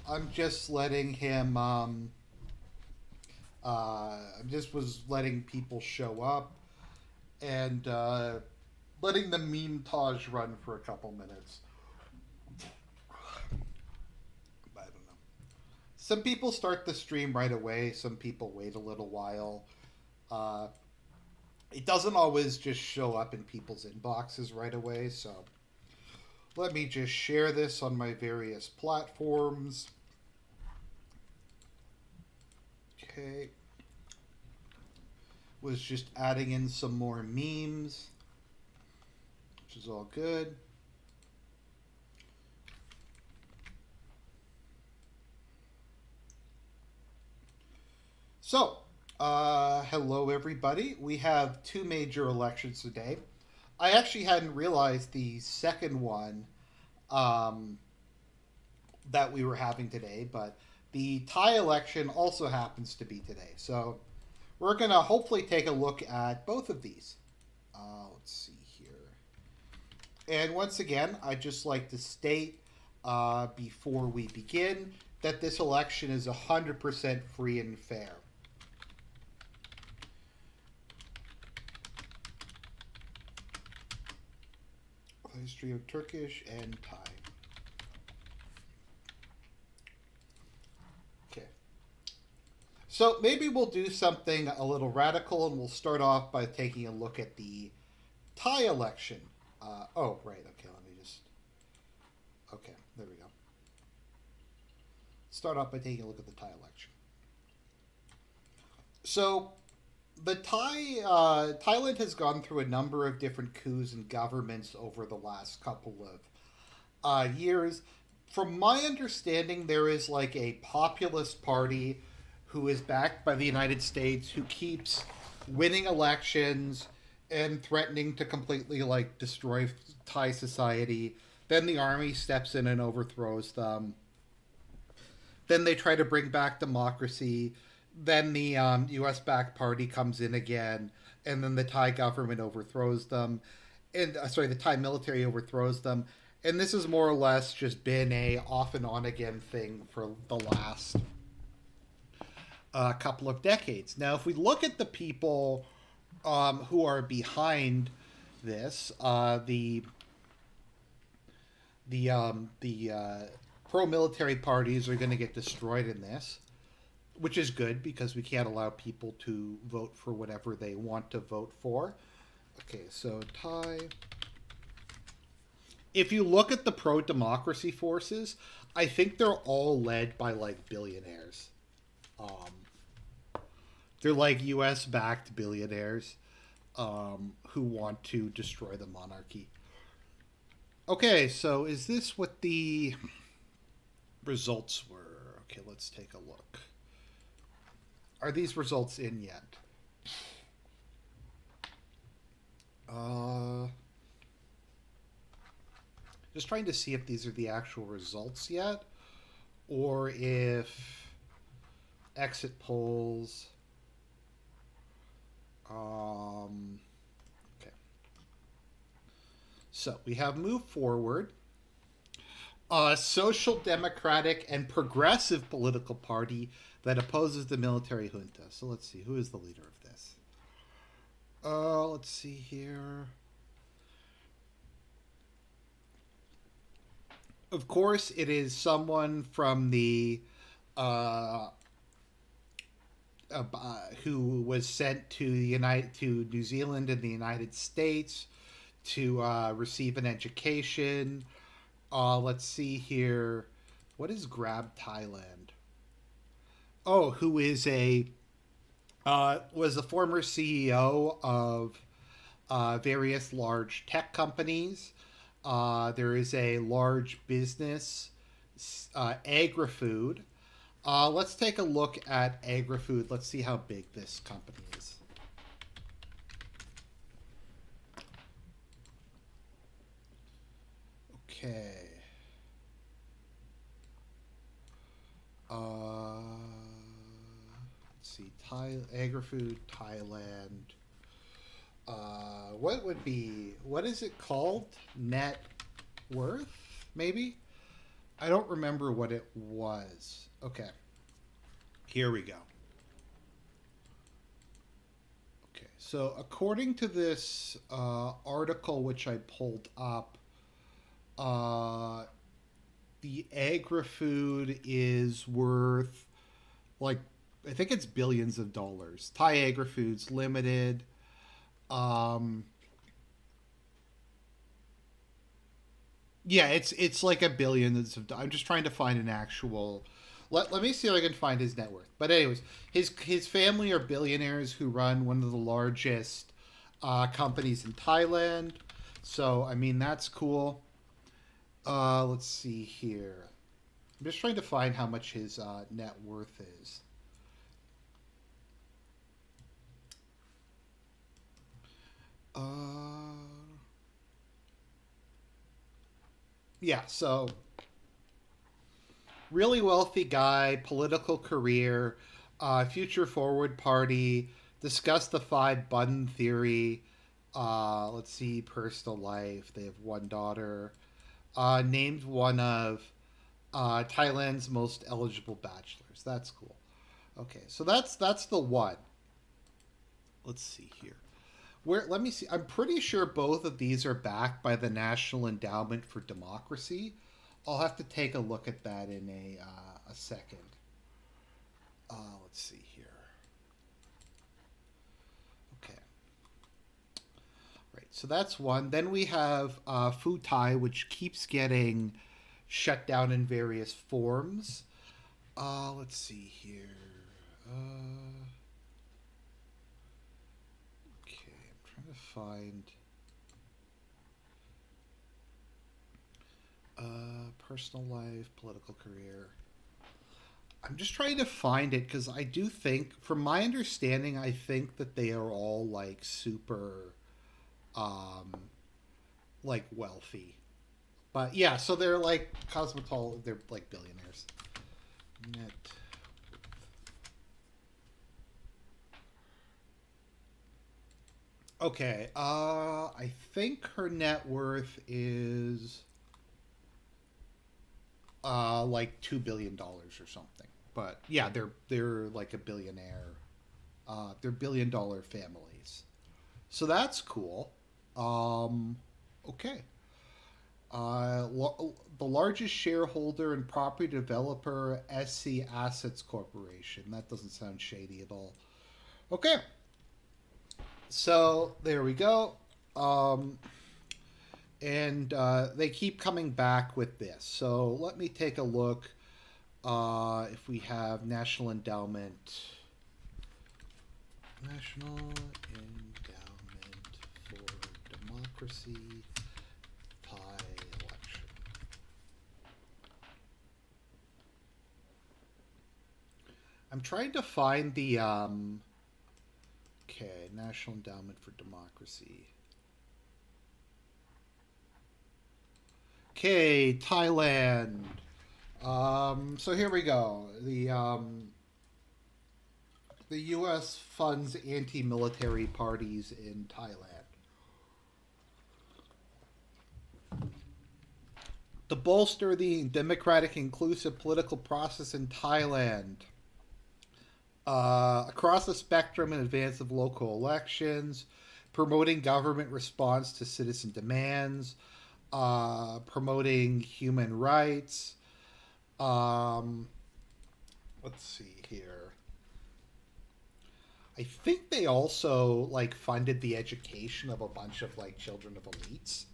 I'm just letting him. I just was letting people show up and letting the meme Taj run for a couple minutes. I don't know. Some people start the stream right away. Some people wait a little while. Uh, it doesn't always just show up in people's inboxes right away. So let me just share this on my various platforms. Okay. Was just adding in some more memes, which is all good. So, hello everybody. We have two major elections today. I actually hadn't realized the second one um, that we were having today, but the Thai election also happens to be today. So, we're going to hopefully take a look at both of these. Let's see here. And once again, I'd just like to state before we begin that this election is 100% free and fair. History of Turkish and Thai. Okay. So maybe we'll do something a little radical and we'll start off by taking a look at the Thai election. Oh, right. Okay, let me just. Okay, there we go. Start off by taking a look at the Thai election. So, Thailand has gone through a number of different coups and governments over the last couple of years. From my understanding, there is like a populist party who is backed by the United States who keeps winning elections and threatening to completely like destroy Thai society. Then the army steps in and overthrows them. Then they try to bring back democracy. Then the U.S. backed party comes in again, and then the Thai government overthrows them, and sorry, the Thai military overthrows them. And this has more or less just been a off and on again thing for the last couple of decades. Now, if we look at the people who are behind this, the pro military parties are going to get destroyed in this, which is good because we can't allow people to vote for whatever they want to vote for. Okay, so Thai. If you look at the pro democracy forces, I think they're all led by like billionaires. They're like U.S. backed billionaires who want to destroy the monarchy. Okay, so is this what the results were? Okay, let's take a look. Are these results in yet? Just trying to see if these are the actual results yet, or if exit polls. Okay. So we have Move Forward, a social democratic and progressive political party that opposes the military junta. So let's see, who is the leader of this? Let's see here. Of course, it is someone from the who was sent to New Zealand and the United States to receive an education. Let's see here. What is Grab Thailand? Oh, who is a was a former CEO of various large tech companies. There is a large business, agri-food. Let's take a look at agri-food. Let's see how big this company is. Okay. Let's see. Agri-food, Thailand. What is it called? Net worth, maybe? I don't remember what it was. Okay, here we go. Okay, so according to this article which I pulled up, uh, the agri-food is worth like I think it's billions of dollars. Thai Agri-Foods Limited. Um, yeah, it's like a billions of. I'm just trying to find an actual. Let me see if I can find his net worth. But anyways, his family are billionaires who run one of the largest companies in Thailand. So I mean that's cool. Let's see here. I'm just trying to find how much his net worth is. Uh, yeah, so really wealthy guy, political career, future forward party, discussed the five button theory. Let's see, personal life. They have one daughter. Named one of Thailand's most eligible bachelors. That's cool. Okay, so that's the one. Let's see here. Where let me see. I'm pretty sure both of these are backed by the National Endowment for Democracy. I'll have to take a look at that in a second. Let's see here. Okay, right. So that's one. Then we have Futai, which keeps getting shut down in various forms. Let's see here. Okay, I'm trying to find personal life, political career. I'm just trying to find it because I do think, from my understanding, I think that they are all like super, um, like wealthy. But yeah, so they're like cosmetol. They're like billionaires. Net. Okay. I think her net worth is like $2 billion or something. But yeah, they're like a billionaire. They're billion-dollar families. So that's cool. Okay. The largest shareholder and property developer, SC Assets Corporation. That doesn't sound shady at all. Okay. So there we go. Um, and they keep coming back with this. So let me take a look if we have National Endowment. National Endowment for Democracy Pi election. I'm trying to find the okay, National Endowment for Democracy. Okay, Thailand. So here we go. The U.S. funds anti-military parties in Thailand. To bolster the democratic, inclusive political process in Thailand, across the spectrum in advance of local elections, promoting government response to citizen demands, promoting human rights. Um, let's see here. I think they also like funded the education of a bunch of like children of elites.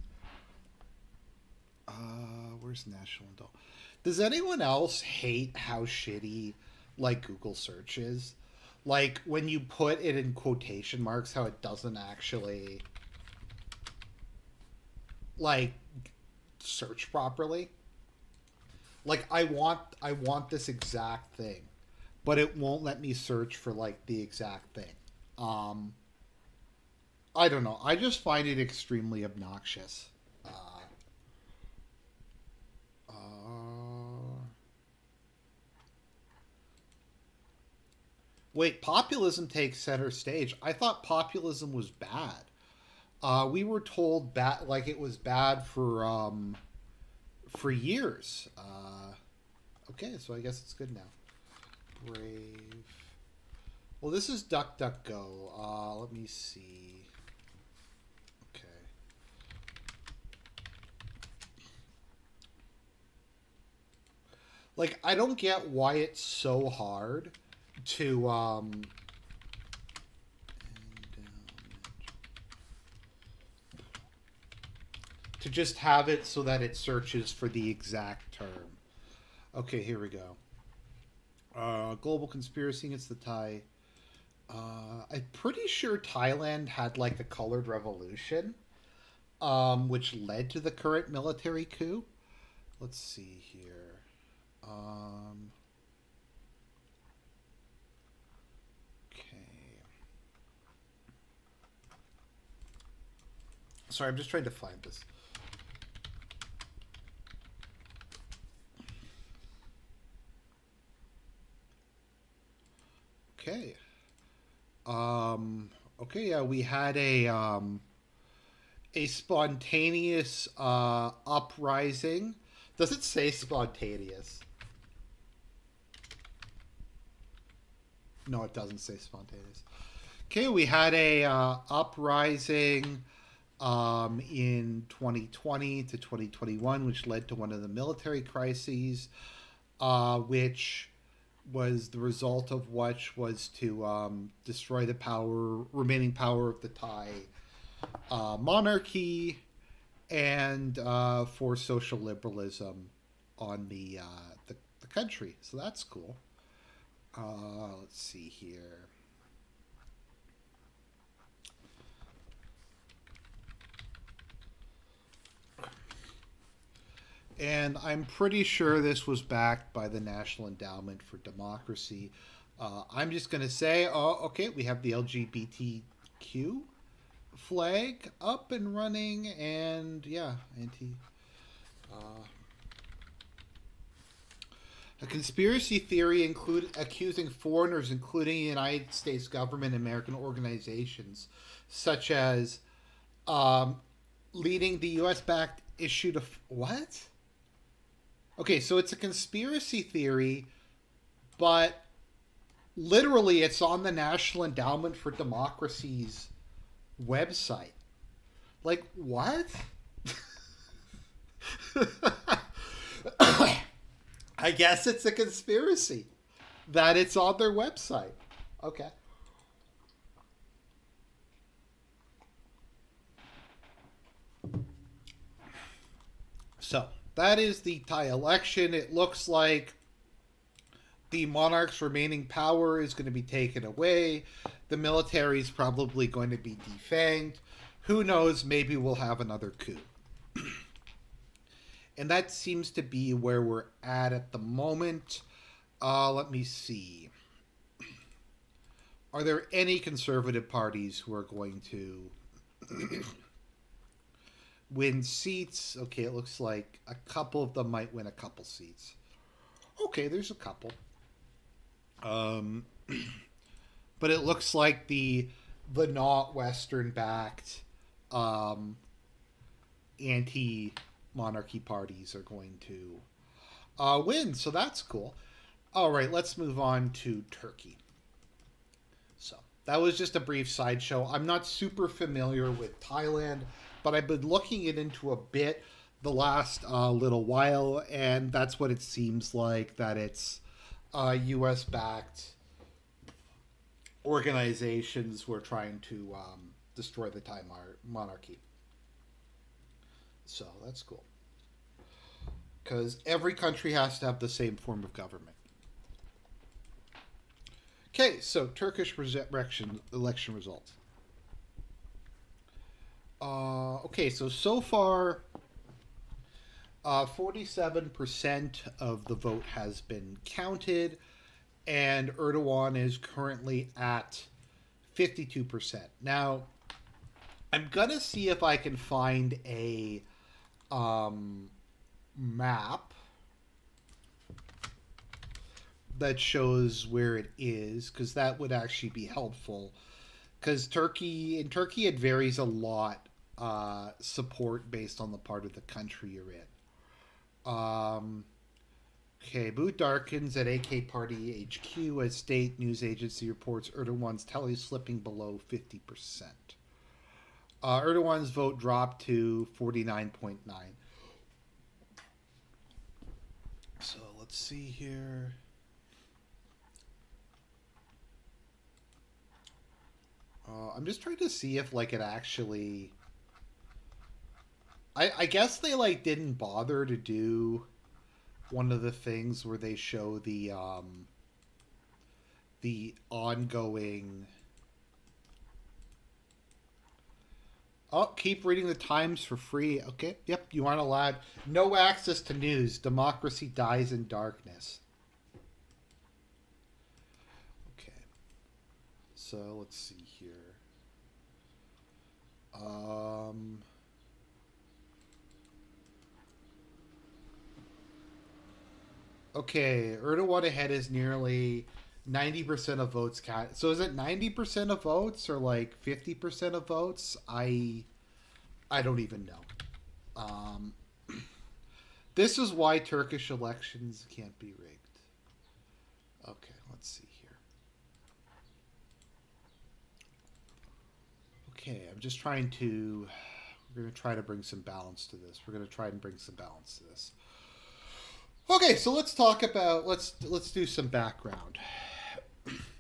Where's National Adult? Does anyone else hate how shitty like Google search is? Like when you put it in quotation marks, how it doesn't actually like search properly. Like I want this exact thing, but it won't let me search for like the exact thing. Um, I don't know. I just find it extremely obnoxious. Uh, uh, Wait, populism takes center stage. I thought populism was bad. We were told bad, like it was bad for years. Okay, so I guess it's good now. Brave. Well, this is DuckDuckGo. Let me see. Okay. Like, I don't get why it's so hard to just have it so that it searches for the exact term. Okay, here we go. Global conspiracy against the Thai. I'm pretty sure Thailand had like a colored revolution, which led to the current military coup. Let's see here. Okay. Sorry, I'm just trying to find this. Okay. Okay, yeah, we had a spontaneous uprising. Does it say spontaneous? No, it doesn't say spontaneous. Okay, we had a uprising in 2020 to 2021, which led to one of the military crises, which was the result of which was to destroy the remaining power of the Thai monarchy, and for social liberalism on the country. So that's cool. Let's see here. And I'm pretty sure this was backed by the National Endowment for Democracy. I'm just going to say, oh, okay, we have the LGBTQ flag up and running, and yeah, a conspiracy theory accusing foreigners, including the United States government and American organizations, such as leading the U.S.-backed issue to what? Okay, so it's a conspiracy theory, but literally it's on the National Endowment for Democracy's website. Like, what? I guess it's a conspiracy that it's on their website. Okay. So, that is the Thai election. It looks like the monarch's remaining power is going to be taken away. The military is probably going to be defanged. Who knows? Maybe we'll have another coup. And that seems to be where we're at the moment. Let me see. Are there any conservative parties who are going to win seats? Okay, it looks like a couple of them might win a couple seats. Okay, there's a couple. But it looks like the not Western backed anti monarchy parties are going to win, so that's cool. All right, let's move on to Turkey. So that was just a brief sideshow. I'm not super familiar with Thailand, but I've been looking it into a bit the last little while, and that's what it seems like, that it's U.S. backed organizations who are trying to destroy the Thai monarchy. So that's cool. Because every country has to have the same form of government. Okay, so Turkish election results. Okay, so far, 47% of the vote has been counted, and Erdogan is currently at 52%. Now, I'm gonna see if I can find a map that shows where it is, because that would actually be helpful. Because in Turkey, it varies a lot, support based on the part of the country you're in. Um, okay, mood darkens at AK Party HQ as state news agency reports Erdogan's tally slipping below 50%. Erdogan's vote dropped to 49.9. So let's see here. I'm just trying to see if like it actually. I guess they like didn't bother to do one of the things where they show the ongoing. Oh, keep reading the Times for free. Okay, yep, you aren't allowed. No access to news. Democracy dies in darkness. Okay, so let's see here. Um, okay, Erdogan ahead is nearly 90% of votes cast. So is it 90% of votes or like 50% of votes? I don't even know. Um, this is why Turkish elections can't be rigged. Okay, let's see here. Okay, I'm just trying to. We're going to try to bring some balance to this. We're going to try and bring some balance to this. Okay, so let's talk about let's do some background.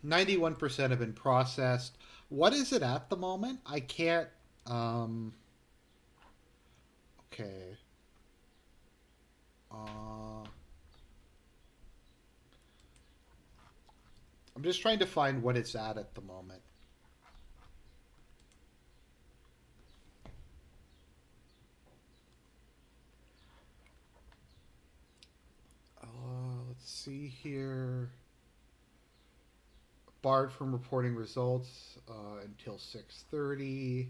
91% have been processed. What is it at the moment? I can't. Okay. I'm just trying to find what it's at the moment. Let's see here. Barred from reporting results until 6:30.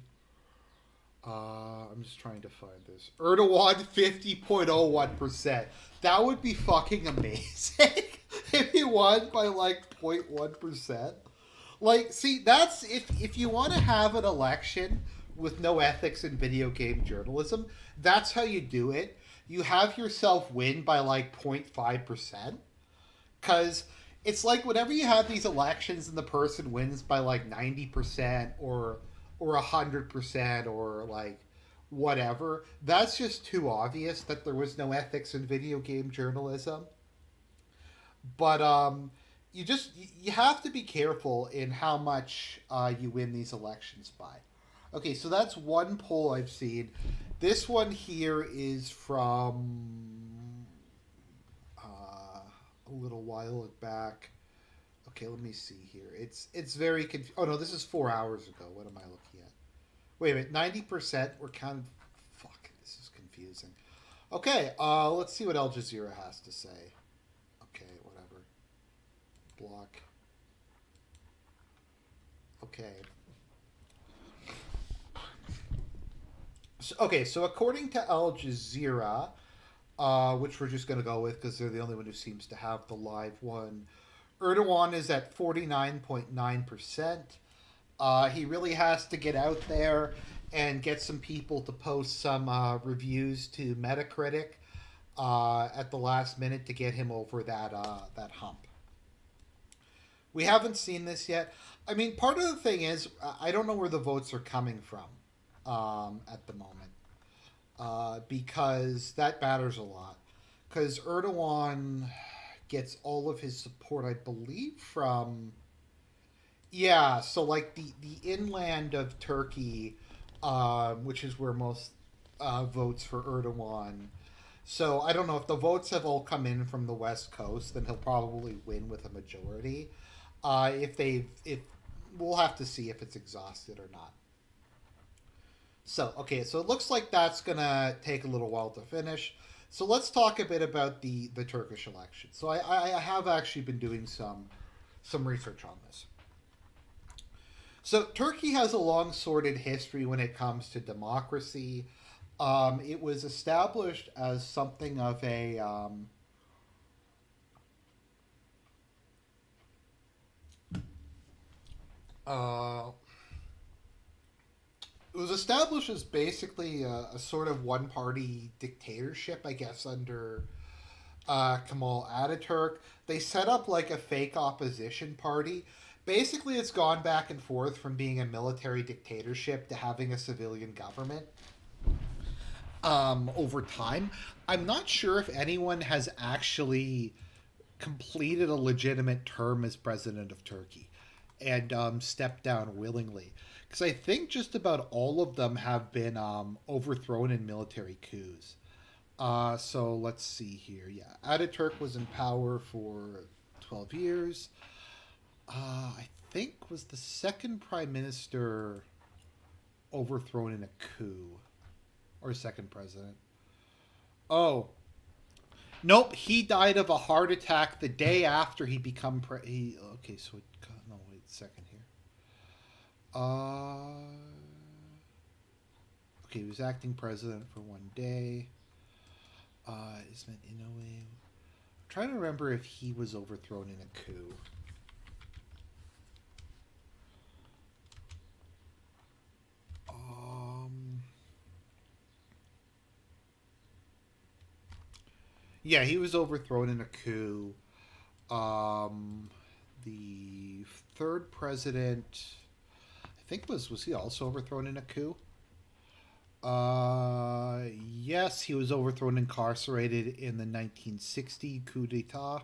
I'm just trying to find this. Erdogan 50.01%. That would be fucking amazing if he won by like 0.1%. Like, see, that's if you want to have an election with no ethics in video game journalism, that's how you do it. You have yourself win by like 0.5%. Because it's like whenever you have these elections and the person wins by like 90% or 100% or like whatever, that's just too obvious that there was no ethics in video game journalism. But you have to be careful in how much you win these elections by. Okay, so that's one poll I've seen. This one here is from a little while back. Okay, let me see here. It's very Oh no, this is 4 hours ago. What am I looking at? Wait a minute. 90% were counted. Fuck, this is confusing. Okay, let's see what Al Jazeera has to say. Okay, whatever. Block. Okay. So according to Al Jazeera, which we're just going to go with because they're the only one who seems to have the live one, Erdogan is at 49.9%. He really has to get out there and get some people to post some reviews to Metacritic at the last minute to get him over that hump. We haven't seen this yet. I mean, part of the thing is I don't know where the votes are coming from at the moment because that matters a lot. Because Erdogan gets all of his support, I believe, from yeah. So like the inland of Turkey, which is where most votes for Erdogan. So I don't know if the votes have all come in from the West Coast, then he'll probably win with a majority. If we'll have to see if it's exhausted or not. So okay, so it looks like that's gonna take a little while to finish. So let's talk a bit about the Turkish election. So I have actually been doing some research on this. So Turkey has a long sordid history when it comes to democracy. It was established as something of a uh, it was established as basically a sort of one party dictatorship, I guess, under Kemal Ataturk. They set up like a fake opposition party. Basically, it's gone back and forth from being a military dictatorship to having a civilian government over time. I'm not sure if anyone has actually completed a legitimate term as president of Turkey and stepped down willingly. Because I think just about all of them have been overthrown in military coups. So let's see here. Yeah, Ataturk was in power for 12 years. I think was the second prime minister overthrown in a coup, or second president. Oh, nope, he died of a heart attack the day after he become he okay, so no, wait a second here. Okay, he was acting president for one day. Ismet Inouye. I'm trying to remember if he was overthrown in a coup. Yeah, he was overthrown in a coup. The third president, I think was he also overthrown in a coup? Yes, he was overthrown, incarcerated in the 1960 coup d'état.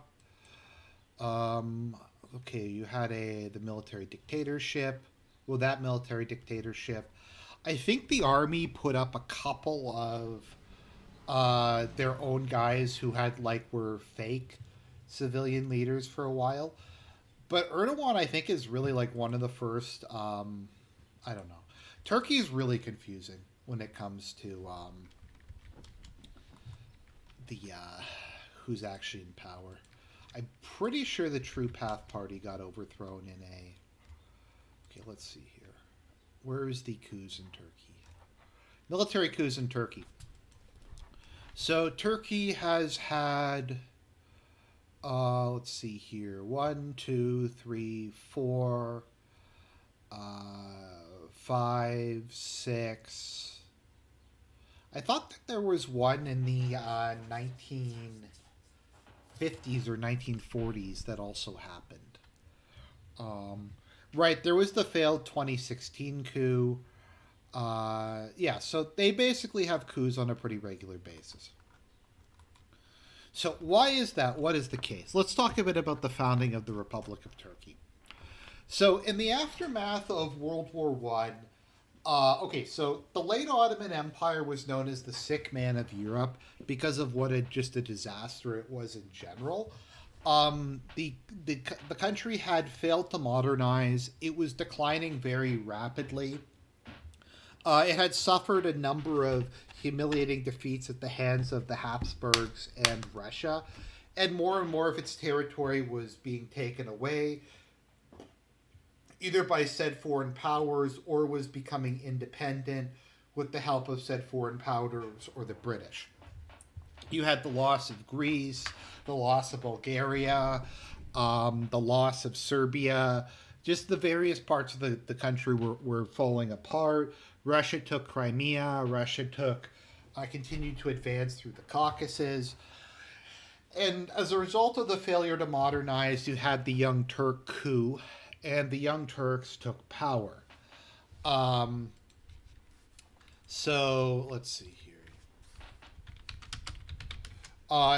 Um, okay, you had the military dictatorship. Well, that military dictatorship, I think the army put up a couple of their own guys who had like were fake civilian leaders for a while. But Erdogan, I think, is really like one of the first. I don't know. Turkey is really confusing when it comes to the who's actually in power. I'm pretty sure the True Path Party got overthrown in a. Okay, let's see here. Where is the coups in Turkey? Military coups in Turkey. So Turkey has had, let's see here, one, two, three, four, 5, 6. I thought that there was one in the 1950s or 1940s that also happened. Right, there was the failed 2016 coup. Yeah, so they basically have coups on a pretty regular basis. So why is that? What is the case? Let's talk a bit about the founding of the Republic of Turkey. So in the aftermath of World War One, okay, so the late Ottoman Empire was known as the sick man of Europe because of what just a disaster it was in general. The country had failed to modernize. It was declining very rapidly. It had suffered a number of humiliating defeats at the hands of the Habsburgs and Russia, and more of its territory was being taken away, either by said foreign powers or was becoming independent with the help of said foreign powers or the British. You had the loss of Greece, the loss of Bulgaria, the loss of Serbia. Just the various parts of the country were falling apart. Russia took Crimea. Russia continued to advance through the Caucasus. And as a result of the failure to modernize, you had the Young Turk coup, and the Young Turks took power. So let's see here.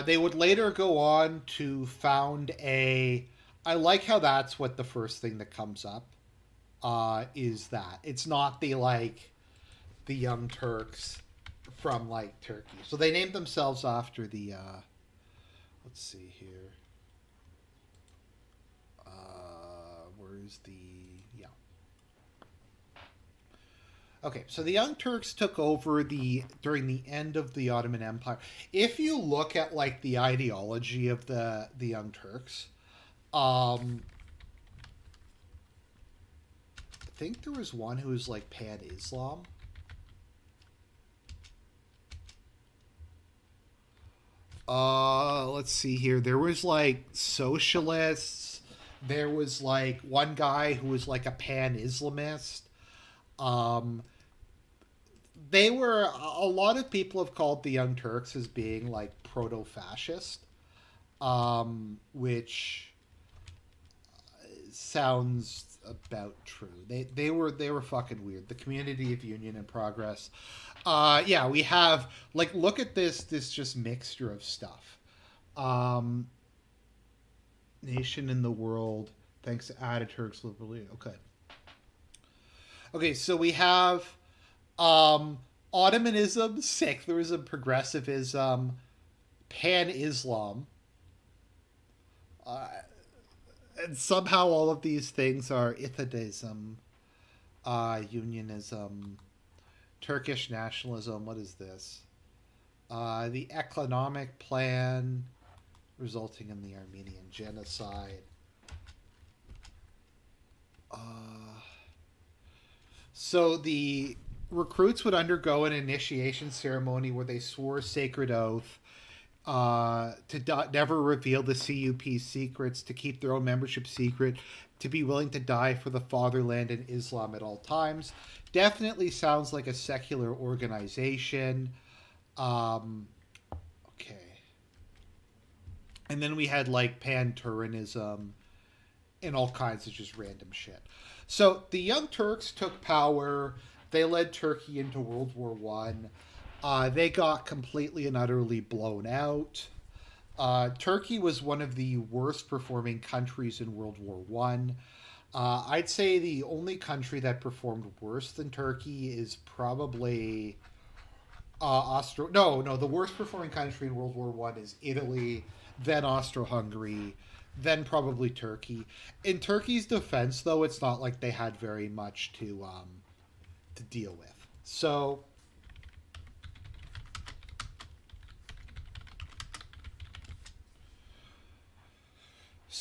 They would later go on to found a. I like how that's what the first thing that comes up is that it's not the Young Turks from like Turkey. So they named themselves after the. Let's see here. Where's the yeah? Okay, so the Young Turks took over during the end of the Ottoman Empire. If you look at like the ideology of the Young Turks, I think there was one who was like pan-Islam. Let's see here. There was like socialists. There was like one guy who was like a pan-Islamist. Um, a lot of people have called the Young Turks as being like proto-fascist. which sounds about true. They were fucking weird. The Community of Union and Progress. Yeah, we have like look at this just mixture of stuff. Um, Nation in the world, thanks to Ataturk's liberally. Okay, okay. So we have um, Ottomanism, secularism, progressivism, Pan Islam, uh, and somehow all of these things are Ithadism, unionism, Turkish nationalism. What is this? The economic plan resulting in the Armenian genocide. Uh, so the recruits would undergo an initiation ceremony where they swore a sacred oath never reveal the CUP secrets, to keep their own membership secret, to be willing to die for the fatherland and Islam at all times. Definitely sounds like a secular organization. Um, okay. And then we had like Pan-Turanism and all kinds of just random shit. So the Young Turks took power. They led Turkey into World War One. They got completely and utterly blown out. Turkey was one of the worst performing countries in World War One. I'd say the only country that performed worse than Turkey is probably Austro. No, no, the worst performing country in World War One is Italy, then Austro-Hungary, then probably Turkey. In Turkey's defense, though, it's not like they had very much to deal with. So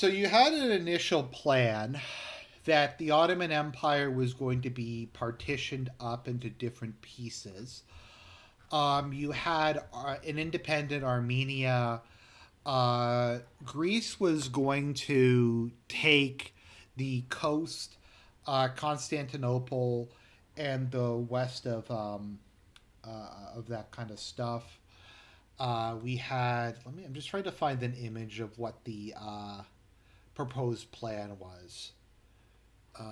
you had an initial plan that the Ottoman Empire was going to be partitioned up into different pieces. You had an independent Armenia. Greece was going to take the coast, Constantinople, and the west of that kind of stuff. We had. Let me. I'm just trying to find an image of what the proposed plan was. I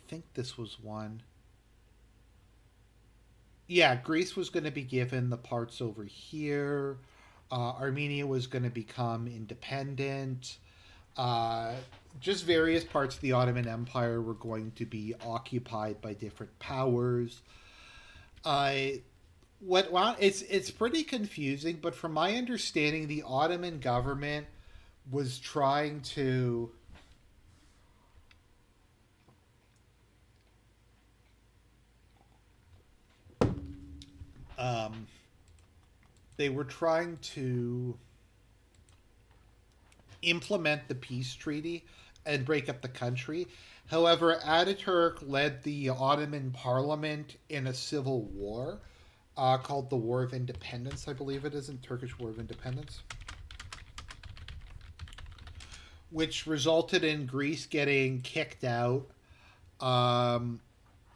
think this was one. Yeah, Greece was going to be given the parts over here. Armenia was going to become independent. Uh, just various parts of the Ottoman Empire were going to be occupied by different powers. Uh, well, it's pretty confusing, but from my understanding, the Ottoman government was trying to um, they were trying to implement the peace treaty and break up the country. However, Ataturk led the Ottoman parliament in a civil war called the War of Independence, I believe it is, in Turkish War of Independence, which resulted in Greece getting kicked out, um,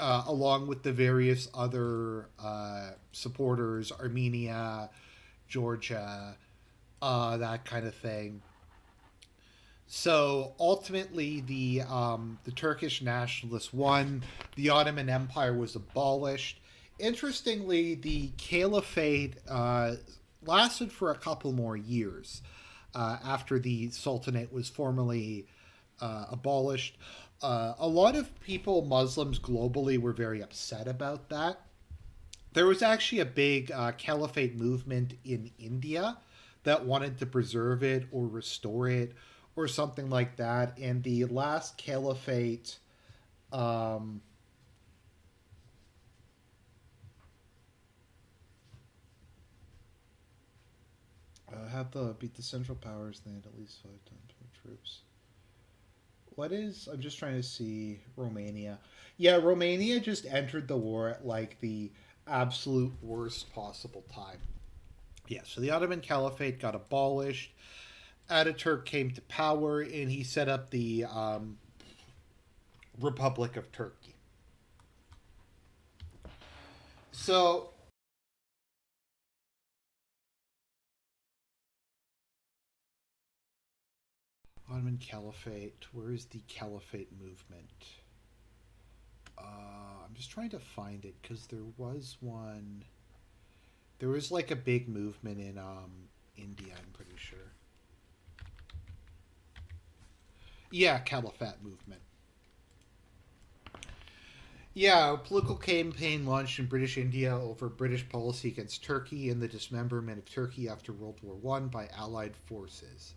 along with the various other supporters, Armenia, Georgia, that kind of thing. So ultimately, the Turkish nationalists won. The Ottoman Empire was abolished. Interestingly, the caliphate lasted for a couple more years after the Sultanate was formally abolished. A lot of people, Muslims globally, were very upset about that. There was actually a big caliphate movement in India that wanted to preserve it or restore it or something like that. And the last caliphate, um, had to beat the Central Powers land at least 5 times more troops. What is? I'm just trying to see Romania. Yeah, Romania just entered the war at like the absolute worst possible time. Yeah, so the Ottoman Caliphate got abolished. Ataturk came to power and he set up the Republic of Turkey. So Ottoman Caliphate. Where is the Caliphate movement? I'm just trying to find it because there was one. There was like a big movement in India. I'm pretty sure. Yeah, Caliphate movement. Yeah, a political campaign launched in British India over British policy against Turkey and the dismemberment of Turkey after World War One by Allied forces.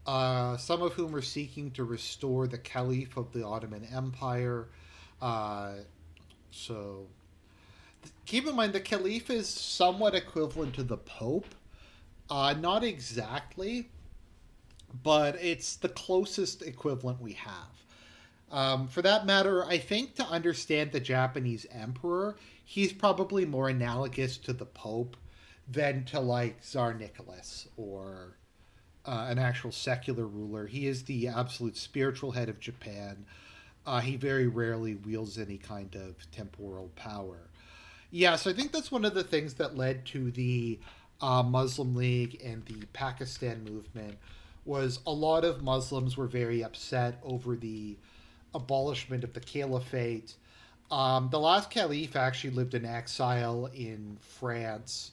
Some of whom were seeking to restore the Caliph of the Ottoman Empire. Uh, so keep in mind the Caliph is somewhat equivalent to the Pope. Not exactly, but it's the closest equivalent we have. For that matter, I think to understand the Japanese emperor, he's probably more analogous to the Pope than to like Tsar Nicholas or an actual secular ruler. He is the absolute spiritual head of Japan. He very rarely wields any kind of temporal power. Yeah, so I think that's one of the things that led to the Muslim League and the Pakistan movement was a lot of Muslims were very upset over the abolishment of the caliphate. The last caliph actually lived in exile in France,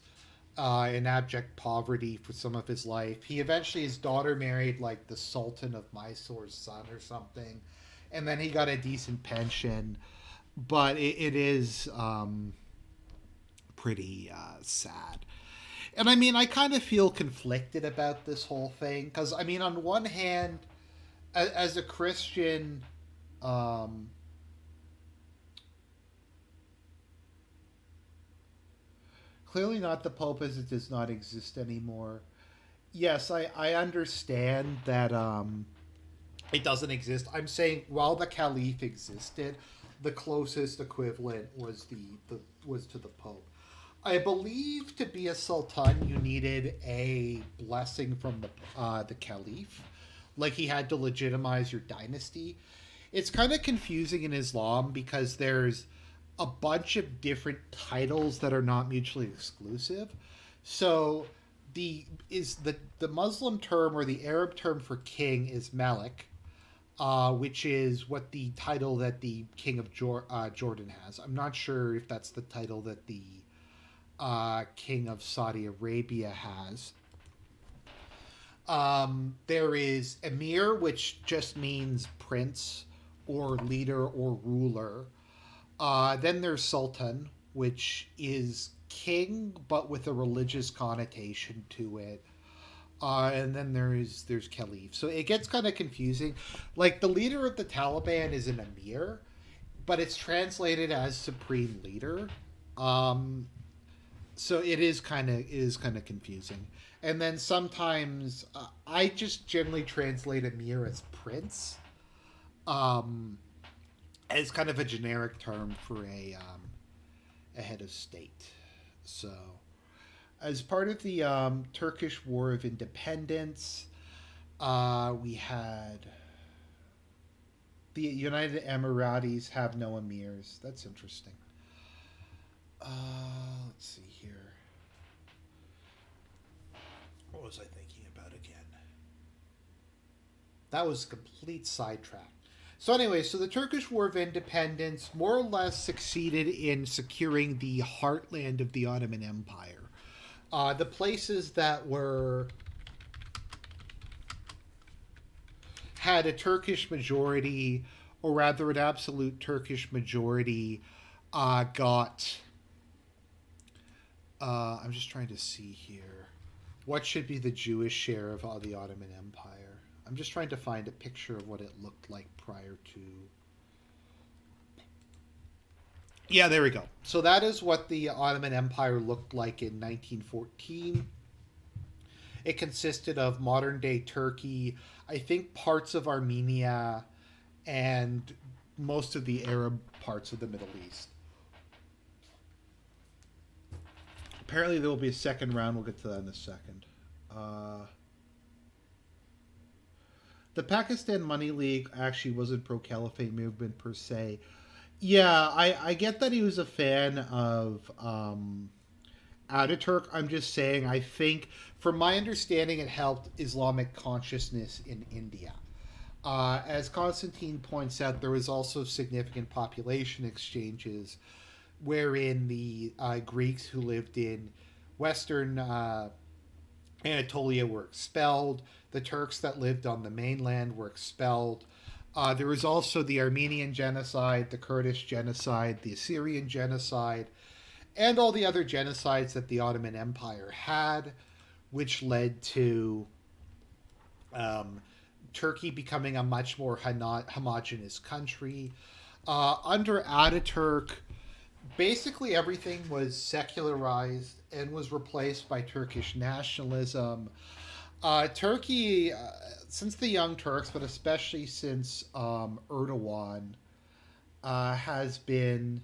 in abject poverty for some of his life. He eventually, his daughter married like the Sultan of Mysore's son or something, and then he got a decent pension. But it is pretty sad. And I mean, I kind of feel conflicted about this whole thing because I mean, on one hand, as a Christian, um, clearly not the Pope as it does not exist anymore. Yes, I understand that it doesn't exist. I'm saying while the Caliph existed, the closest equivalent was the was to the Pope. I believe to be a sultan, you needed a blessing from the Caliph, like he had to legitimize your dynasty. It's kind of confusing in Islam because there's a bunch of different titles that are not mutually exclusive. So the Muslim term or the Arab term for king is Malik, which is what the title that the king of Jordan has. I'm not sure if that's the title that the king of Saudi Arabia has. There is emir, which just means prince or leader or ruler. Then there's sultan, which is king but with a religious connotation to it. And then there's caliph. So it gets kind of confusing. Like the leader of the Taliban is an emir, but it's translated as supreme leader. Um, so it is kind of confusing. And then sometimes I just generally translate emir as prince, um, as kind of a generic term for a head of state. So as part of the Turkish War of Independence, we had the United Emiratis have no emirs. That's interesting. Let's see here. What was I thinking about again? That was a complete sidetrack. So anyway, so the Turkish War of Independence more or less succeeded in securing the heartland of the Ottoman Empire. The places that were had a Turkish majority, or rather an absolute Turkish majority, got. I'm just trying to see here. What should be the Jewish share of the Ottoman Empire? I'm just trying to find a picture of what it looked like prior to. Yeah, there we go. So that is what the Ottoman Empire looked like in 1914. It consisted of modern day Turkey, I think parts of Armenia, and most of the Arab parts of the Middle East. Apparently, there will be a second round. We'll get to that in a second. The Pakistan Money League actually wasn't pro caliphate movement per se. Yeah, I get that he was a fan of Ataturk. I'm just saying, I think, from my understanding, it helped Islamic consciousness in India. As Constantine points out, there was also significant population exchanges wherein the Greeks who lived in Western Anatolia were expelled. The Turks that lived on the mainland were expelled. There was also the Armenian genocide, the Kurdish genocide, the Assyrian genocide, and all the other genocides that the Ottoman Empire had, which led to Turkey becoming a much more homogenous country. Under Ataturk, basically everything was secularized and was replaced by Turkish nationalism. Turkey, since the Young Turks, but especially since Erdogan, has been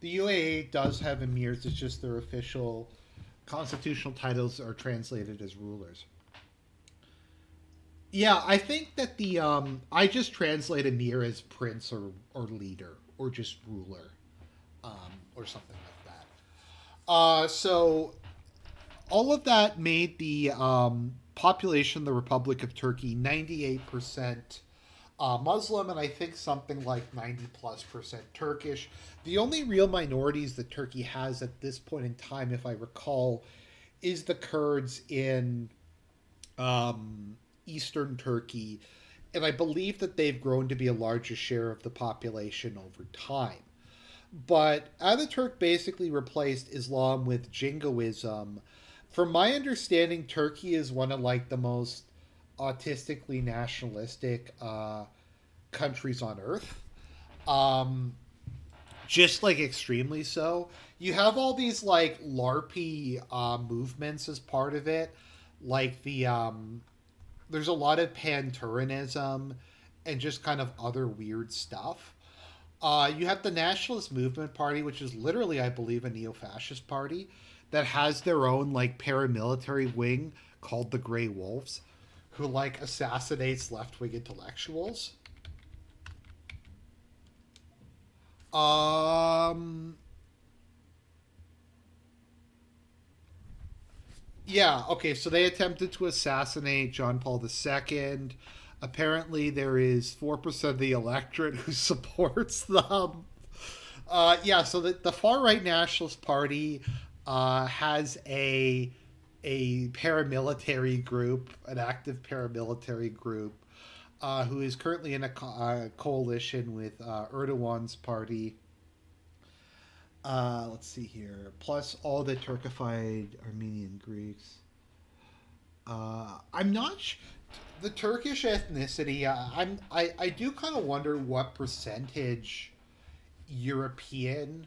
the UAE does have emirs. It's just their official constitutional titles are translated as rulers. Yeah, I think that the I just translate emir as prince or leader or just ruler, or something like that. So all of that made the population of the Republic of Turkey 98% Muslim, and I think something like 90+% Turkish. The only real minorities that Turkey has at this point in time, if I recall, is the Kurds in eastern Turkey, and I believe that they've grown to be a larger share of the population over time. But Ataturk basically replaced Islam with Jingoism. From my understanding, Turkey is one of like the most autistically nationalistic countries on earth. Um, just like extremely so. You have all these like LARPy movements as part of it, like there's a lot of Pan-Turanism and just kind of other weird stuff. You have the Nationalist Movement Party, which is literally, I believe, a neo-fascist party that has their own like paramilitary wing called the Grey Wolves, who like assassinates left-wing intellectuals. Um, yeah, okay, so they attempted to assassinate John Paul II. Apparently, there is 4% of the electorate who supports them. Yeah, so the far right Nationalist Party has a paramilitary group, an active paramilitary group, who is currently in a coalition with Erdogan's party. Let's see here. Plus all the Turkified Armenian Greeks. I'm not. The Turkish ethnicity. I do kind of wonder what percentage European,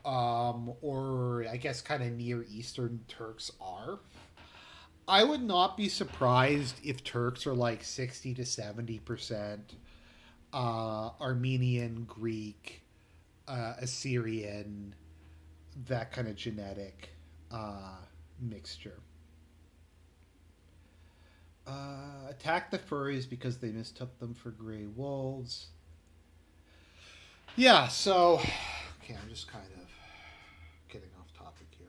or I guess kind of Near Eastern Turks are. I would not be surprised if Turks are like 60 to 70% Armenian, Greek, Assyrian, that kind of genetic mixture. Attack the furries because they mistook them for gray wolves. Yeah, so okay, I'm just kind of getting off topic here.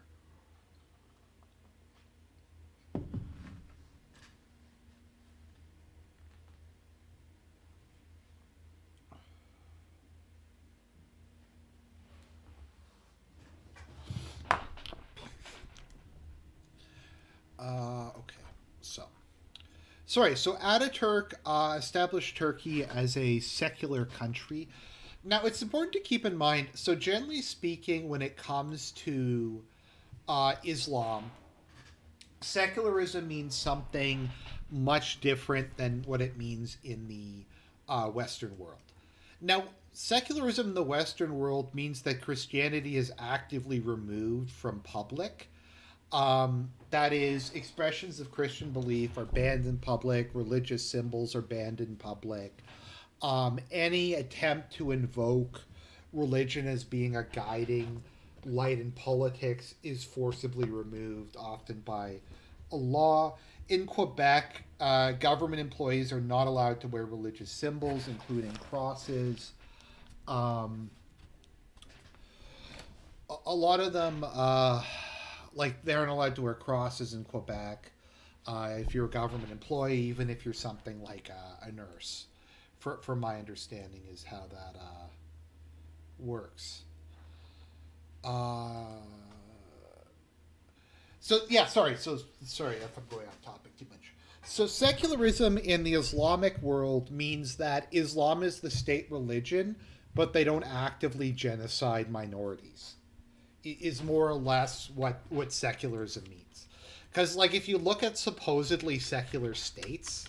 Okay, so sorry. So Ataturk established Turkey as a secular country. Now it's important to keep in mind. So generally speaking, when it comes to Islam, secularism means something much different than what it means in the Western world. Now, secularism in the Western world means that Christianity is actively removed from public. That is, expressions of Christian belief are banned in public, religious symbols are banned in public. Any attempt to invoke religion as being a guiding light in politics is forcibly removed, often by a law. in Quebec, government employees are not allowed to wear religious symbols, including crosses. Um, a lot of them, like, they aren't allowed to wear crosses in Quebec. If you're a government employee, even if you're something like a nurse, from my understanding, is how that works. Uh, so yeah, sorry. So sorry if I'm going off topic too much. So secularism in the Islamic world means that Islam is the state religion, but they don't actively genocide minorities. Is more or less what secularism means. Because like if you look at supposedly secular states,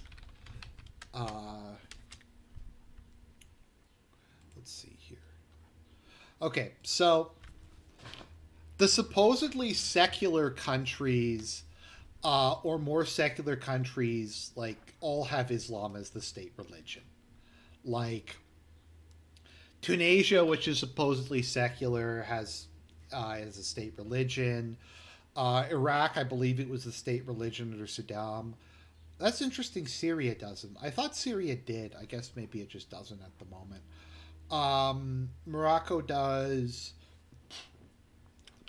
uh, let's see here. Okay, so the supposedly secular countries, or more secular countries, like all have Islam as the state religion. Like Tunisia, which is supposedly secular, has as a state religion. Iraq, I believe it was the state religion under Saddam. That's interesting. Syria doesn't. I thought Syria did. I guess maybe it just doesn't at the moment. Morocco does.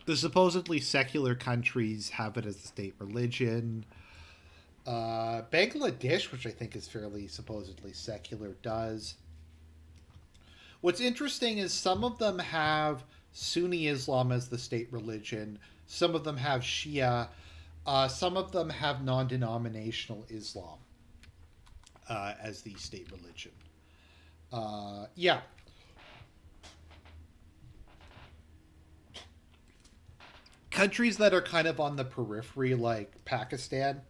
The supposedly secular countries have it as the state religion. Bangladesh, which I think is fairly supposedly secular, does. What's interesting is some of them have Sunni Islam as the state religion. Some of them have Shia. Some of them have non denominational Islam as the state religion. Yeah. Countries that are kind of on the periphery, like Pakistan,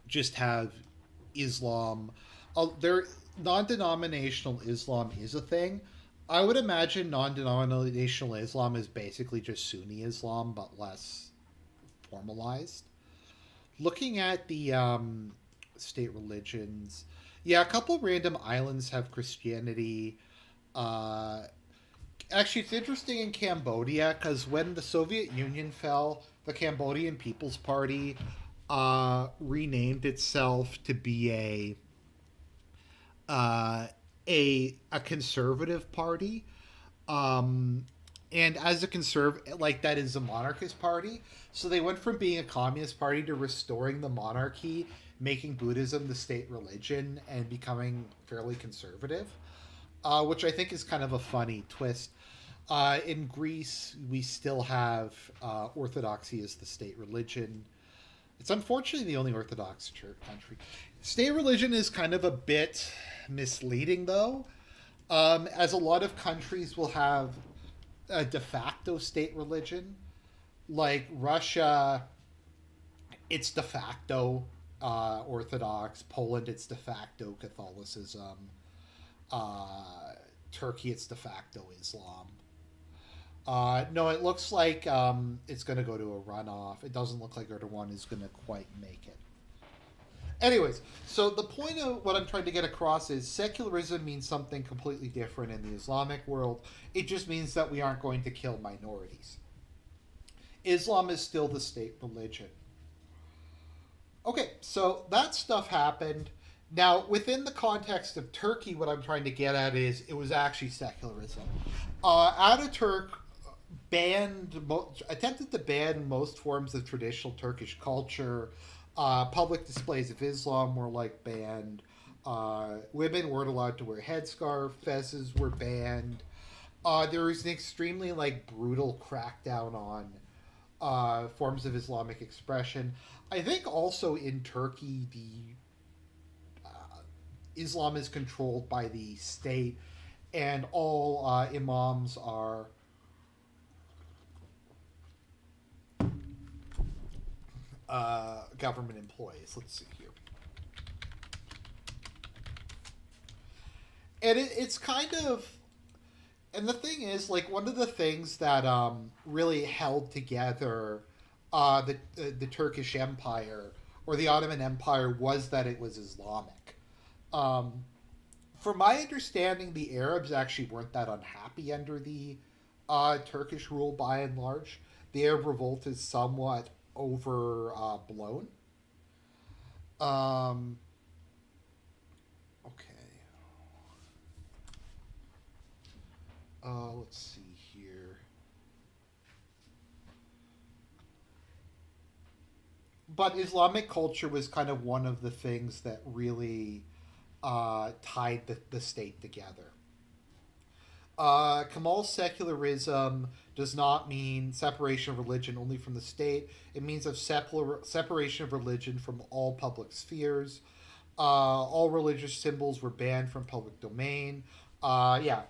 just have Islam. Their non-denominational Islam is a thing. I would imagine non-denominational Islam is basically just Sunni Islam, but less formalized. Looking at the state religions, yeah, a couple random islands have Christianity. Uh, Actually, it's interesting in Cambodia because when the Soviet Union fell, the Cambodian People's Party renamed itself to be uh, a conservative party, and as a conservative, like that is a monarchist party. So they went from being a communist party to restoring the monarchy, making Buddhism the state religion, and becoming fairly conservative, which I think is kind of a funny twist. In Greece, we still have Orthodoxy as the state religion. It's unfortunately the only Orthodox church country. State religion is kind of a bit misleading, though, as a lot of countries will have a de facto state religion. Like Russia, it's de facto Orthodox. Poland, it's de facto Catholicism. Turkey, it's de facto Islam. No, it looks like it's going to go to a runoff. It doesn't look like Erdogan is going to quite make it. Anyways, so the point of what I'm trying to get across is secularism means something completely different in the Islamic world. It just means that we aren't going to kill minorities. Islam is still the state religion. Okay, so that stuff happened. Now, within the context of Turkey, what I'm trying to get at is it was actually secularism. Ataturk attempted to ban most forms of traditional Turkish culture. Public displays of Islam were like banned. Women weren't allowed to wear headscarf. Fezzes were banned. There was an extremely like brutal crackdown on forms of Islamic expression. I think also in Turkey, the Islam is controlled by the state, and all imams are government employees. Let's see here. And it's kind of, and the thing is, like, one of the things that really held together the Turkish Empire or the Ottoman Empire was that it was Islamic. Um, from my understanding, the Arabs actually weren't that unhappy under the Turkish rule by and large. The Arab revolt is somewhat overblown. Um, okay. Let's see here. But Islamic culture was kind of one of the things that really tied the state together. Kamal's secularism does not mean separation of religion only from the state. It means of separation of religion from all public spheres. All religious symbols were banned from public domain. Yeah,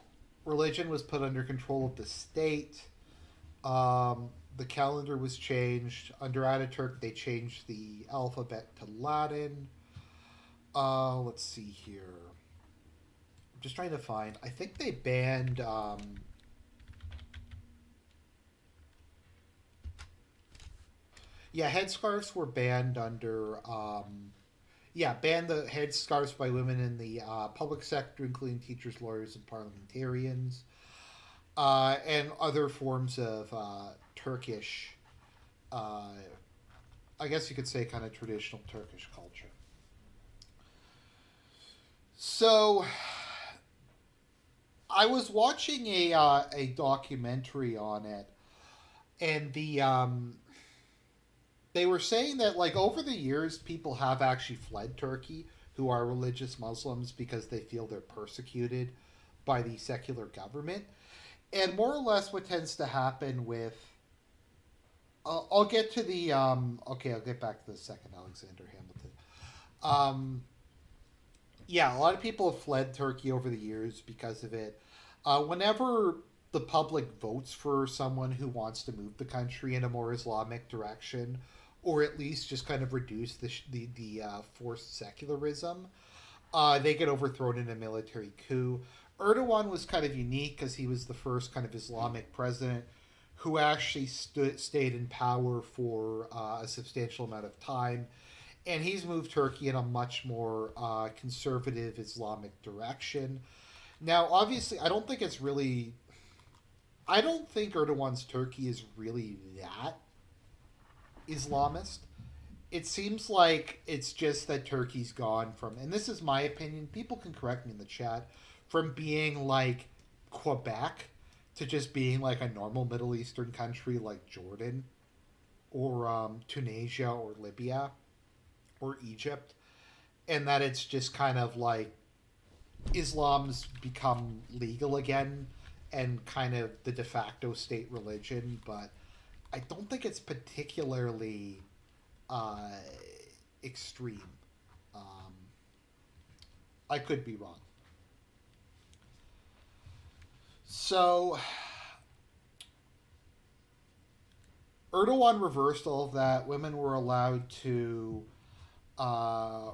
religion was put under control of the state. The calendar was changed. Under Ataturk, they changed the alphabet to Latin. Let's see here. I'm just trying to find. I think they banned. Yeah, headscarves were banned under. Yeah, banned the headscarves by women in the public sector, including teachers, lawyers, and parliamentarians, and other forms of Turkish. Uh, I guess you could say kind of traditional Turkish culture. So I was watching a documentary on it, and they were saying that like over the years, people have actually fled Turkey who are religious Muslims because they feel they're persecuted by the secular government, and more or less what tends to happen with. I'll get to the. Okay, I'll get back to the second Alexander Hamilton. Um, yeah, a lot of people have fled Turkey over the years because of it. Whenever the public votes for someone who wants to move the country in a more Islamic direction, or at least just kind of reduce the forced secularism, they get overthrown in a military coup. Erdogan was kind of unique because he was the first kind of Islamic president who actually stayed in power for a substantial amount of time, and he's moved Turkey in a much more conservative Islamic direction. Now, obviously, I don't think it's really. I don't think Erdogan's Turkey is really that Islamist. It seems like it's just that Turkey's gone from, and this is my opinion, people can correct me in the chat, from being like Quebec to just being like a normal Middle Eastern country like Jordan or Tunisia or Libya or Egypt, and that it's just kind of like Islam's become legal again and kind of the de facto state religion, but I don't think it's particularly uh, extreme. Um, I could be wrong. So Erdogan reversed all of that. Women were allowed to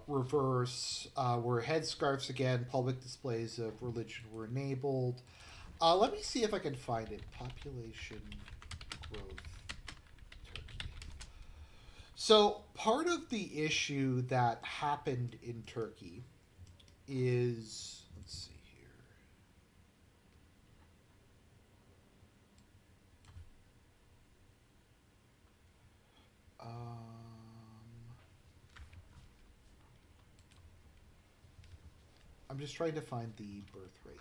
reverse, wear headscarves again. Public displays of religion were enabled. Let me see if I can find it. Population growth, Turkey. So part of the issue that happened in Turkey is, let's see here. I'm just trying to find the birth rate.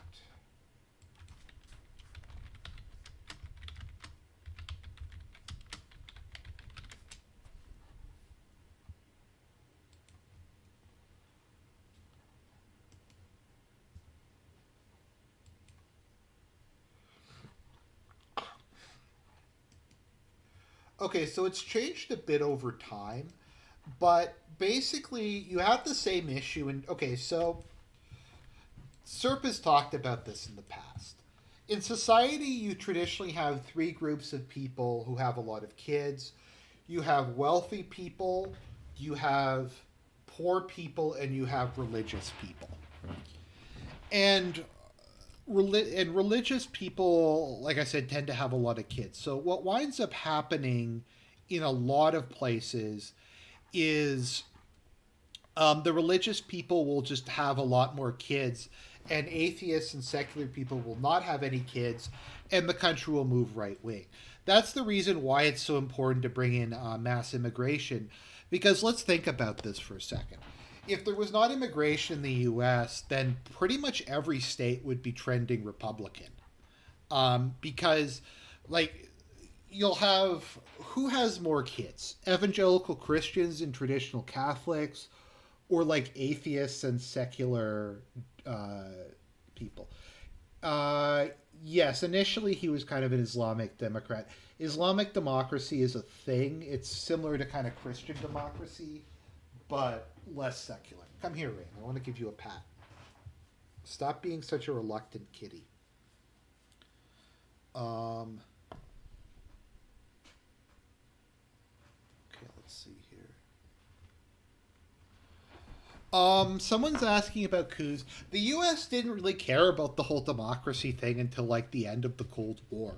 Okay, so it's changed a bit over time, but basically you have the same issue. And okay, so Serp has talked about this in the past. In society, you traditionally have three groups of people who have a lot of kids. You have wealthy people, you have poor people, and you have religious people. And religious people, like I said, tend to have a lot of kids. So what winds up happening in a lot of places is the religious people will just have a lot more kids, and atheists and secular people will not have any kids, and the country will move right wing. That's the reason why it's so important to bring in mass immigration, Because let's think about this for a second. If there was not immigration in the U.S., then pretty much every state would be trending Republican. Because, like, you'll have who has more kids? Evangelical Christians and traditional Catholics, or like atheists and secular uh, people? Uh, yes, initially he was kind of an Islamic Democrat. Islamic democracy is a thing. It's similar to kind of Christian democracy, but less secular. Come here, Rain. I want to give you a pat. Stop being such a reluctant kitty. Um, okay, let's see here. Someone's asking about coups. The U.S. didn't really care about the whole democracy thing until like the end of the Cold War.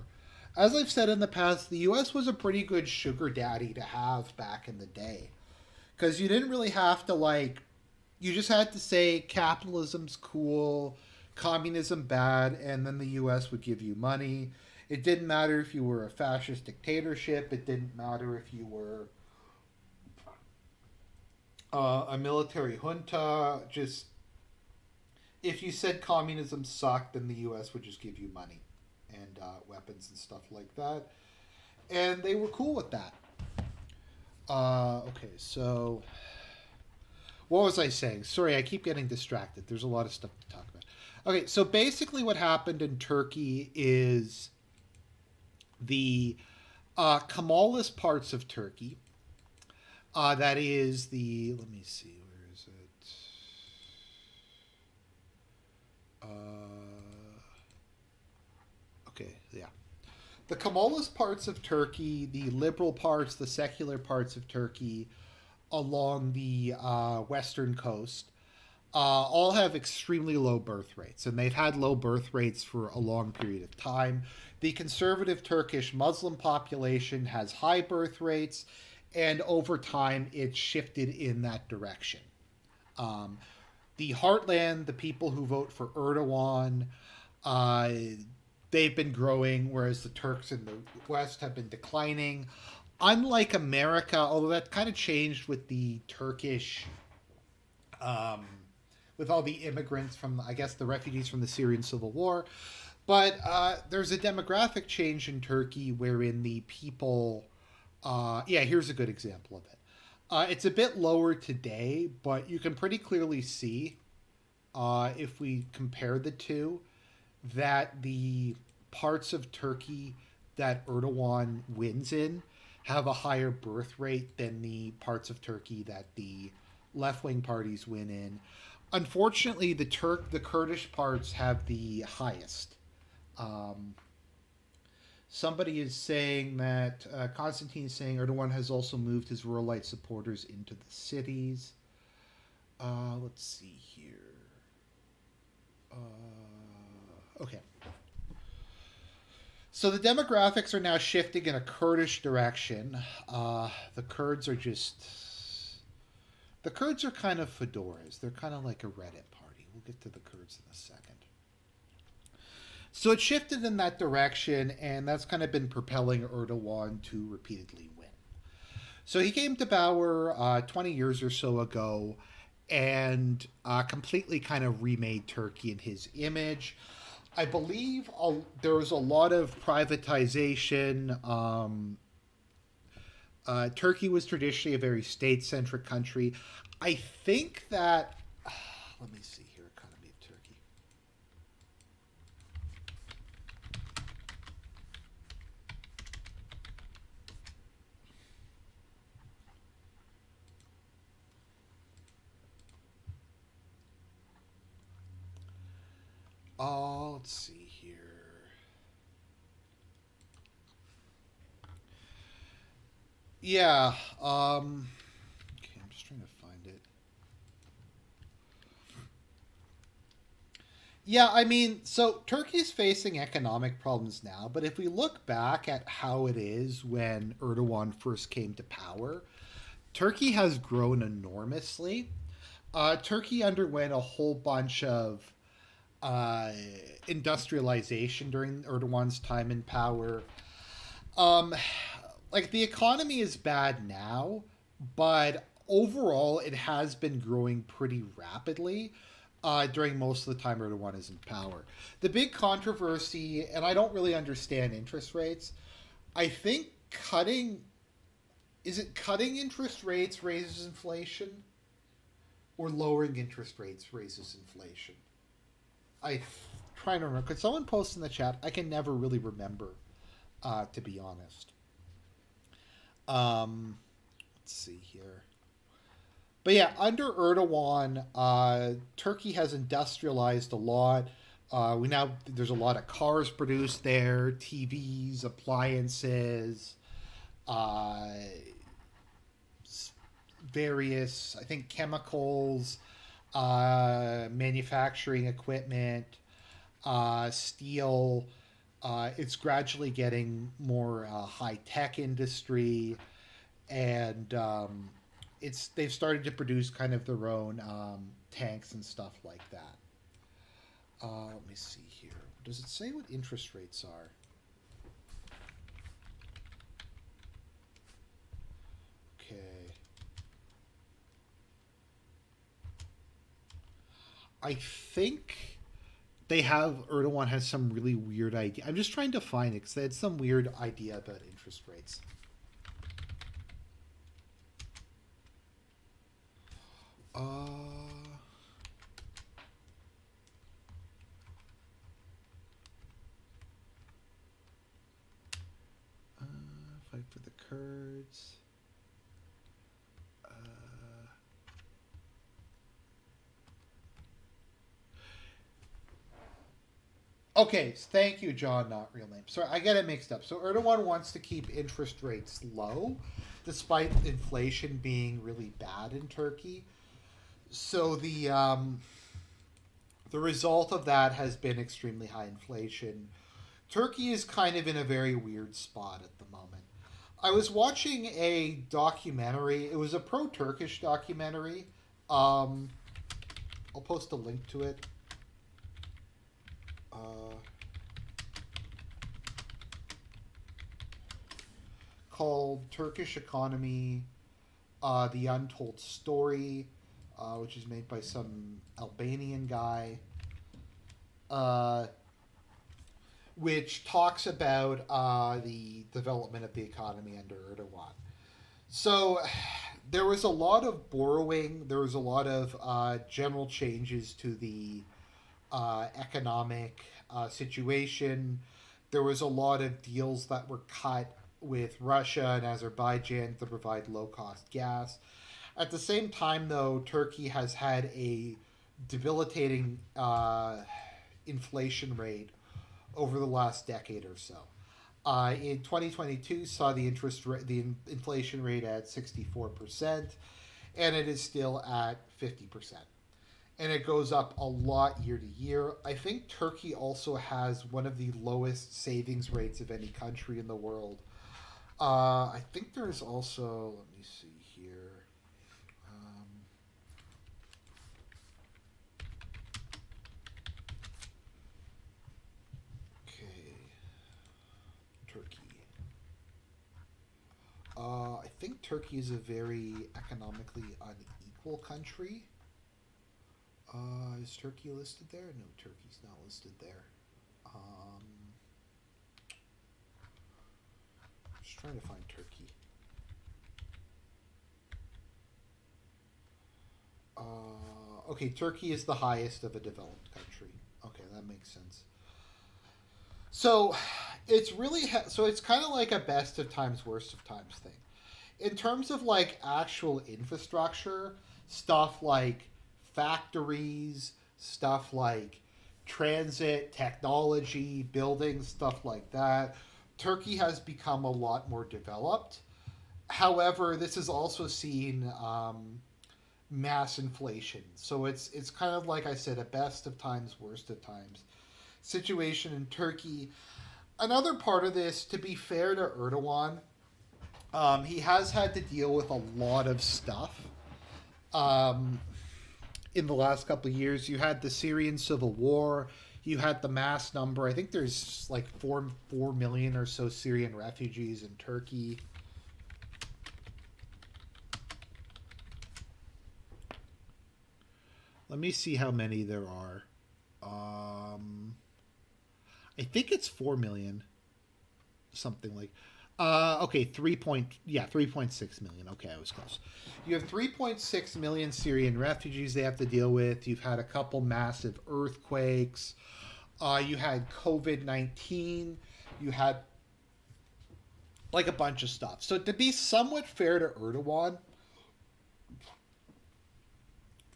As I've said in the past, the U.S. was a pretty good sugar daddy to have back in the day, because you didn't really have to like, you just had to say capitalism's cool, communism bad, and then the U.S. would give you money. It didn't matter if you were a fascist dictatorship. It didn't matter if you were a military junta. Just if you said communism sucked, then the U.S. would just give you money and weapons and stuff like that, and they were cool with that. Okay, so what was I saying? Sorry, I keep getting distracted. There's a lot of stuff to talk about. Okay, so basically, what happened in Turkey is the Kemalist parts of Turkey. That is the. Let me see. Where is it? Okay, yeah. The Kemalist parts of Turkey, the liberal parts, the secular parts of Turkey along the western coast, all have extremely low birth rates, and they've had low birth rates for a long period of time. The conservative Turkish Muslim population has high birth rates, and over time it's shifted in that direction. Um, the heartland, the people who vote for Erdogan, uh, they've been growing, whereas the Turks in the West have been declining. Unlike America, although that kind of changed with the Turkish, um, with all the immigrants from, I guess, the refugees from the Syrian civil war. But there's a demographic change in Turkey wherein the people, yeah, here's a good example of it. It's a bit lower today, but you can pretty clearly see, if we compare the two, that the parts of Turkey that Erdogan wins in have a higher birth rate than the parts of Turkey that the left wing parties win in. Unfortunately, the Kurdish parts have the highest. Um, Somebody is saying that Constantine is saying Erdogan has also moved his ruralite supporters into the cities. Let's see here. Okay. So the demographics are now shifting in a Kurdish direction. The Kurds are just. The Kurds are kind of fedoras. They're kind of like a Reddit party. We'll get to the Kurds in a second. So it shifted in that direction, and that's kind of been propelling Erdogan to repeatedly win. So he came to power 20 years or so ago and completely kind of remade Turkey in his image. I believe there was a lot of privatization. Turkey was traditionally a very state-centric country. I think that, let me see here, economy of Turkey. Oh, let's see here. Yeah. Okay, I'm just trying to find it. Yeah, I mean, so Turkey's facing economic problems now, but if we look back at how it is when Erdogan first came to power, Turkey has grown enormously. Turkey underwent a whole bunch of uh, industrialization during Erdogan's time in power. Um, like the economy is bad now, but overall, it has been growing pretty rapidly during most of the time Erdogan is in power. The big controversy, and I don't really understand interest rates. I think cutting is it cutting interest rates raises inflation, or lowering interest rates raises inflation. I trying to remember. Could someone post in the chat? I can never really remember, to be honest. Let's see here. But yeah, under Erdogan, Turkey has industrialized a lot. We now there's a lot of cars produced there, TVs, appliances, uh, various I think chemicals, manufacturing equipment, steel. It's gradually getting more high tech industry, and it's they've started to produce kind of their own tanks and stuff like that. Let me see here. Does it say what interest rates are? Okay. I think they have Erdogan has some really weird idea. I'm just trying to find it because they had some weird idea about interest rates. Fight for the Kurds. Okay, thank you, John, not real name. Sorry, I get it mixed up. So Erdogan wants to keep interest rates low, despite inflation being really bad in Turkey. So the result of that has been extremely high inflation. Turkey is kind of in a very weird spot at the moment. I was watching a documentary. It was a pro-Turkish documentary. Um, I'll post a link to it. Called Turkish Economy, The Untold Story, which is made by some Albanian guy, uh, which talks about the development of the economy under Erdogan. So there was a lot of borrowing, there was a lot of general changes to the economic situation. There was a lot of deals that were cut with Russia and Azerbaijan to provide low cost gas. At the same time, though, Turkey has had a debilitating inflation rate over the last decade or so. In 2022, saw the inflation rate at 64%, and it is still at 50%. And it goes up a lot year to year. I think Turkey also has one of the lowest savings rates of any country in the world. I think there's also, let me see here. Okay, Turkey. I think Turkey is a very economically unequal country. Is Turkey listed there? No, Turkey's not listed there. Just trying to find Turkey. Okay, Turkey is the highest of a developed country. Okay, that makes sense. So so it's kind of like a best of times, worst of times thing. In terms of like actual infrastructure, stuff like factories, stuff like transit, technology, buildings, stuff like that, Turkey has become a lot more developed. However, this has also seen mass inflation. So it's kind of like I said, a best of times, worst of times situation in Turkey. Another part of this, to be fair to Erdogan, he has had to deal with a lot of stuff. Um, in the last couple of years, you had the Syrian civil war. You had the mass number. I think there's like 4 million or so Syrian refugees in Turkey. Let me see how many there are. Um, I think it's 4 million, something like. Okay, 3.6 million. Okay, I was close. You have 3.6 million Syrian refugees they have to deal with. You've had a couple massive earthquakes. You had COVID-19. You had like a bunch of stuff. So to be somewhat fair to Erdogan,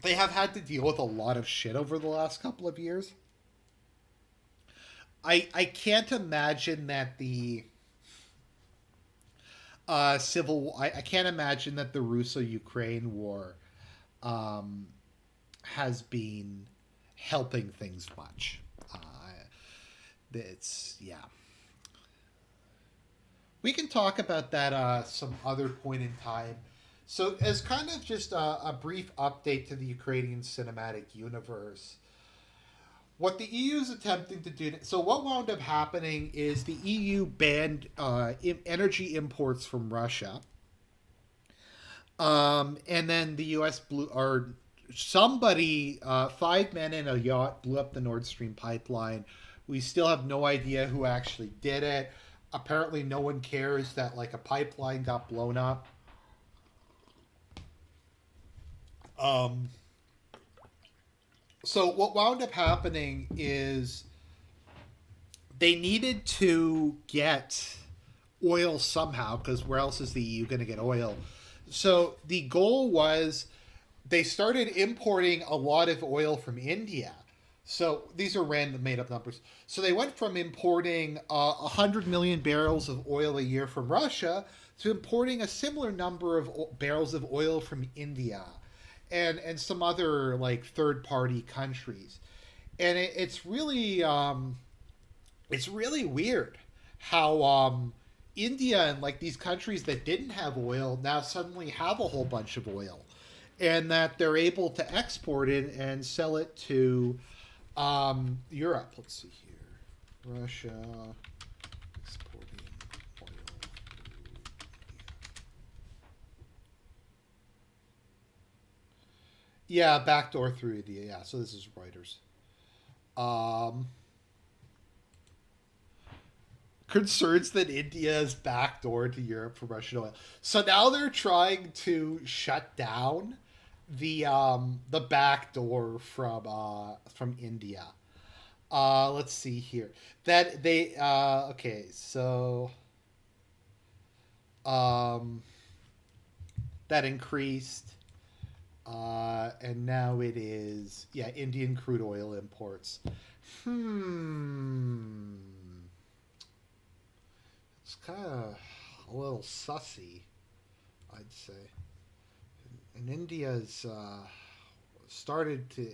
they have had to deal with a lot of shit over the last couple of years. I can't imagine that the I can't imagine that the Russo-Ukraine war um, has been helping things much. It's yeah. We can talk about that some other point in time. So, as kind of just a brief update to the Ukrainian cinematic universe, what the EU is attempting to do. So, what wound up happening is the EU banned energy imports from Russia, and then the U.S. or somebody, 5 men in a yacht blew up the Nord Stream pipeline. We still have no idea who actually did it. Apparently, no one cares that like a pipeline got blown up. Um, so what wound up happening is they needed to get oil somehow because where else is the EU going to get oil? So the goal was they started importing a lot of oil from India. So these are random made up numbers. So they went from importing 100 million barrels of oil a year from Russia to importing a similar number of barrels of oil from India and some other like third party countries. And it's really weird how India and like these countries that didn't have oil now suddenly have a whole bunch of oil, and that they're able to export it and sell it to Europe. Let's see here, Russia exporting oil. Yeah, backdoor through India. Yeah, so this is Reuters. Um, Concerns that India is backdoor to Europe for Russian oil. So now they're trying to shut down the back door from India. Let's see here. That they okay, so um, that increased, and now it is Indian crude oil imports. Hmm, it's kind of a little sussy, I'd say. And India's started to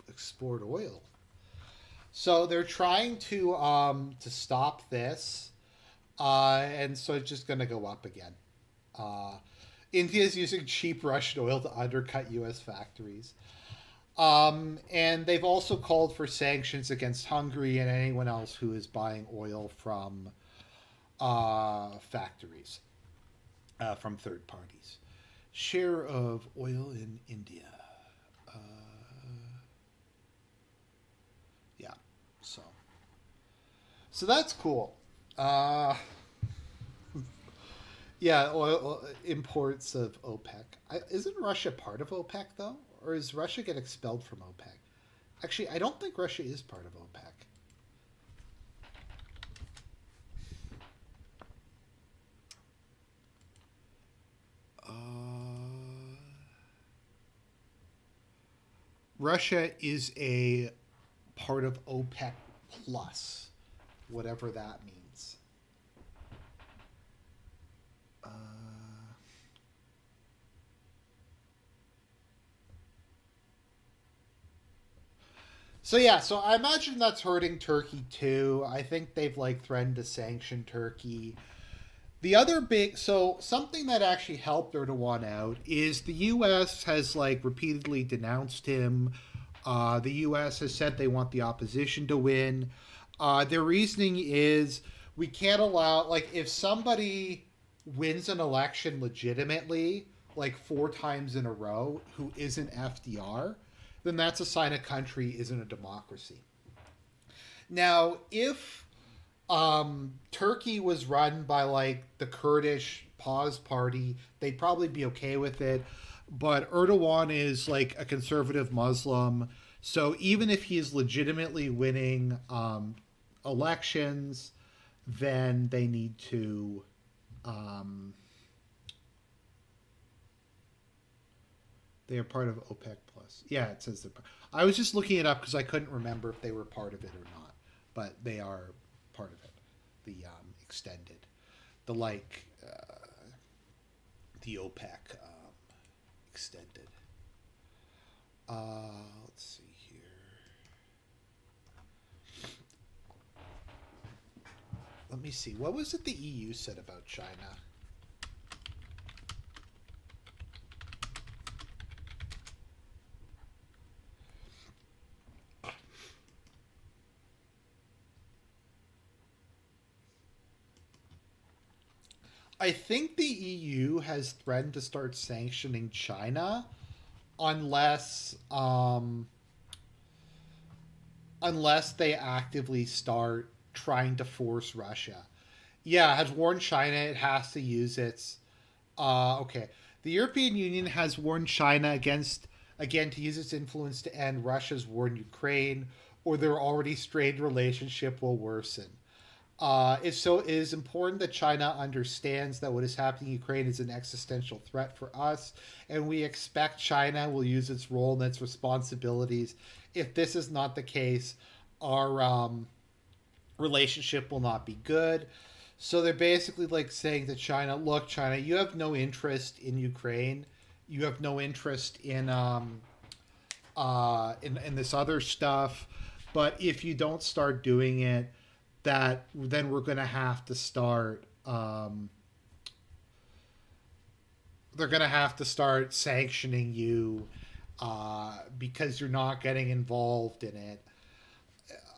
export oil. So they're trying to stop this, and so it's just going to go up again. Uh, India is using cheap Russian oil to undercut U.S. factories, and they've also called for sanctions against Hungary and anyone else who is buying oil from factories, from third parties. Share of oil in India. Uh, yeah, so that's cool. Uh, yeah, oil imports of OPEC. Isn't Russia part of OPEC though, or is Russia get expelled from OPEC? Actually, I don't think Russia is part of OPEC. Russia is a part of OPEC plus, whatever that means. Uh, so I imagine that's hurting Turkey too. I think they've like threatened to sanction Turkey. The other big, so something that actually helped Erdogan out is the U.S. has like repeatedly denounced him. The U.S. has said they want the opposition to win. Their reasoning is we can't allow, like, if somebody wins an election legitimately, like 4 times in a row, who isn't FDR, then that's a sign a country isn't a democracy. Now, if Turkey was run by like the Kurdish Pause Party, they'd probably be okay with it. But Erdogan is like a conservative Muslim, so even if he's legitimately winning elections, then they need to. Um, they are part of OPEC Plus. Yeah, it says they're. I was just looking it up because I couldn't remember if they were part of it or not, but they are part of it. The extended, the like, the OPEC extended. Let's see here. Let me see. What was it the EU said about China? I think the EU has threatened to start sanctioning China unless unless they actively start trying to force Russia. Yeah, has warned China it has to use its. Okay. The European Union has warned China against, again, to use its influence to end Russia's war in Ukraine, or their already strained relationship will worsen. It is important that China understands that what is happening in Ukraine is an existential threat for us, and we expect China will use its role and its responsibilities. If this is not the case, our relationship will not be good. So they're basically like saying to China, "Look, China, you have no interest in Ukraine. You have no interest in this other stuff. But if you don't start doing it, that then we're going to have to start. They're going to have to start sanctioning you because you're not getting involved in it."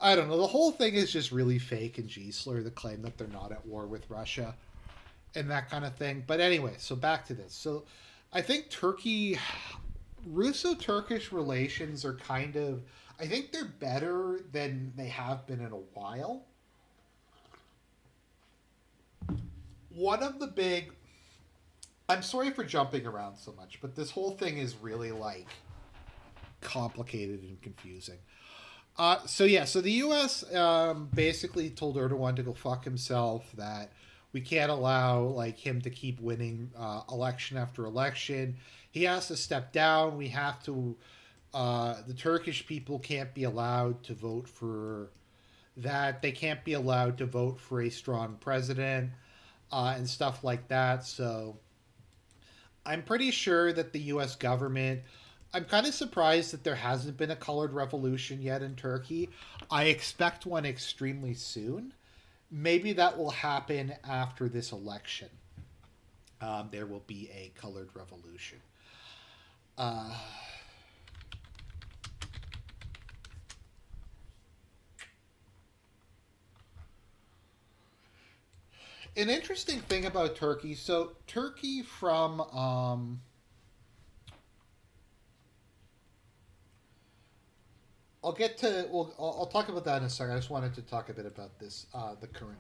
I don't know. The whole thing is just really fake and Giesler, the claim that they're not at war with Russia and that kind of thing. But anyway, so back to this. So I think Russo Turkish relations are kind of, I think they're better than they have been in a while. One of the big, I'm sorry for jumping around so much, but this whole thing is really like complicated and confusing. So the U.S. Basically told Erdogan to go fuck himself. That we can't allow like him to keep winning election after election. He has to step down. We have to. The Turkish people can't be allowed to vote for that. They can't be allowed to vote for a strong president and stuff like that. So I'm pretty sure that the U.S. government. I'm kind of surprised that there hasn't been a colored revolution yet in Turkey. I expect one extremely soon. Maybe that will happen after this election. There will be a colored revolution. Uh, an interesting thing about Turkey. So Turkey from I'll get to. Well, I'll talk about that in a second. I just wanted to talk a bit about this, the current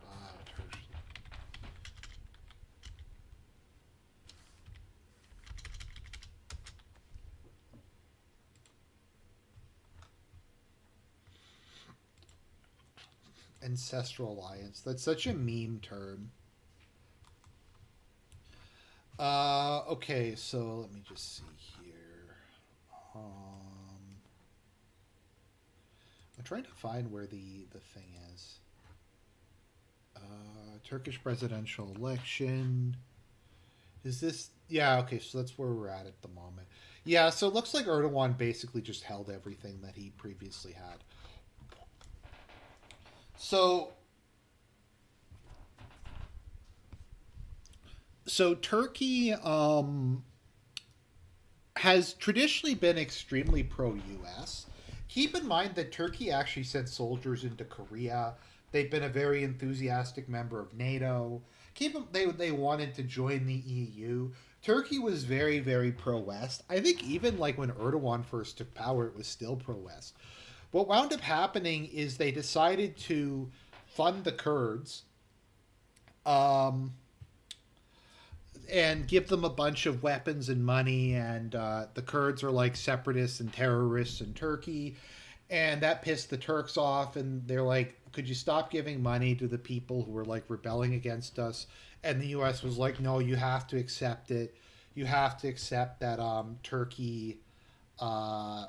ancestral alliance. That's such a meme term. Okay, so let me just see here. I'm trying to find where the thing is. Turkish presidential election. Is this? Yeah, okay, so that's where we're at the moment. Yeah, so it looks like Erdogan basically just held everything that he previously had. So, so Turkey has traditionally been extremely pro US. Keep in mind that Turkey actually sent soldiers into Korea. They've been a very enthusiastic member of NATO. They wanted to join the EU. Turkey was very, very pro West. I think even like when Erdogan first took power, it was still pro West. What wound up happening is they decided to fund the Kurds, um, and give them a bunch of weapons and money. And the Kurds are like separatists and terrorists in Turkey. And that pissed the Turks off. And they're like, could you stop giving money to the people who were like rebelling against us? And the US was like, no, you have to accept it. You have to accept that Turkey, uh,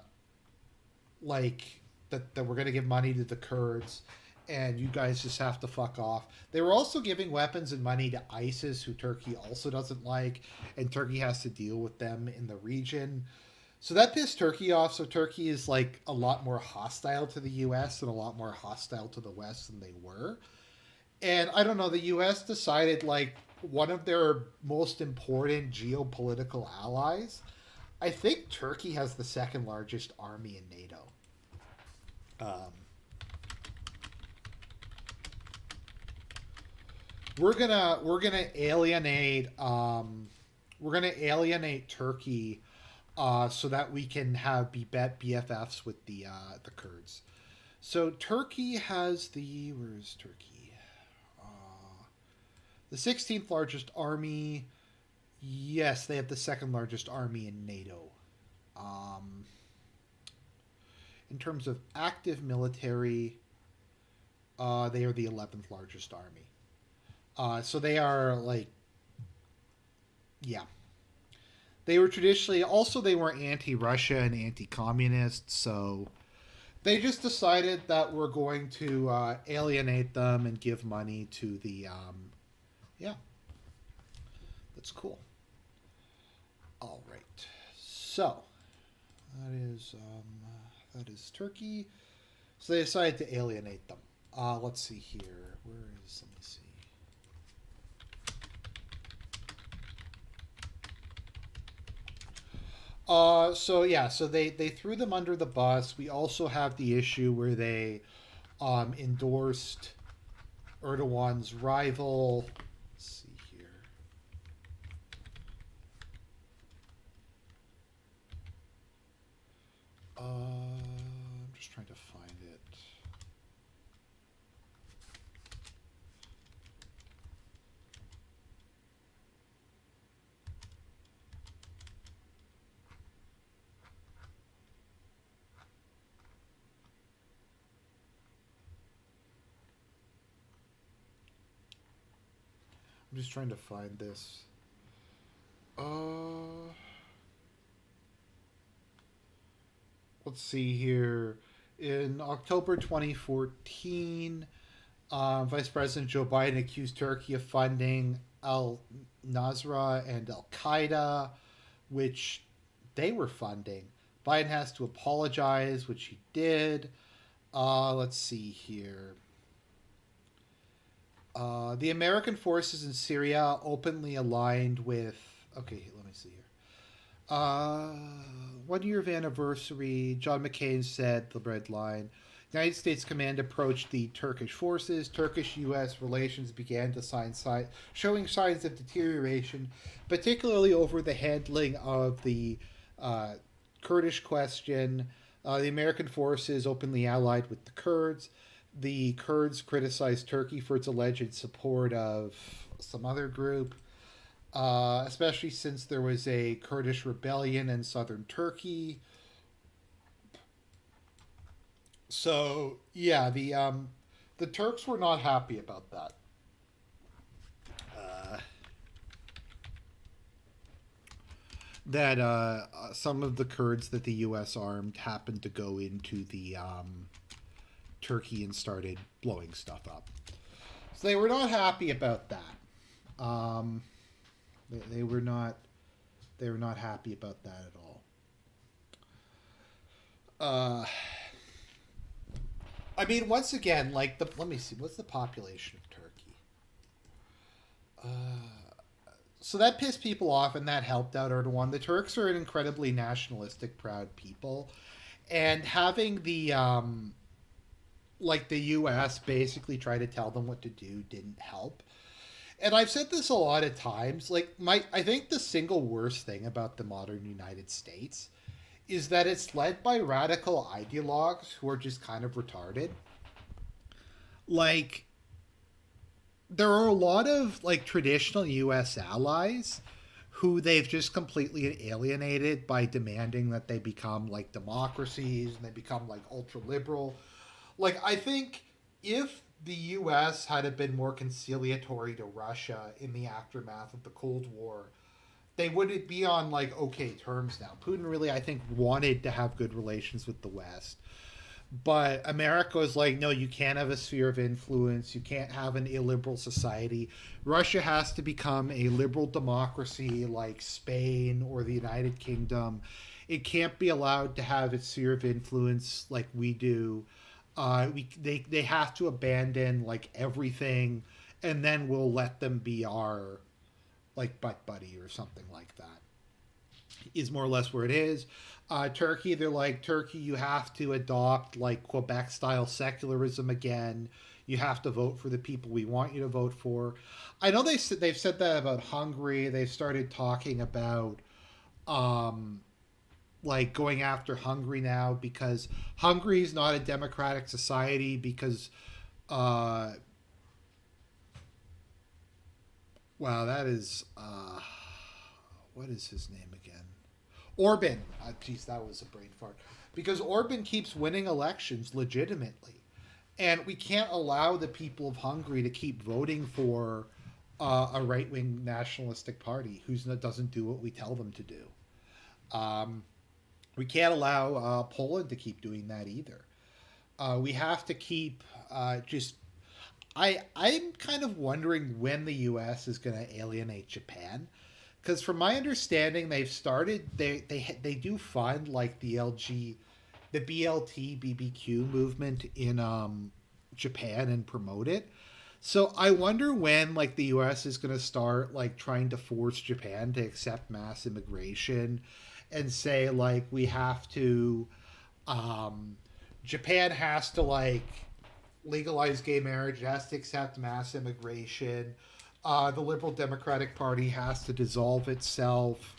like, that we're going to give money to the Kurds, and you guys just have to fuck off. They were also giving weapons and money to ISIS, who Turkey also doesn't like, and Turkey has to deal with them in the region. So that pissed Turkey off. So Turkey is like a lot more hostile to the US and a lot more hostile to the West than they were. And I don't know, the US decided like one of their most important geopolitical allies. I think Turkey has the second largest army in NATO. Um, we're gonna alienate Turkey, so that we can have be bet BFFs with the Kurds. So Turkey has the where is Turkey? The 16th largest army. Yes, they have the second largest army in NATO. Um, in terms of active military, they are the 11th largest army. So they are like, yeah. They were traditionally, also, they were anti Russia and anti communist. So they just decided that we're going to alienate them and give money to the, yeah, that's cool. All right. So that is Turkey. So they decided to alienate them. Let's see here. Let me see. So they threw them under the bus. We also have the issue where they endorsed Erdogan's rival. Let's see here. I'm just trying to find it. I'm just trying to find this. Let's see here. In October 2014, Vice President Joe Biden accused Turkey of funding Al Nasra and Al Qaeda, which they were funding. Biden has to apologize, which he did. Let's see here. The American forces in Syria openly aligned with. Okay, let me see here. Uh, 1 year of anniversary. John McCain said the red line. United States command approached the Turkish forces. Turkish-U.S. relations began to showing signs of deterioration, particularly over the handling of the uh, Kurdish question. The American forces openly allied with the Kurds. The Kurds criticized Turkey for its alleged support of some other group, especially since there was a Kurdish rebellion in southern Turkey. So yeah, the Turks were not happy about that. Uh, that some of the Kurds that the U.S. armed happened to go into the Turkey and started blowing stuff up. So they were not happy about that. They were not. They were not happy about that at all. Uh, I mean, once again, like let me see, what's the population of Turkey? So that pissed people off, and that helped out Erdogan. The Turks are an incredibly nationalistic, proud people, and having the like the U.S. basically try to tell them what to do didn't help. And I've said this a lot of times. Like I think the single worst thing about the modern United States is that it's led by radical ideologues who are just kind of retarded. Like there are a lot of like traditional US allies who they've just completely alienated by demanding that they become like democracies and they become like ultra liberal. Like I think if the US had been more conciliatory to Russia in the aftermath of the Cold War, they would be on like okay terms now. Putin really, I think, wanted to have good relations with the West, but America was like, no, you can't have a sphere of influence. You can't have an illiberal society. Russia has to become a liberal democracy like Spain or the United Kingdom. It can't be allowed to have its sphere of influence like we do. They have to abandon like everything, and then we'll let them be our like butt buddy or something like that. Is more or less where it is. Turkey, they're like, Turkey, you have to adopt like Quebec style secularism again. You have to vote for the people we want you to vote for. I know they've said that about Hungary. They've started talking about um, like going after Hungary now because Hungary is not a democratic society because uh, wow, that is what is his name again? Orban. Geez, that was a brain fart. Because Orban keeps winning elections legitimately. And we can't allow the people of Hungary to keep voting for a right wing nationalistic party who doesn't do what we tell them to do. Um, we can't allow Poland to keep doing that either. We have to keep just. I'm kind of wondering when the U.S. is going to alienate Japan because from my understanding they've started they do fund like the BLT BBQ movement in Japan and promote it. So I wonder when like the US is going to start like trying to force Japan to accept mass immigration and say like we have to um Japan has to like legalize gay marriage, it has to accept mass immigration. The Liberal Democratic Party has to dissolve itself.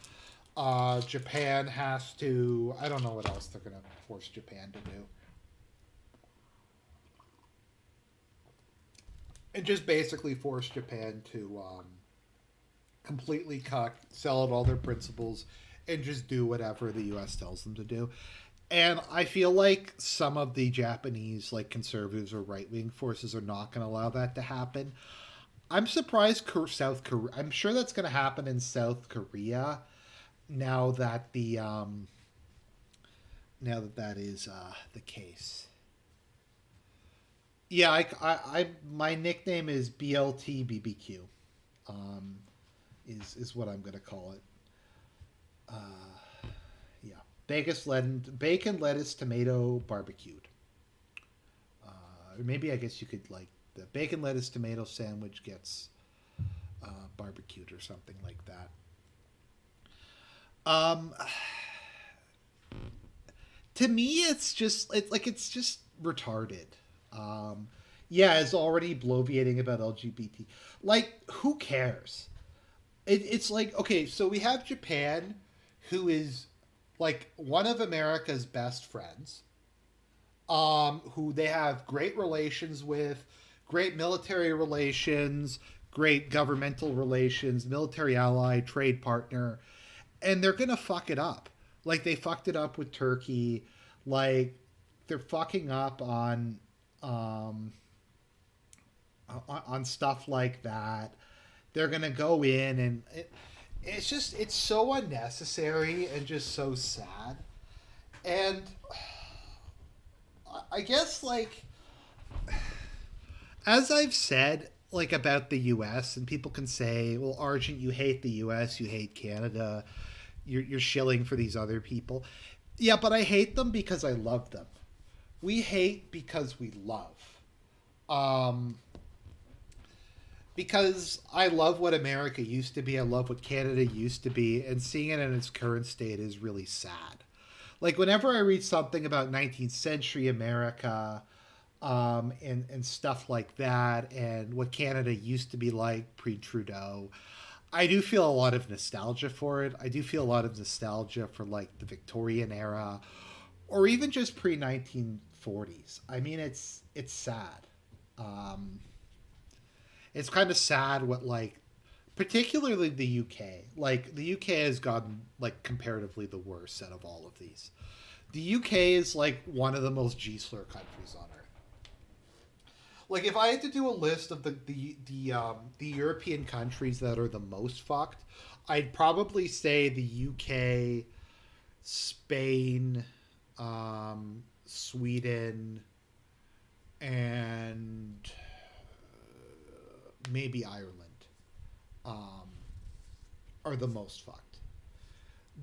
Japan has to. I don't know what else they're going to force Japan to do. And just basically force Japan to completely cut, sell out all their principles, and just do whatever the U.S. tells them to do. And I feel like some of the Japanese, like conservatives or right wing forces, are not going to allow that to happen. I'm surprised South Korea. I'm sure that's going to happen in South Korea now that that is the case. Yeah, my nickname is BLT Um, is what I'm going to call it. Yeah, bacon, lettuce, tomato, barbecued. Or maybe I guess you could like the bacon, lettuce, tomato sandwich gets barbecued or something like that. Um, to me, it's just retarded. Um, yeah, it's already bloviating about LGBT. Like, who cares? It's like okay, so we have Japan, who is like one of America's best friends, who they have great relations with, great military relations, great governmental relations, military ally, trade partner, and they're gonna fuck it up. Like they fucked it up with Turkey. Like they're fucking up um, on stuff like that. They're gonna go in and it's so unnecessary and just so sad. And I guess like as I've said like about the US and people can say, well Argent, you hate the US, you hate Canada, you're shilling for these other people. Yeah, but I hate them because I love them. We hate because we love. Um because I love what America used to be, I love what Canada used to be, and seeing it in its current state is really sad. Like whenever I read something about 19th century America, and stuff like that, and what Canada used to be like pre Trudeau. I do feel a lot of nostalgia for it. I do feel a lot of nostalgia for like the Victorian era, or even just pre 1940s. I mean, it's sad. Um, it's kind of sad what like, particularly the UK. Like the UK has gotten like comparatively the worst out of all of these. The UK is like one of the most G-slur countries on earth. Like if I had to do a list of the European countries that are the most fucked, I'd probably say the UK, Spain, Sweden, and maybe Ireland um, are the most fucked.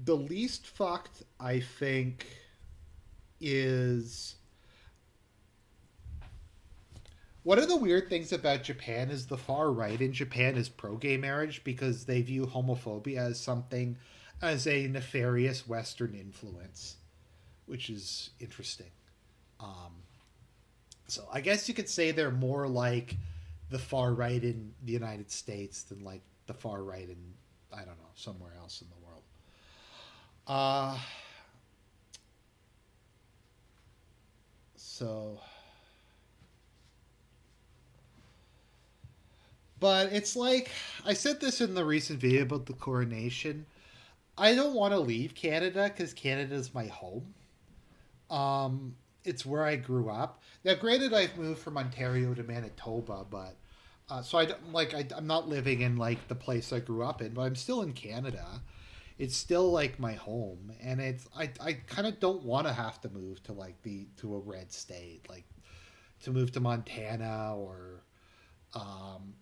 The least fucked, I think, is one of the weird things about Japan is the far right in Japan is pro gay marriage because they view homophobia as something as a nefarious Western influence, which is interesting. Um, so I guess you could say they're more like the far right in the United States than like the far right in I don't know somewhere else in the world. Uh so but it's like I said this in the recent video about the coronation. I don't want to leave Canada because Canada's my home. It's where I grew up. Now, granted, I've moved from Ontario to Manitoba, but so I don't- like I'm not living in like the place I grew up in, but I'm still in Canada. It's still like my home, and I kind of don't want to have to move to like the to a red state, like to move to Montana or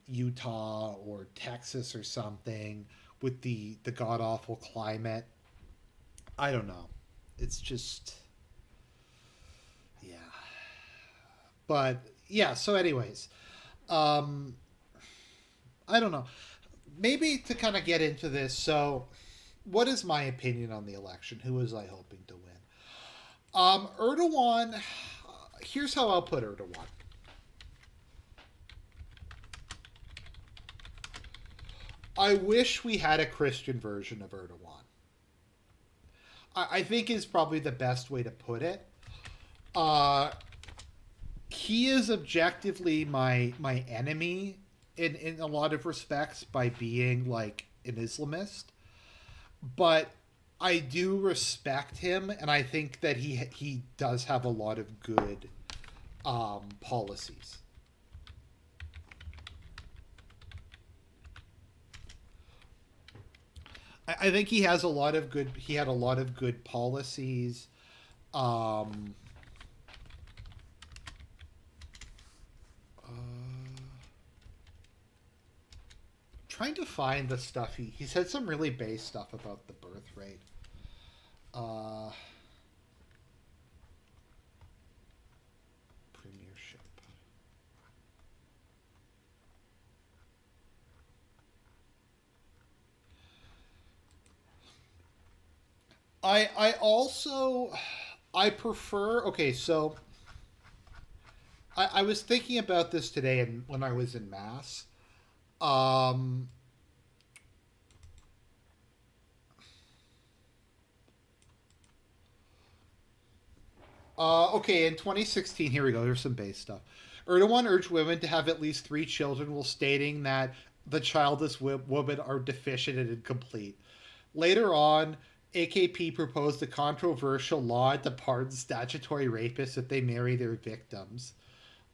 Utah or Texas or something with the god awful climate. I don't know. It's just yeah. But yeah. So, anyways, um, I don't know. Maybe to kind of get into this. So, what is my opinion on the election? Who was I hoping to win? Erdogan. Here's how I'll put Erdogan. I wish we had a Christian version of Erdogan. I think is probably the best way to put it. Uh, he is objectively my enemy in a lot of respects by being like an Islamist, but I do respect him, and I think that he does have a lot of good policies. I think he has a lot of good. He had a lot of good policies. Um, trying to find the stuff he said some really base stuff about the birth rate. Uh, premiership. I also I prefer okay so I was thinking about this today and when I was in mass. Um, okay, in 2016, here we go. Here's some base stuff. Erdogan urged women to have at least three children while stating that the childless women are deficient and incomplete. Later on, AKP proposed a controversial law to pardon statutory rapists if they marry their victims.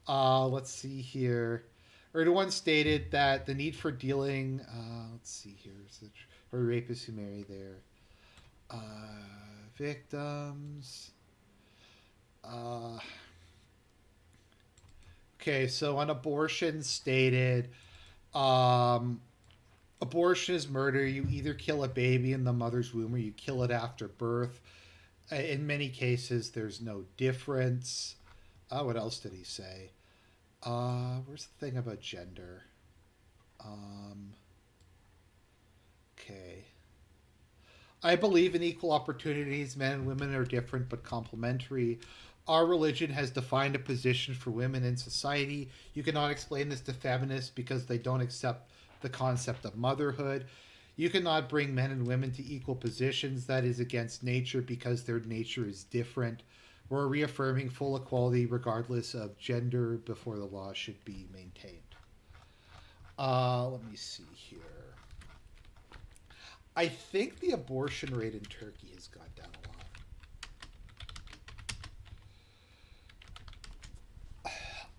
Let's see here. Erdogan stated that the need for dealing. Let's see here. For rapists who marry their victims. Uh, okay, so on abortion, stated um, abortion is murder. You either kill a baby in the mother's womb or you kill it after birth. In many cases, there's no difference. What else did he say? Where's the thing about gender? Um, okay. I believe in equal opportunities. Men and women are different but complementary. Our religion has defined a position for women in society. You cannot explain this to feminists because they don't accept the concept of motherhood. You cannot bring men and women to equal positions. That is against nature because their nature is different. We're reaffirming full equality regardless of gender before the law should be maintained. Let me see here. I think the abortion rate in Turkey has gone down a lot.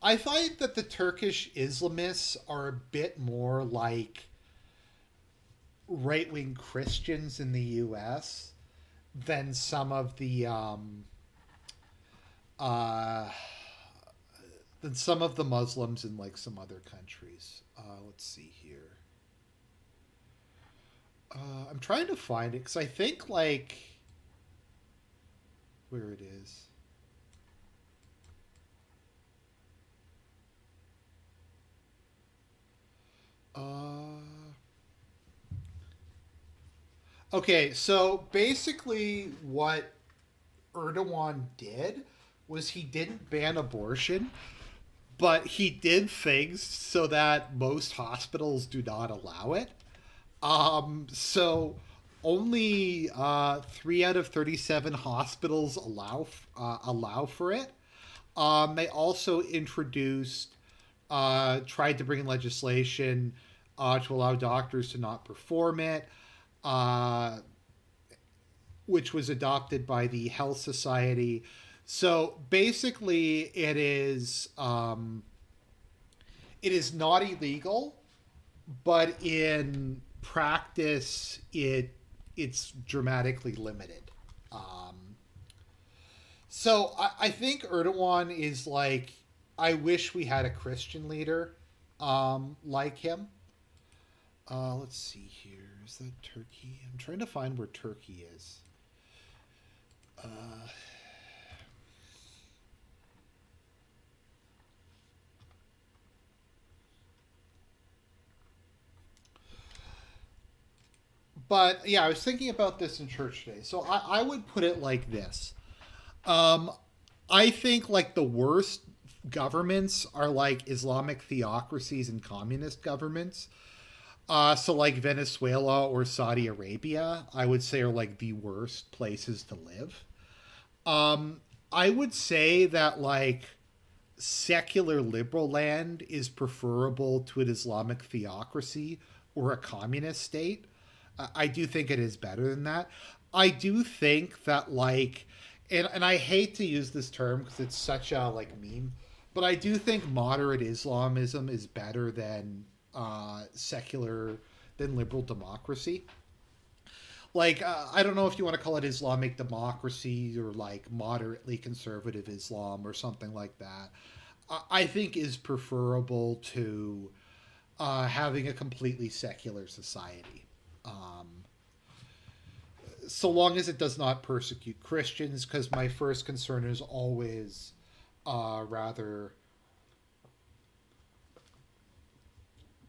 I find that the Turkish Islamists are a bit more like right wing Christians in the U.S. than some of the uh, Muslims in like some other countries. Let's see here. I'm trying to find it because I think like where it is. Uh, okay, so basically, what Erdogan did was he didn't ban abortion, but he did things so that most hospitals do not allow it. So only 3 out of 37 hospitals allow for it. They also introduced tried to bring in legislation to allow doctors to not perform it, uh, which was adopted by the Health Society. So basically, it is not illegal, but in practice, it's dramatically limited. Um, so I think Erdogan is like, I wish we had a Christian leader like him. Let's see here. Is that Turkey? I'm trying to find where Turkey is. Uh, but yeah, I was thinking about this in church today. So I would put it like this. Um, I think like the worst governments are like Islamic theocracies and communist governments. So like Venezuela or Saudi Arabia, I would say are like the worst places to live. Um, I would say that like secular liberal land is preferable to an Islamic theocracy or a communist state. I do think it is better than that. I do think that like, and I hate to use this term because it's such a like meme, but I do think moderate Islamism is better than secular than liberal democracy. Like I don't know if you want to call it Islamic democracy or like moderately conservative Islam or something like that. I think is preferable to having a completely secular society. Um, so long as it does not persecute Christians, because my first concern is always rather.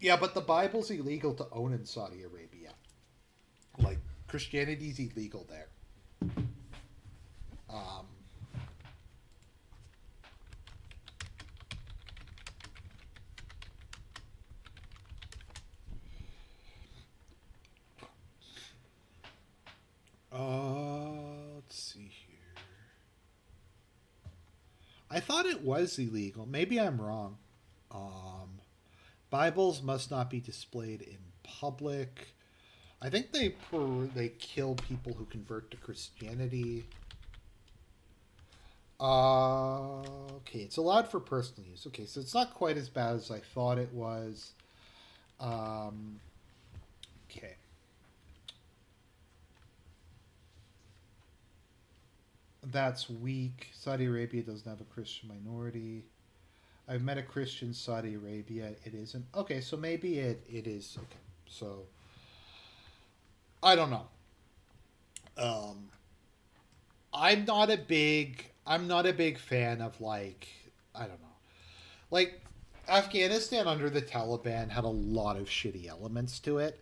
Yeah, but the Bible's illegal to own in Saudi Arabia. Like, Christianity's illegal there. Um, let's see here. I thought it was illegal. Maybe I'm wrong. Um, Bibles must not be displayed in public. I think they kill people who convert to Christianity. Okay, it's allowed for personal use. Okay, so it's not quite as bad as I thought it was. Um, okay. That's weak. Saudi Arabia doesn't have a Christian minority. I've met a Christian Saudi Arabia. It isn't. Okay, so maybe it is. Okay, so I don't know. Um, I'm not a big fan of like I don't know. Like Afghanistan under the Taliban had a lot of shitty elements to it.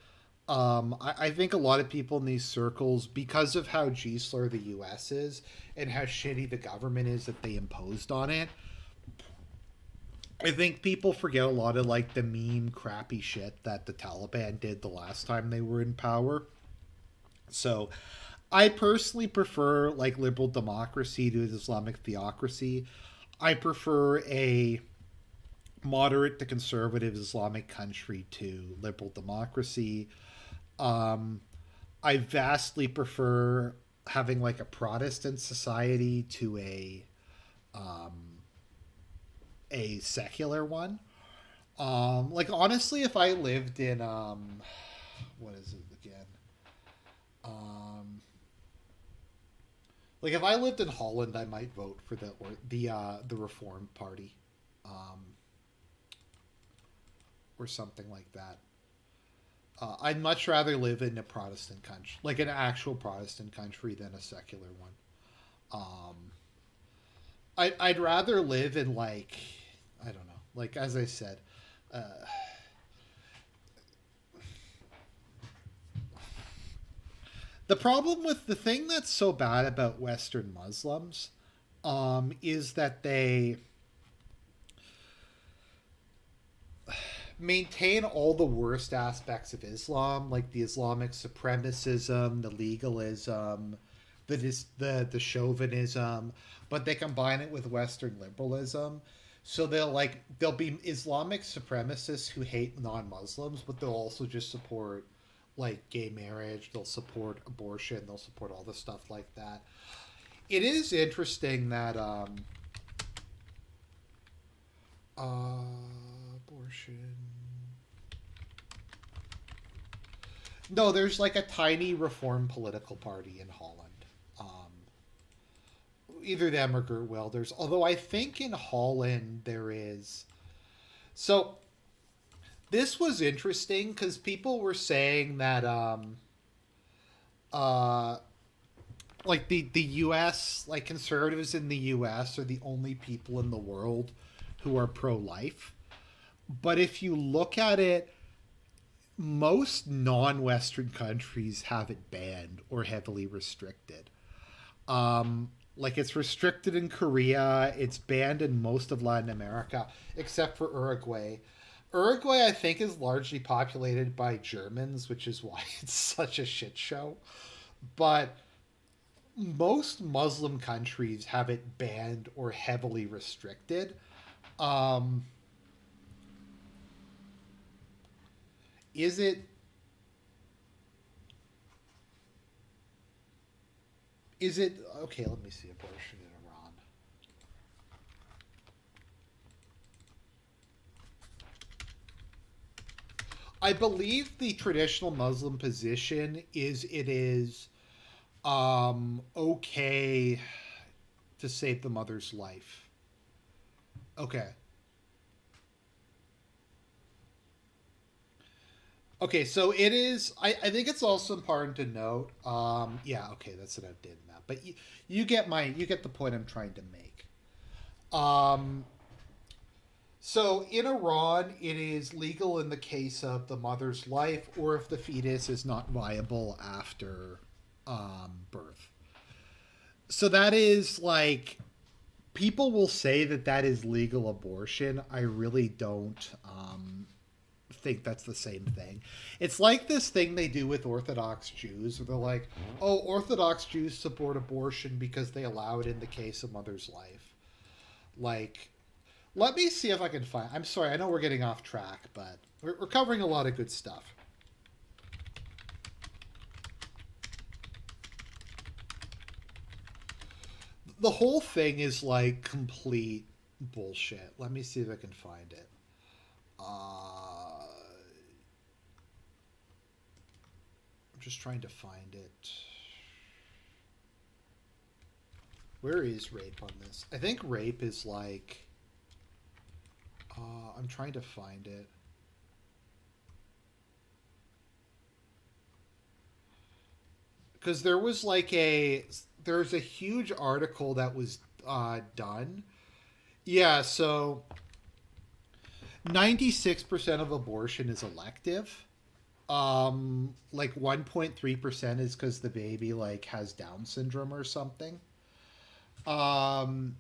I think a lot of people in these circles, because of how G-slur the U.S. is and how shitty the government is that they imposed on it, I think people forget a lot of like the meme crappy shit that the Taliban did the last time they were in power. So I personally prefer like liberal democracy to Islamic theocracy. I prefer a moderate to conservative Islamic country to liberal democracy. Um, I vastly prefer having like a Protestant society to a secular one. Like honestly, if I lived in what is it again? Um, like if I lived in Holland, I might vote for the Reform Party, um, or something like that. I'd much rather live in a Protestant country, like an actual Protestant country, than a secular one. Um, I'd rather live in like I don't know, like as I said, uh, the problem with the thing that's so bad about Western Muslims is that they maintain all the worst aspects of Islam, like the Islamic supremacism, the legalism, the chauvinism, but they combine it with Western liberalism. So they'll be Islamic supremacists who hate non-Muslims, but they'll also just support like gay marriage, they'll support abortion, they'll support all the stuff like that. It is interesting that abortion. No, there's like a tiny reform political party in Holland. Either them or Geert Wilders. Although I think in Holland there is. So this was interesting because people were saying that uh, like the U.S. like conservatives in the U.S. are the only people in the world who are pro life. But if you look at it, most non-Western countries have it banned or heavily restricted. Like it's restricted in Korea, it's banned in most of Latin America, except for Uruguay. Uruguay, I think, is largely populated by Germans, which is why it's such a shit show. But most Muslim countries have it banned or heavily restricted. Um, is it is it okay? Let me see abortion in Iran. I believe the traditional Muslim position is it is okay to save the mother's life. Okay. Okay, so it is. I think it's also important to note. Yeah, okay, that's an outdated map, but you get the point I'm trying to make. Um, so in Iran, it is legal in the case of the mother's life, or if the fetus is not viable after birth. So that is like people will say that that is legal abortion. I really don't think that's the same thing. It's like this thing they do with Orthodox Jews where they're like, oh, Orthodox Jews support abortion because they allow it in the case of mother's life. Like, let me see if I can find. I'm sorry, I know we're getting off track, but we're covering a lot of good stuff. The whole thing is like complete bullshit. Let me see if I can find it. I'm just trying to find it. Where is rape on this? I think rape is like. I'm trying to find it. Because there's a huge article that was done. Yeah, so 96% of abortion is elective. Like 1.3% is because the baby like has Down syndrome or something. Um,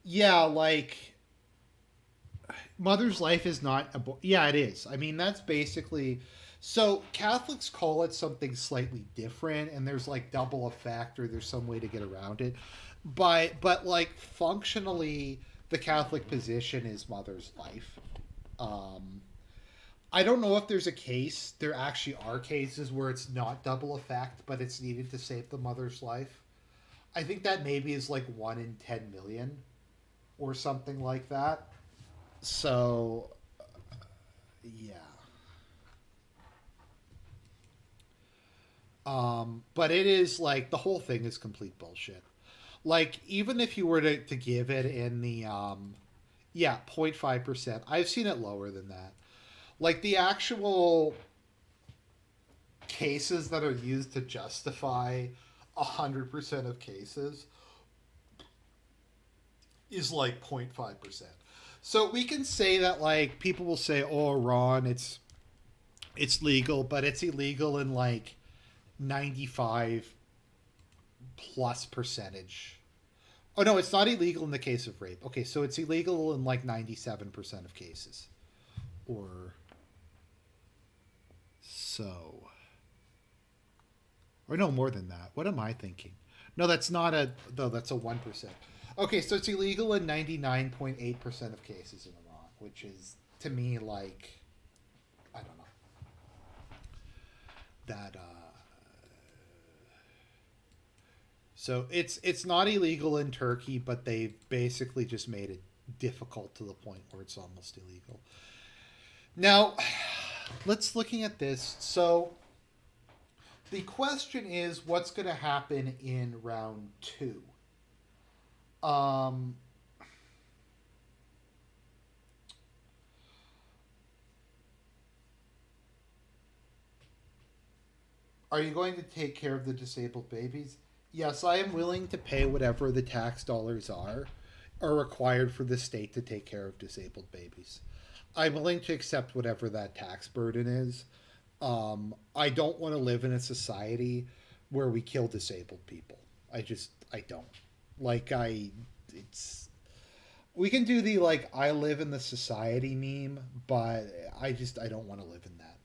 yeah, like mother's life is not yeah, it is. I mean, that's basically so Catholics call it something slightly different, and there's like double effect, or there's some way to get around it. But like functionally, the Catholic position is mother's life. Um, I don't know if there's a case. There actually are cases where it's not double effect, but it's needed to save the mother's life. I think that maybe is like 1 in 10 million or something like that. So yeah. But it is like the whole thing is complete bullshit. Like even if you were to give it in the yeah, 0.5%. I've seen it lower than that. Like the actual cases that are used to justify 100% of cases is like 0.5%. So we can say that like people will say, "Oh, Iran, it's legal, but it's illegal in like 95 plus percentage." Oh no, it's not illegal in the case of rape. Okay, so it's illegal in like 97% of cases. Or so. Or no, more than that. What am I thinking? No, that's not a no, that's a 1%. Okay, so it's illegal in 99.8% of cases in Iran, which is to me like I don't know. That so it's not illegal in Turkey, but they've basically just made it difficult to the point where it's almost illegal. Now, let's looking at this. So the question is, what's going to happen in round two? Um, are you going to take care of the disabled babies? Yes, I am willing to pay whatever the tax dollars are required for the state to take care of disabled babies. I'm willing to accept whatever that tax burden is. I don't want to live in a society where we kill disabled people. I don't. Like, it's, we can do the, like, I live in the society meme, but I don't want to live in that.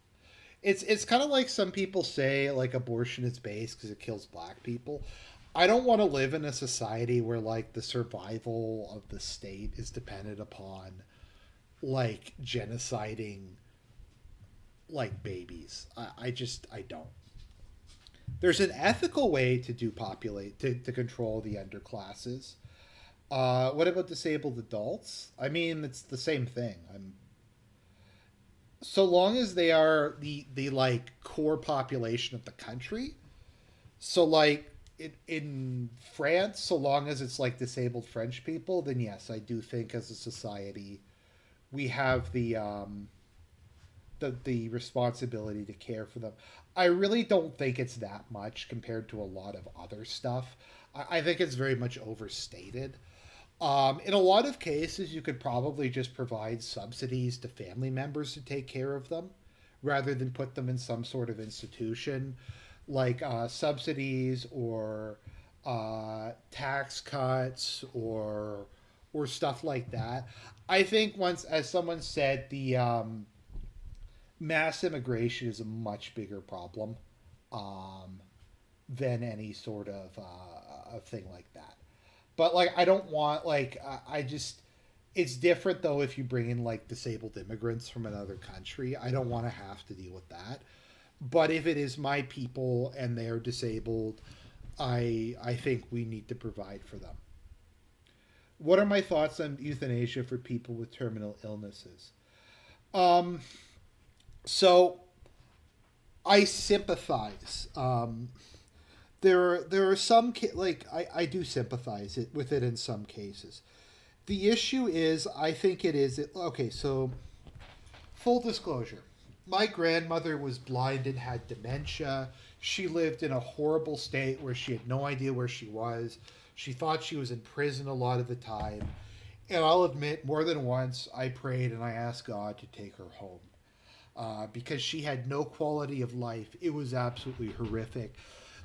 It's kind of like some people say, like, abortion is base because it kills black people. I don't want to live in a society where, like, the survival of the state is dependent upon, like, genociding like babies. I don't. There's an ethical way to do populate to control the underclasses. What about disabled adults? I mean, it's the same thing. I'm so long as they are the like core population of the country. So like in France, so long as it's like disabled French people, then yes, I do think as a society we have the responsibility to care for them. I really don't think it's that much compared to a lot of other stuff. I think it's very much overstated. In a lot of cases, you could probably just provide subsidies to family members to take care of them rather than put them in some sort of institution, like subsidies or tax cuts or stuff like that. I think once, as someone said, the mass immigration is a much bigger problem um, than any sort of a thing like that. But like, I don't want like I just it's different though if you bring in like disabled immigrants from another country. I don't want to have to deal with that. But if it is my people and they're disabled, I think we need to provide for them. What are my thoughts on euthanasia for people with terminal illnesses? Um, so I sympathize. There are some like I do sympathize with it in some cases. The issue is I think it is okay. So full disclosure, my grandmother was blind and had dementia. She lived in a horrible state where she had no idea where she was. She thought she was in prison a lot of the time. And I'll admit, more than once, I prayed and I asked God to take her home. because she had no quality of life. It was absolutely horrific.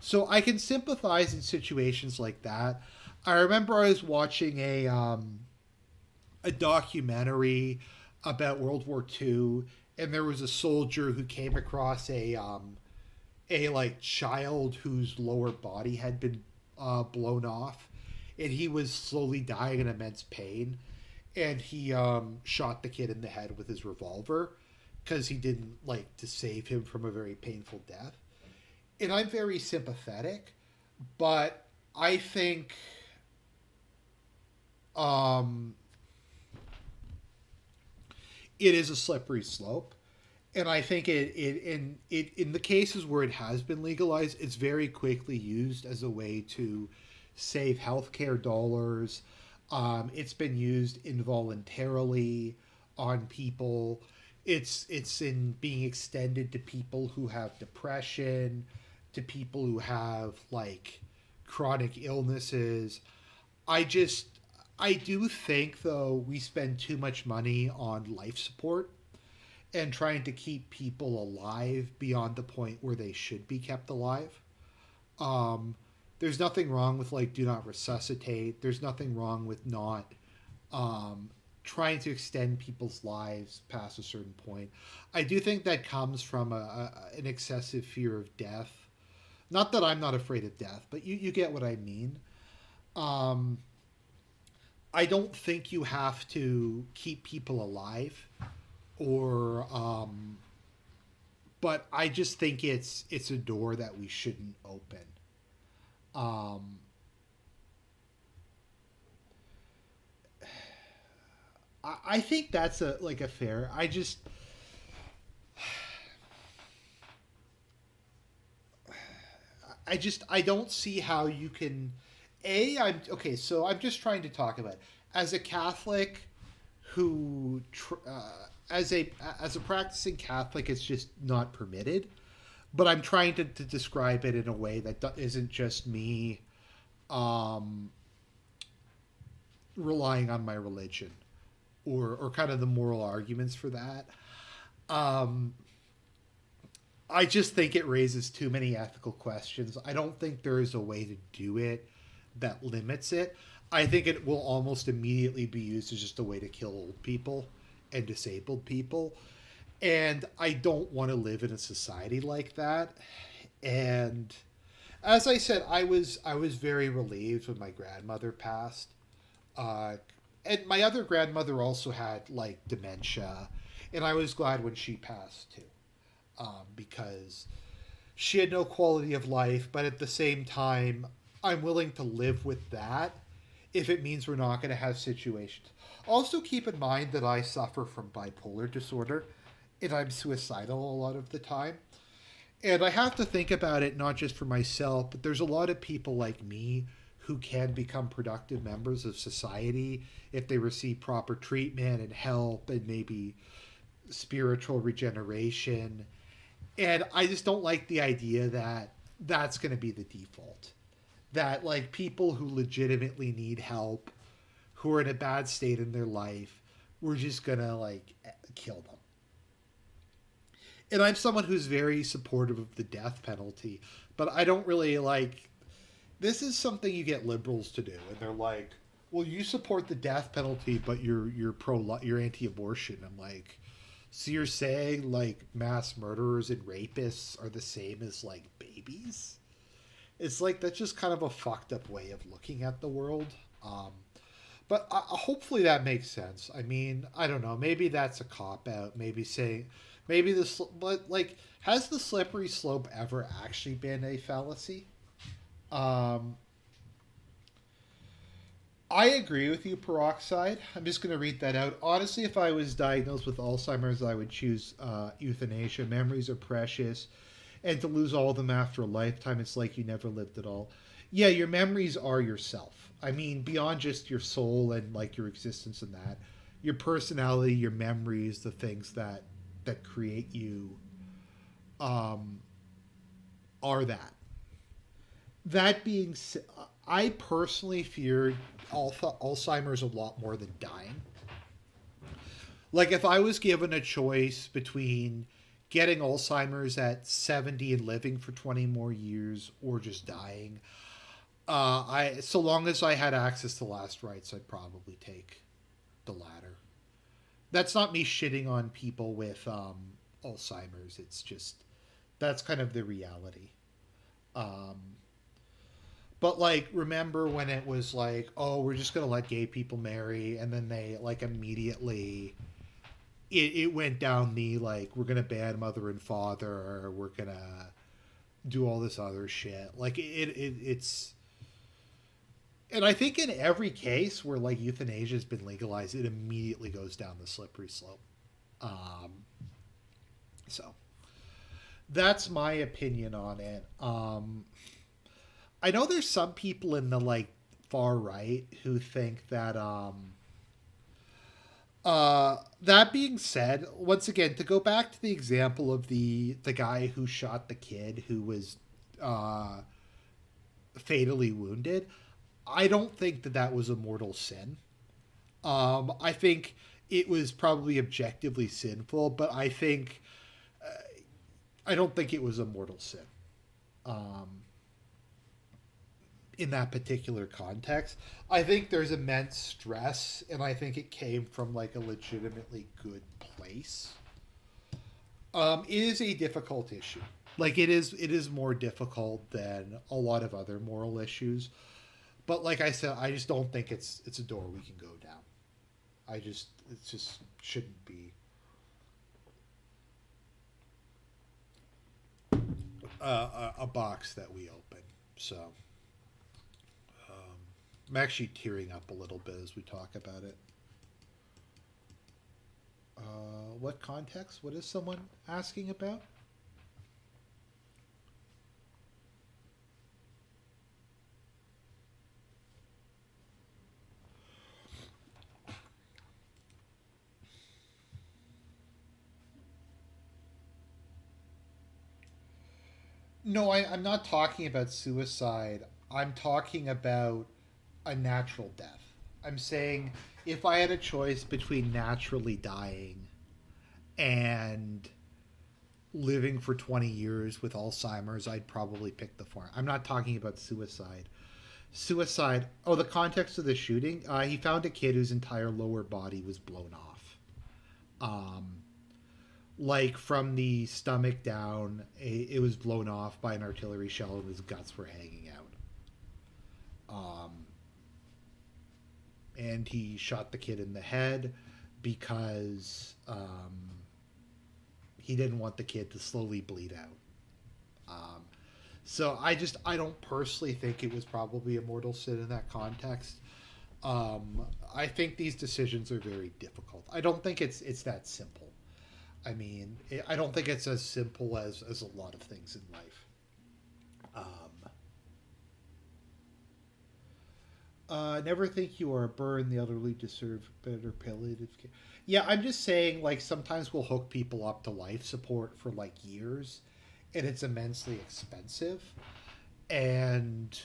So I can sympathize in situations like that. I remember I was watching a documentary about World War II, and there was a soldier who came across a like child whose lower body had been blown off, and he was slowly dying in immense pain, and he shot the kid in the head with his revolver because he didn't like to save him from a very painful death. And I'm very sympathetic, but I think um, it is a slippery slope. And I think in the cases where it has been legalized, it's very quickly used as a way to save healthcare dollars. It's been used involuntarily on people. It's in being extended to people who have depression, to people who have like chronic illnesses. I just I do think though we spend too much money on life support and trying to keep people alive beyond the point where they should be kept alive. Um, there's nothing wrong with like do not resuscitate. There's nothing wrong with not um, trying to extend people's lives past a certain point. I do think that comes from an excessive fear of death. Not that I'm not afraid of death, but you get what I mean. Um, I don't think you have to keep people alive, or but I just think it's a door that we shouldn't open. Um, I think that's a like a fair. I don't see how you can. I'm okay. So I'm just trying to talk about as a Catholic who as a practicing Catholic, it's just not permitted. But I'm trying to describe it in a way that isn't just me um, relying on my religion or kind of the moral arguments for that. Um, I just think it raises too many ethical questions. I don't think there is a way to do it that limits it. I think it will almost immediately be used as just a way to kill old people and disabled people. And I don't want to live in a society like that. And as I said, I was very relieved when my grandmother passed. Uh, and my other grandmother also had like dementia, and I was glad when she passed too, because she had no quality of life. But at the same time, I'm willing to live with that if it means we're not going to have situations. Also, keep in mind that I suffer from bipolar disorder, and I'm suicidal a lot of the time. And I have to think about it not just for myself, but there's a lot of people like me who can become productive members of society if they receive proper treatment and help and maybe spiritual regeneration. And I just don't like the idea that that's going to be the default. That like people who legitimately need help, who are in a bad state in their life, we're just going to like kill them. And I'm someone who's very supportive of the death penalty, but I don't really like. This is something you get liberals to do, and they're like, "Well, you support the death penalty, but you're anti-abortion." I'm like, so you're saying like mass murderers and rapists are the same as like babies? It's like that's just kind of a fucked up way of looking at the world. Um, but hopefully that makes sense. I mean, I don't know. Maybe that's a cop out. Maybe saying, maybe this, but like, has the slippery slope ever actually been a fallacy? Um, I agree with you, peroxide. I'm just going to read that out. Honestly, if I was diagnosed with Alzheimer's, I would choose euthanasia. Memories are precious, and to lose all of them after a lifetime, it's like you never lived at all. Yeah, your memories are yourself. I mean, beyond just your soul and like your existence and that, your personality, your memories, the things that create you, um, are that. That being said, I personally feared Alzheimer's a lot more than dying. Like if I was given a choice between getting Alzheimer's at 70 and living for 20 more years, or just dying. I so long as I had access to last rites, I'd probably take the latter. That's not me shitting on people with Alzheimer's. It's just that's kind of the reality. Um, but like, remember when it was like, oh, we're just gonna let gay people marry, and then they like immediately it went down the like we're gonna ban mother and father, or we're gonna do all this other shit. Like it's and I think in every case where like euthanasia has been legalized, it immediately goes down the slippery slope. Um, so that's my opinion on it. I know there's some people in the like far right who think that that being said, once again, to go back to the example of the guy who shot the kid who was uh, fatally wounded, I don't think that that was a mortal sin. I think it was probably objectively sinful, but I don't think it was a mortal sin. Um, in that particular context, I think there's immense stress, and I think it came from like a legitimately good place. It is a difficult issue. Like it is more difficult than a lot of other moral issues. But like I said, I just don't think it's a door we can go down. It just shouldn't be a box that we open. So I'm actually tearing up a little bit as we talk about it. What context? What is someone asking about? No, I'm not talking about suicide. I'm talking about a natural death. I'm saying if I had a choice between naturally dying and living for 20 years with Alzheimer's, I'd probably pick the former. I'm not talking about suicide. Suicide. Oh, the context of the shooting. He found a kid whose entire lower body was blown off. Um, like from the stomach down, it was blown off by an artillery shell, and his guts were hanging out. And he shot the kid in the head because he didn't want the kid to slowly bleed out. Um, so I don't personally think it was probably a mortal sin in that context. I think these decisions are very difficult. I don't think it's that simple. I mean, I don't think it's as simple as a lot of things in life. Um, never think you are a burn. The elderly deserve better palliative care. Yeah, I'm just saying, like, sometimes we'll hook people up to life support for, like, years, and it's immensely expensive. And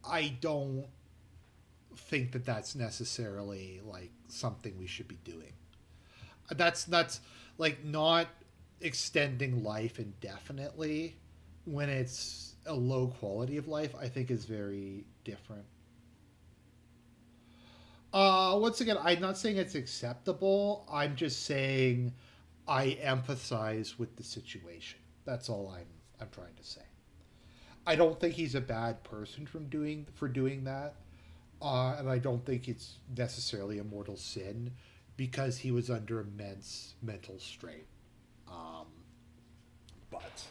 I don't think that that's necessarily, like, something we should be doing. That's like not extending life indefinitely when it's a low quality of life, I think is very different. Once again, I'm not saying it's acceptable. I'm just saying I empathize with the situation. That's all I'm trying to say. I don't think he's a bad person for doing that, and I don't think it's necessarily a mortal sin because he was under immense mental strain. Um, but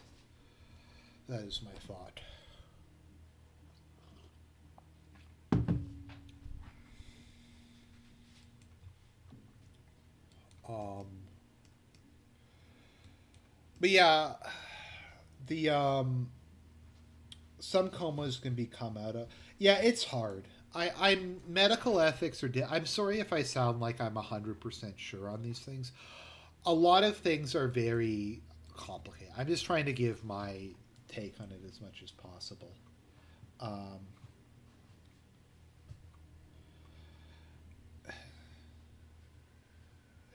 that is my thought. Um, but yeah, the some comas can become out of. Yeah, it's hard. I'm medical ethics I'm sorry if I sound like I'm 100% sure on these things. A lot of things are very complicated. I'm just trying to give my take on it as much as possible. Um,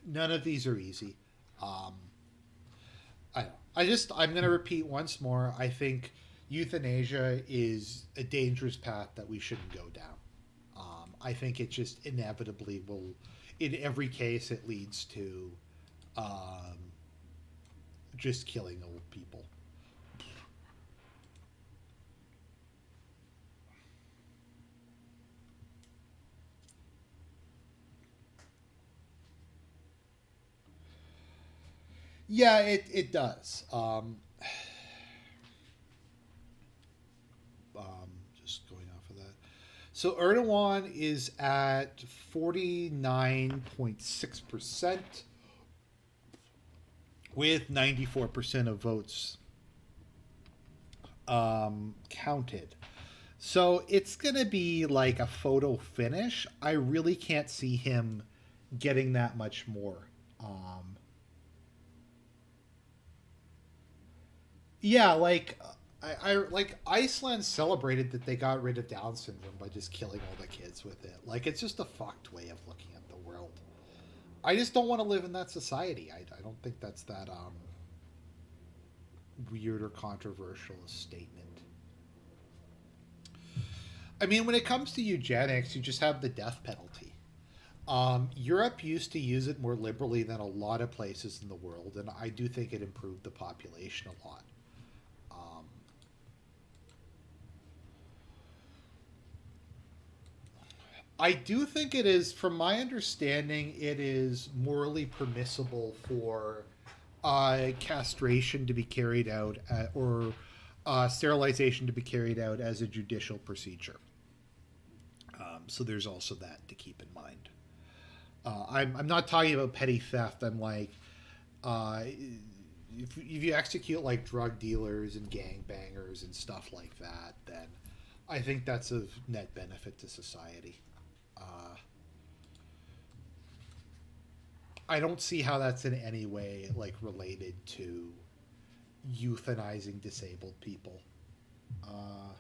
None of these are easy. Um, I don't. I'm going to repeat once more. I think euthanasia is a dangerous path that we shouldn't go down. I think it just inevitably will. In every case, it leads to um, just killing old people. Yeah, it does. Just going off of that. So Erdogan is at 49.6% with 94% of votes counted. So it's going to be like a photo finish. I really can't see him getting that much more. Um, yeah, like Iceland celebrated that they got rid of Down syndrome by just killing all the kids with it. Like it's just a fucked way of looking at the world. I just don't want to live in that society. I don't think that's that weird or controversial a statement. I mean, when it comes to eugenics, you just have the death penalty. Europe used to use it more liberally than a lot of places in the world, and I do think it improved the population a lot. Um, I do think it is, from my understanding, it is morally permissible for castration to be carried out or sterilization to be carried out as a judicial procedure. So there's also that to keep in mind. I'm not talking about petty theft. I'm like, uh, if you execute like drug dealers and gangbangers and stuff like that, then I think that's of net benefit to society. Uh, I don't see how that's in any way like related to euthanizing disabled people. Uh,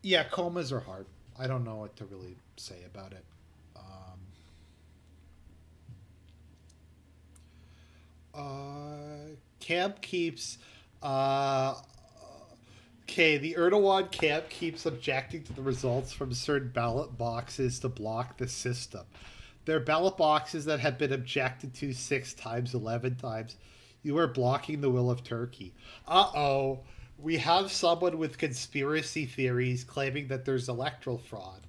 yeah, comas are hard. I don't know what to really say about it. Camp keeps. Uh, okay, the Erdogan camp keeps objecting to the results from certain ballot boxes to block the system. There are ballot boxes that have been objected to 6 times, 11 times. You are blocking the will of Turkey. Uh-oh. We have someone with conspiracy theories claiming that there's electoral fraud.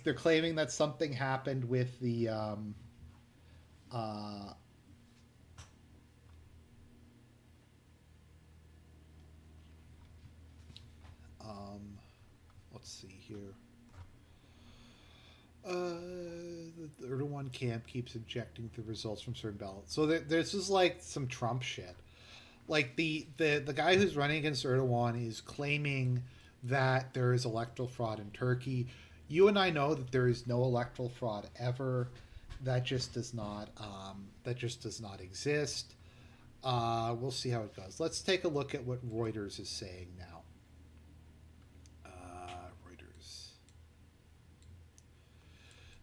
They're claiming that something happened with the uh, um, let's see here. The Erdogan camp keeps objecting to results from certain ballots. So there's just like some Trump shit. Like the guy who's running against Erdogan is claiming that there is electoral fraud in Turkey. You and I know that there is no electoral fraud ever. That just does not exist. We'll see how it goes. Let's take a look at what Reuters is saying now. Reuters.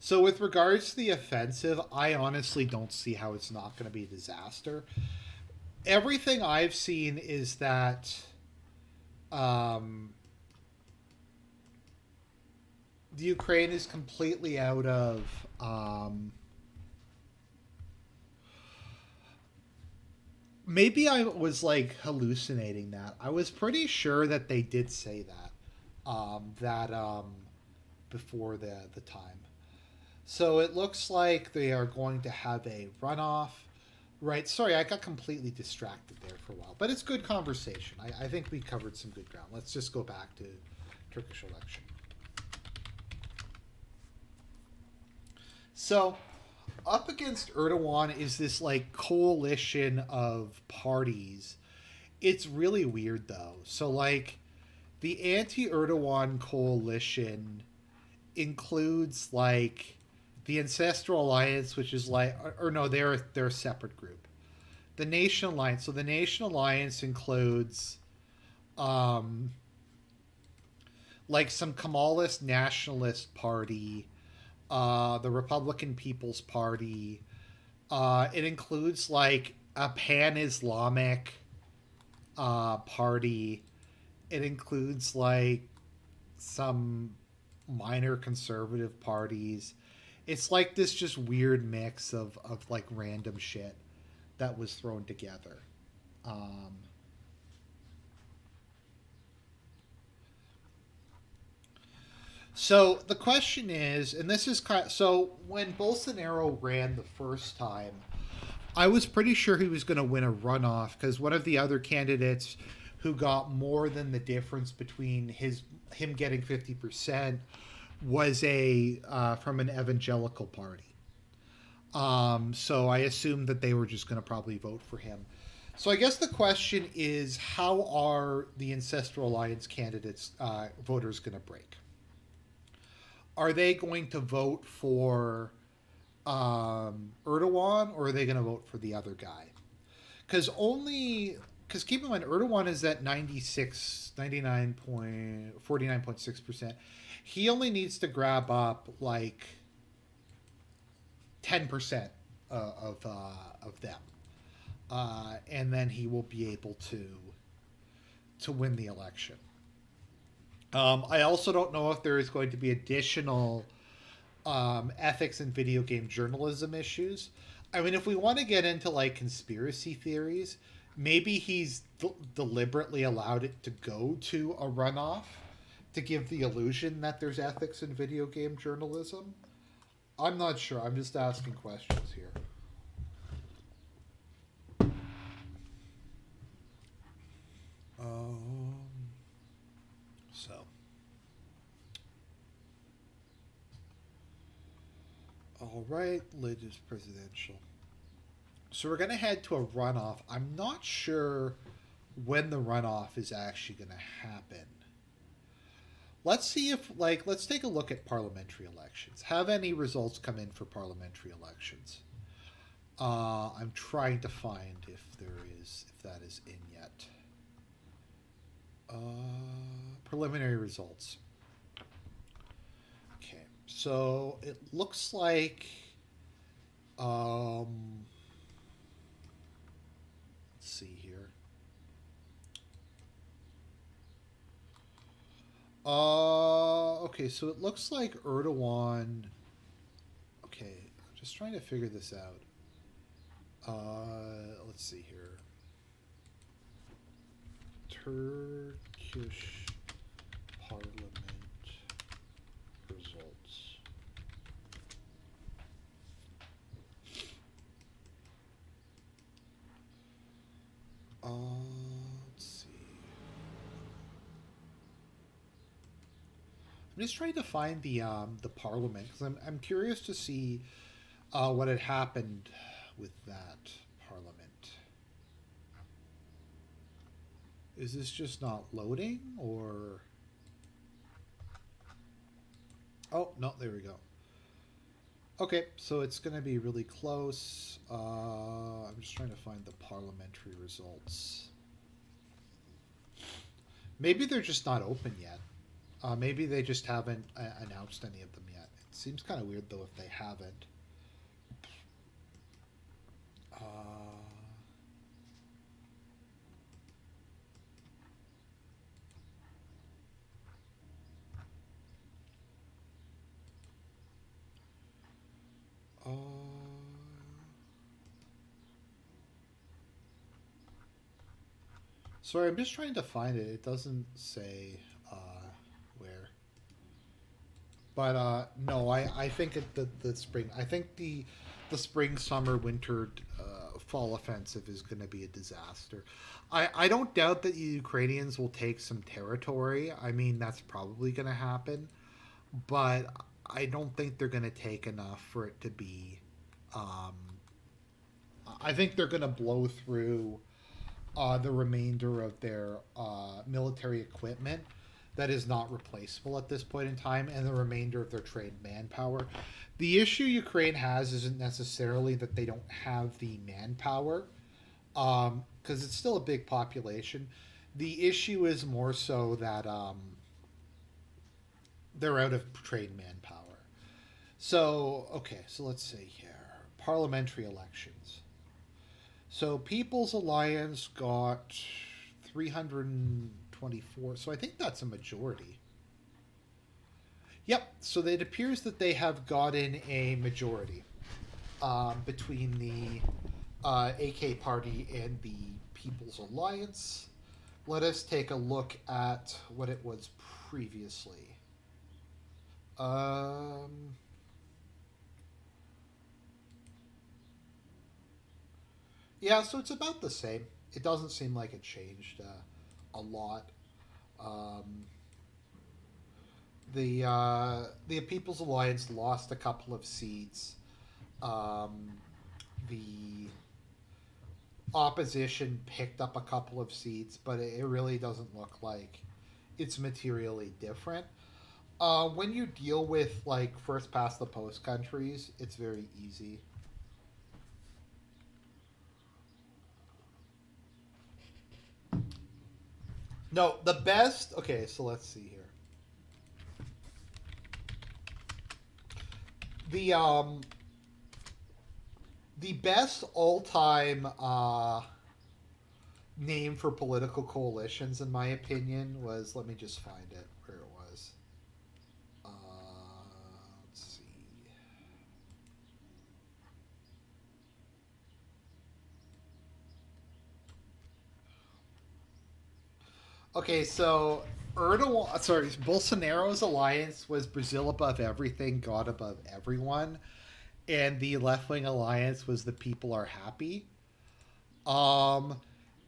So with regards to the offensive, I honestly don't see how it's not going to be a disaster. Everything I've seen is that um, the Ukraine is completely out of. Maybe I was like hallucinating that. I was pretty sure that they did say that. Before the time. So it looks like they are going to have a runoff. Right. Sorry, I got completely distracted there for a while. But it's good conversation. I think we covered some good ground. Let's just go back to Turkish election. So, up against Erdogan is this like coalition of parties. It's really weird though. So like the anti-Erdogan coalition includes like the Ancestral Alliance, which is like, or no, they're a separate group. The Nation Alliance. So the Nation Alliance includes, like some Kemalist nationalist party, the Republican People's Party. It includes like a pan-Islamic party. It includes like some minor conservative parties. It's like this just weird mix of like random shit that was thrown together. Um, so the question is, and this is kind of, so when Bolsonaro ran the first time, I was pretty sure he was going to win a runoff because one of the other candidates who got more than the difference between him getting 50% was a from an evangelical party. So I assumed that they were just going to probably vote for him. So I guess the question is, how are the Ancestral Alliance candidates voters going to break? Are they going to vote for Erdogan, or are they going to vote for the other guy? Because keep in mind, Erdogan is at 49.6%. He only needs to grab up like 10% of them, and then he will be able to win the election. I also don't know if there is going to be additional ethics and video game journalism issues. I mean, if we want to get into like conspiracy theories, maybe he's deliberately allowed it to go to a runoff to give the illusion that there's ethics in video game journalism. I'm not sure. I'm just asking questions here. Um, so, all right, latest presidential. So we're going to head to a runoff. I'm not sure when the runoff is actually going to happen. Let's see if, like, let's take a look at parliamentary elections. Have any results come in for parliamentary elections? I'm trying to find if that is in yet. Preliminary results. Okay, so it looks like, let's see here. Okay, so it looks like Erdogan. Okay, I'm just trying to figure this out. Let's see here. Turkish Parliament results. Let's see. I'm just trying to find the Parliament because I'm curious to see what had happened with that Parliament. Is this just not loading, or? Oh, no, there we go. Okay, so it's going to be really close. I'm just trying to find the parliamentary results. Maybe they're just not open yet. Maybe they just haven't announced any of them yet. It seems kind of weird, though, if they haven't. Uh, uh, Sorry, I'm just trying to find it. It doesn't say where. But no, I think the spring. I think the spring, summer, winter, fall offensive is going to be a disaster. I don't doubt that the Ukrainians will take some territory. I mean, that's probably going to happen, but I don't think they're going to take enough for it to be. Um, I think they're going to blow through the remainder of their military equipment that is not replaceable at this point in time, and the remainder of their trained manpower. The issue Ukraine has isn't necessarily that they don't have the manpower, because it's still a big population. The issue is more so that they're out of trained manpower. So, okay, so let's see here. Parliamentary elections. So, People's Alliance got 324. So, I think that's a majority. Yep. So, it appears that they have gotten a majority between the AK Party and the People's Alliance. Let us take a look at what it was previously. Um, yeah, so it's about the same. It doesn't seem like it changed a lot. Um, the People's Alliance lost a couple of seats. Um, the opposition picked up a couple of seats, but it really doesn't look like it's materially different. When you deal with like first past the post countries, it's very easy. No, the best. Okay, so let's see here. The the best all time name for political coalitions, in my opinion, was, let me just find it where it was. Uh, let's see. Okay, so Erdogan, sorry, Bolsonaro's alliance was Brazil above everything, God above everyone, and the left wing alliance was the people are happy. Um,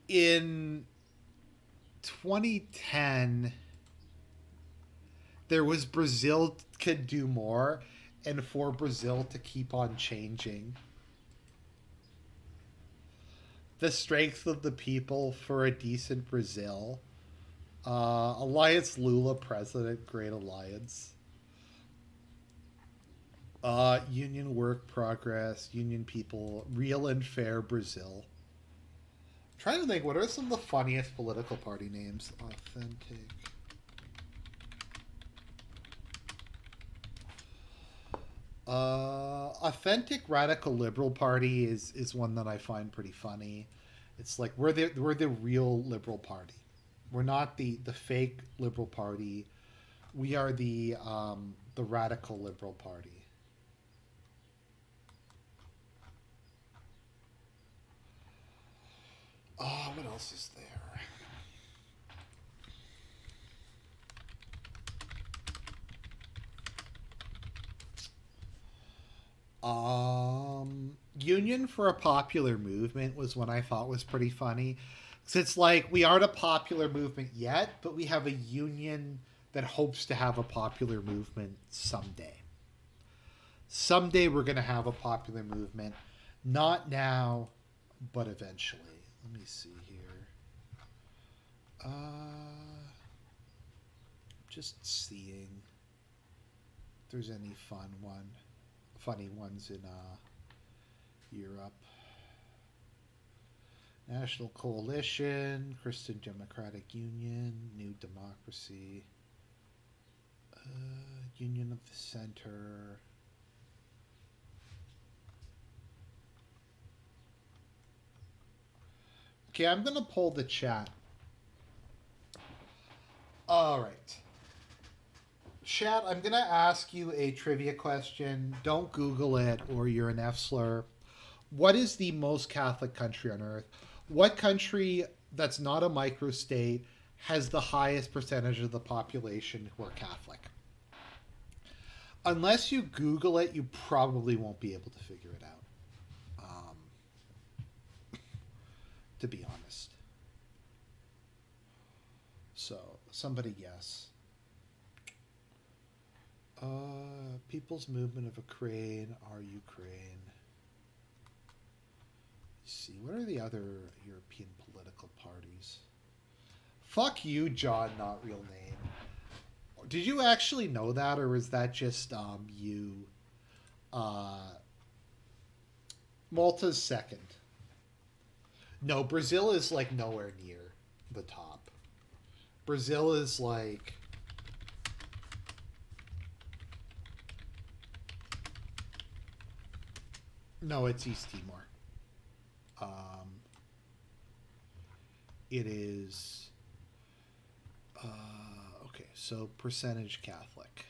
in 2010, there was Brazil could do more, and for Brazil to keep on changing. The strength of the people for a decent Brazil. Alliance Lula president, great alliance. Union work progress, union people, real and fair Brazil. I'm trying to think, what are some of the funniest political party names? Authentic. Authentic Radical Liberal Party is one that I find pretty funny. It's like we're the real Liberal Party. We're not the fake Liberal Party. We are the Radical Liberal Party. Oh, what else is there? Union for a Popular Movement was one I thought was pretty funny. Because it's like we aren't a popular movement yet, but we have a union that hopes to have a popular movement someday. Someday we're going to have a popular movement. Not now, but eventually. Let me see here. Just seeing if there's any funny ones in Europe. National Coalition, Christian Democratic Union, New Democracy, Union of the Center. Okay, I'm going to pull the chat. All right. Chat, I'm going to ask you a trivia question. Don't Google it or you're an F slur. What is the most Catholic country on earth? What country that's not a microstate has the highest percentage of the population who are Catholic? Unless you Google it, you probably won't be able to figure it out. To be honest. So, somebody guess. People's Movement of Ukraine are Ukraine. Let's see, what are the other European political parties? Fuck you, John, not real name. Did you actually know that, or was that just you? Malta's second. No, Brazil is like nowhere near the top. Brazil is like No, it's East Timor. Um, it is. Okay, so percentage Catholic.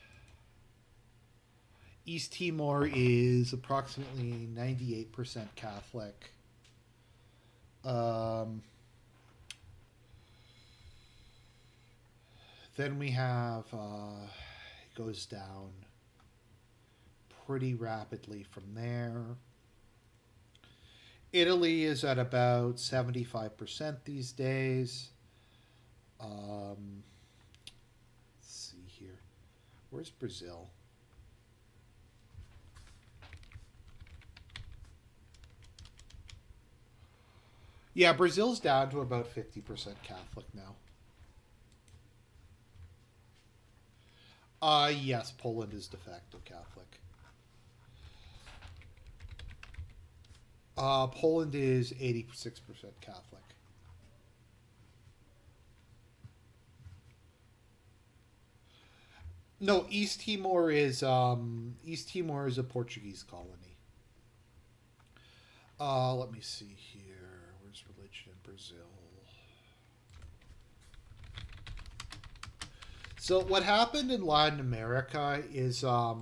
East Timor is approximately 98% Catholic. Um, then we have, it goes down pretty rapidly from there. Italy is at about 75% these days. Let's see here. Where's Brazil? Yeah, Brazil's down to about 50% Catholic now. Yes, Poland is de facto Catholic. Poland is 86% Catholic. No, East Timor is a Portuguese colony. Let me see here. Where's religion in Brazil? So what happened in Latin America is uh,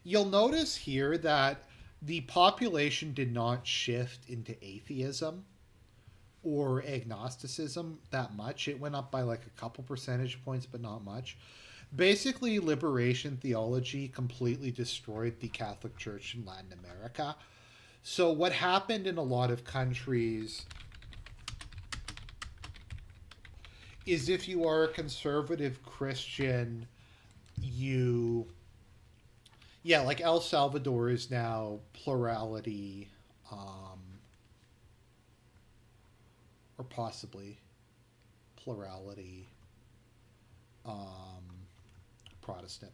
you'll notice here that the population did not shift into atheism or agnosticism that much. It went up by like a couple percentage points, but not much. Basically, liberation theology completely destroyed the Catholic Church in Latin America. So, what happened in a lot of countries is if you are a conservative Christian, you. Yeah, like El Salvador is now plurality, or possibly plurality um, Protestant.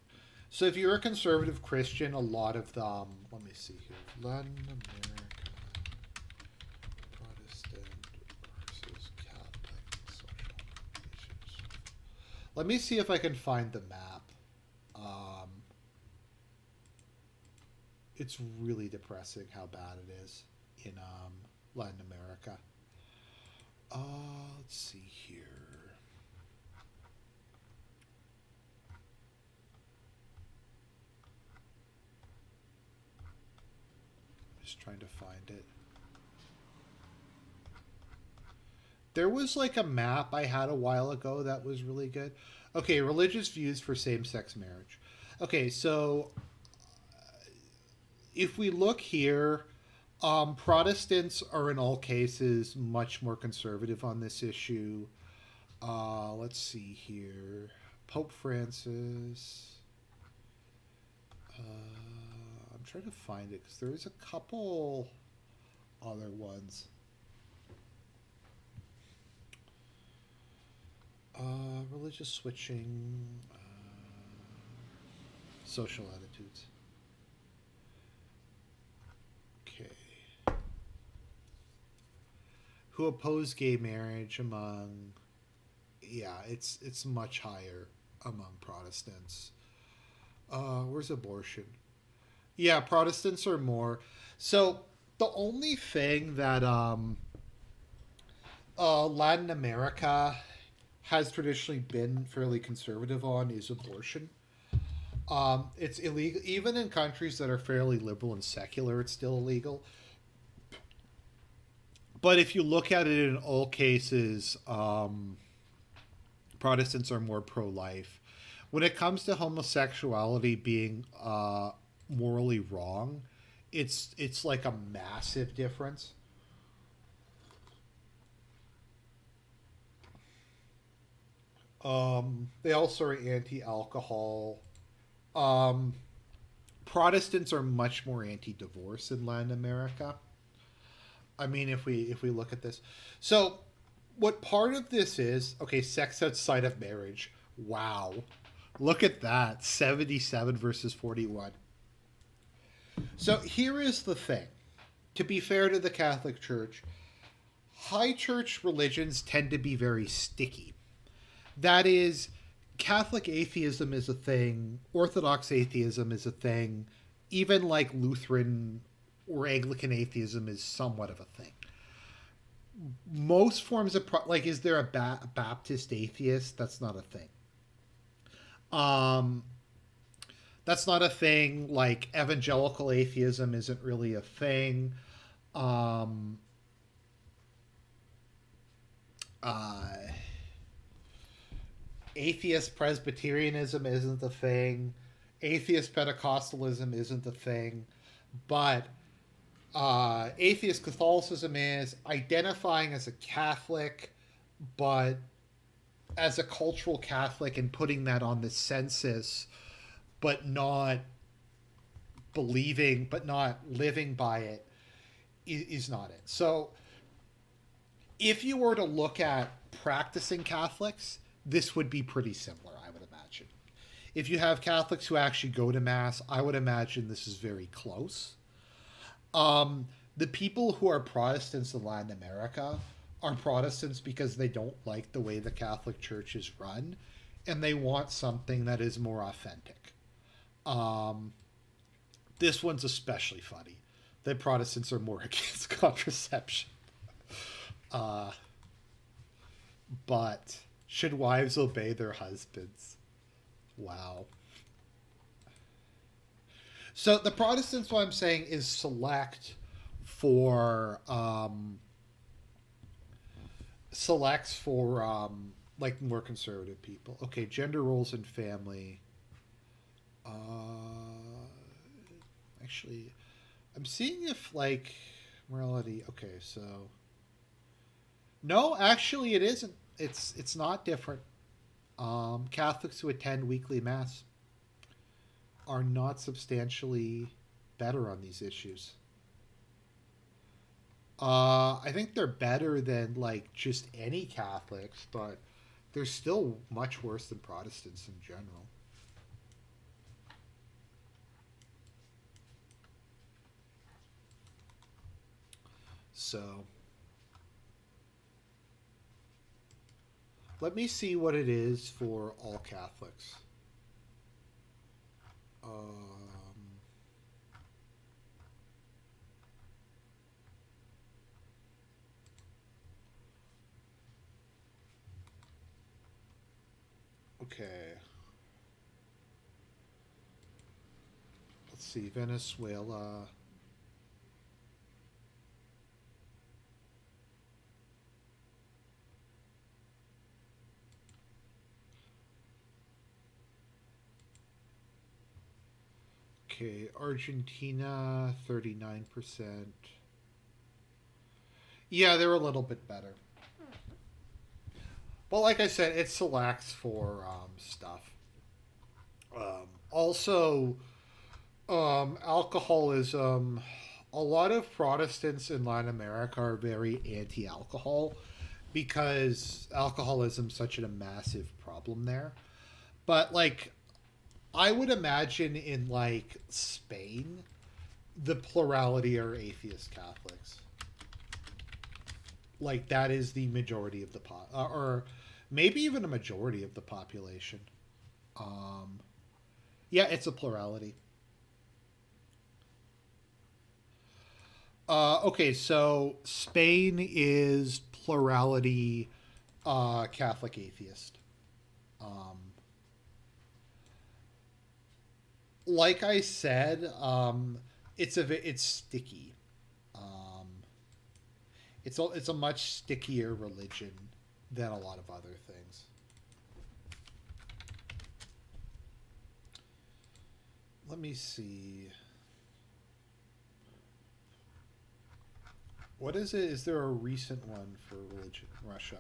So if you're a conservative Christian, a lot of them, let me see here, Latin America, Protestant versus Catholic social issues. Let me see if I can find the map. Um, it's really depressing how bad it is in Latin America. Let's see here. Just trying to find it. There was like a map I had a while ago that was really good. Okay, religious views for same sex marriage. Okay, so if we look here, Protestants are in all cases much more conservative on this issue. Let's see here. Pope Francis. I'm trying to find it because there's a couple other ones. Religious switching, social attitudes. Okay. Who oppose gay marriage among? Yeah, it's much higher among Protestants. Where's abortion? Yeah, Protestants are more. So the only thing that Latin America has traditionally been fairly conservative on is abortion. It's illegal, even in countries that are fairly liberal and secular. It's still illegal. But if you look at it in all cases, Protestants are more pro-life. When it comes to homosexuality being morally wrong, it's like a massive difference. They also are anti-alcohol. Um, Protestants are much more anti-divorce in Latin America. I mean, if we look at this, so what part of this is? Okay, sex outside of marriage. Wow, look at that, 77 versus 41. So here is the thing. To be fair to the Catholic Church, high church religions tend to be very sticky. That is, Catholic atheism is a thing, Orthodox atheism is a thing, even like Lutheran or Anglican atheism is somewhat of a thing. Most forms of like, is there a Baptist atheist? That's not a thing. Um, that's not a thing. Like evangelical atheism isn't really a thing. Um, uh, Atheist Presbyterianism isn't the thing. Atheist Pentecostalism isn't the thing. But atheist Catholicism is identifying as a Catholic, but as a cultural Catholic and putting that on the census, but not believing, but not living by it, is not it. So if you were to look at practicing Catholics, this would be pretty similar, I would imagine. If you have Catholics who actually go to Mass, I would imagine this is very close. The people who are Protestants in Latin America are Protestants because they don't like the way the Catholic Church is run, and they want something that is more authentic. Um, this one's especially funny. That Protestants are more against contraception. Uh, but should wives obey their husbands? Wow. So the Protestants, what I'm saying, is select for selects for like more conservative people. Okay, gender roles and family. Actually, I'm seeing if like morality. Okay, so no, actually, it isn't. It's not different. Catholics who attend weekly mass are not substantially better on these issues. I think they're better than like just any Catholics, but they're still much worse than Protestants in general. So let me see what it is for all Catholics. Okay. Let's see. Venezuela. Okay. Argentina, 39%. Yeah, they're a little bit better. But like I said, it selects for stuff. Also, alcoholism. A lot of Protestants in Latin America are very anti-alcohol because alcoholism is such a massive problem there. But like, I would imagine in like Spain, the plurality are atheist Catholics. Like that is the majority of the or maybe even a majority of the population. Um, yeah, it's a plurality. Okay, so Spain is plurality Catholic atheist. Um, like I said, it's sticky. Um, it's a much stickier religion than a lot of other things. Let me see. What is it? Is there a recent one for religion? Russia.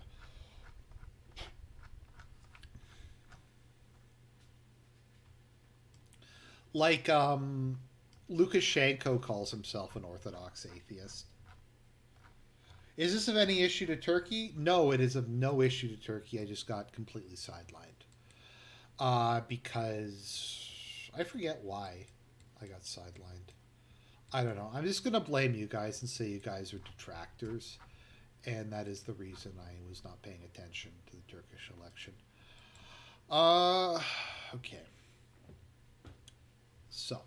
Like Lukashenko calls himself an Orthodox atheist. Is this of any issue to Turkey? No, it is of no issue to Turkey. I just got completely sidelined. Because I forget why I got sidelined. I don't know. I'm just going to blame you guys and say you guys are detractors. And that is the reason I was not paying attention to the Turkish election. Uh, okay. So,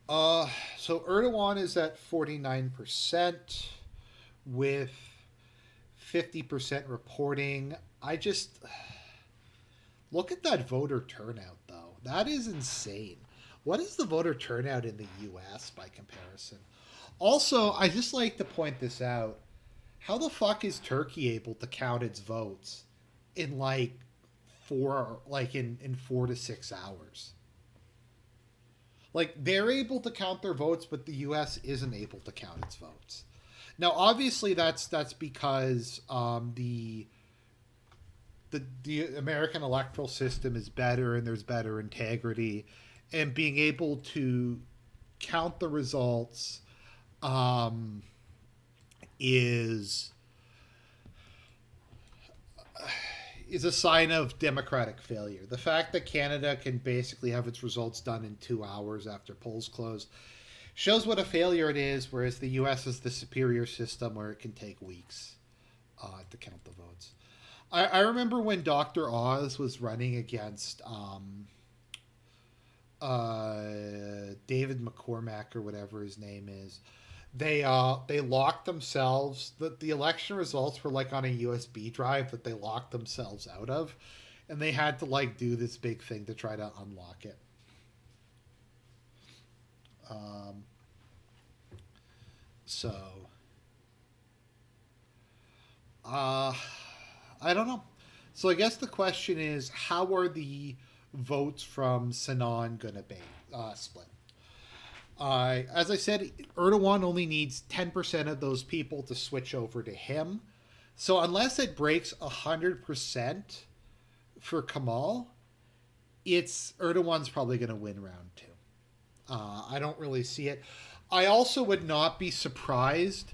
uh, so Erdogan is at 49% with 50% reporting. I just look at that voter turnout, though. That is insane. What is the voter turnout in the US by comparison? Also, I just like to point this out. How the fuck is Turkey able to count its votes in in 4 to 6 hours? Like they're able to count their votes, but the U.S. isn't able to count its votes. Now, obviously, that's because the American electoral system is better and there's better integrity, and being able to count the results um, is is a sign of democratic failure. The fact that Canada can basically have its results done in 2 hours after polls close shows what a failure it is, whereas the US is the superior system where it can take weeks to count the votes. I remember when Dr. Oz was running against David McCormack or whatever his name is. They locked themselves. The election results were like on a USB drive that they locked themselves out of, and they had to like do this big thing to try to unlock it. Um, so, uh, I don't know. So I guess the question is, how are the votes from Sinan going to be split? As I said, Erdogan only needs 10% of those people to switch over to him. So unless it breaks 100% for Kamal, it's Erdogan's probably going to win round two. I don't really see it. I also would not be surprised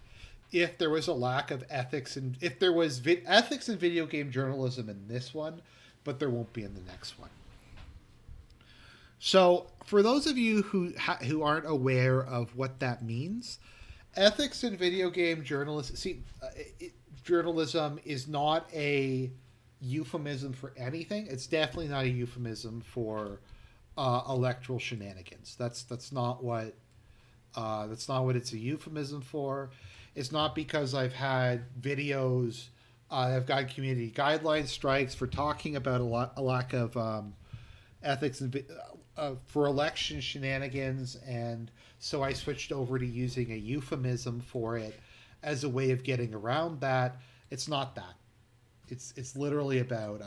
if there was a lack of ethics and if there was ethics in video game journalism in this one, but there won't be in the next one. So, for those of you who aren't aware of what that means, ethics in video game journalism is not a euphemism for anything. It's definitely not a euphemism for electoral shenanigans. That's not what it's a euphemism for. It's not because I've had videos. I've got community guideline strikes for talking about a lack of ethics and for election shenanigans, and so I switched over to using a euphemism for it as a way of getting around that. It's not that. It's literally about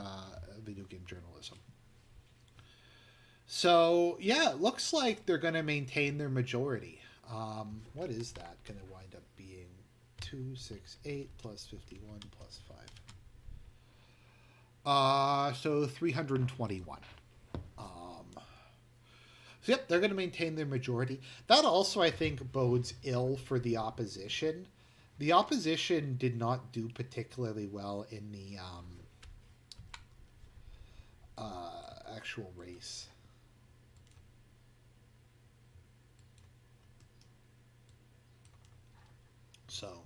video game journalism. So yeah, it looks like they're going to maintain their majority. What is that going to wind up being? 268 plus 51 plus 5. So 321. So yep, they're going to maintain their majority. That also, I think, bodes ill for the opposition. The opposition did not do particularly well in the actual race. So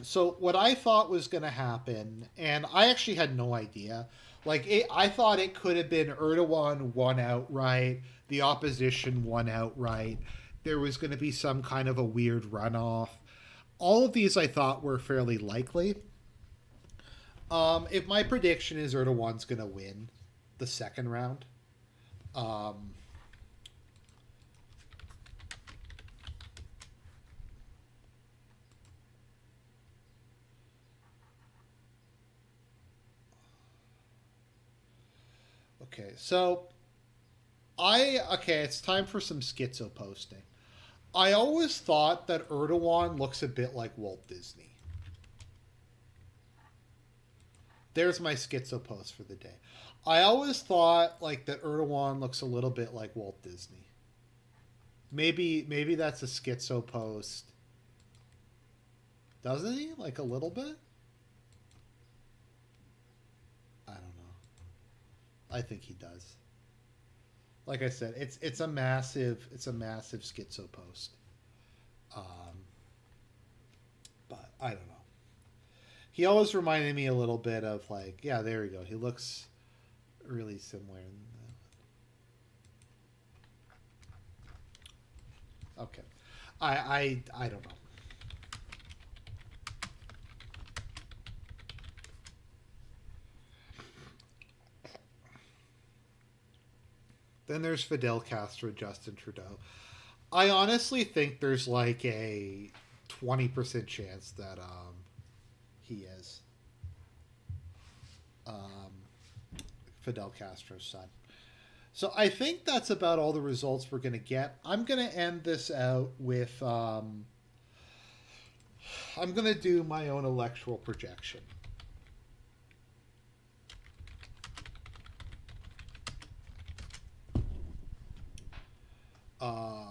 so what I thought was going to happen, and I actually had no idea. I thought it could have been Erdogan won outright, the opposition won outright. There was going to be some kind of a weird runoff. All of these I thought were fairly likely. If my prediction is Erdogan's going to win the second round, um, okay, so it's time for some schizo posting. I always thought that Erdogan looks a bit like Walt Disney. There's my schizo post for the day. I always thought like that Erdogan looks a little bit like Walt Disney. Maybe that's a schizo post. Doesn't he? Like a little bit? I don't know. I think he does. Like I said, it's a massive schizo post. Um, but I don't know. He always reminded me a little bit of like, yeah, there we go. He looks really similar. Okay, I don't know. Then there's Fidel Castro, Justin Trudeau. I honestly think there's like a 20% chance that he is um, Fidel Castro's son. So I think that's about all the results we're going to get. I'm going to end this out with I'm going to do my own electoral projection. Uh,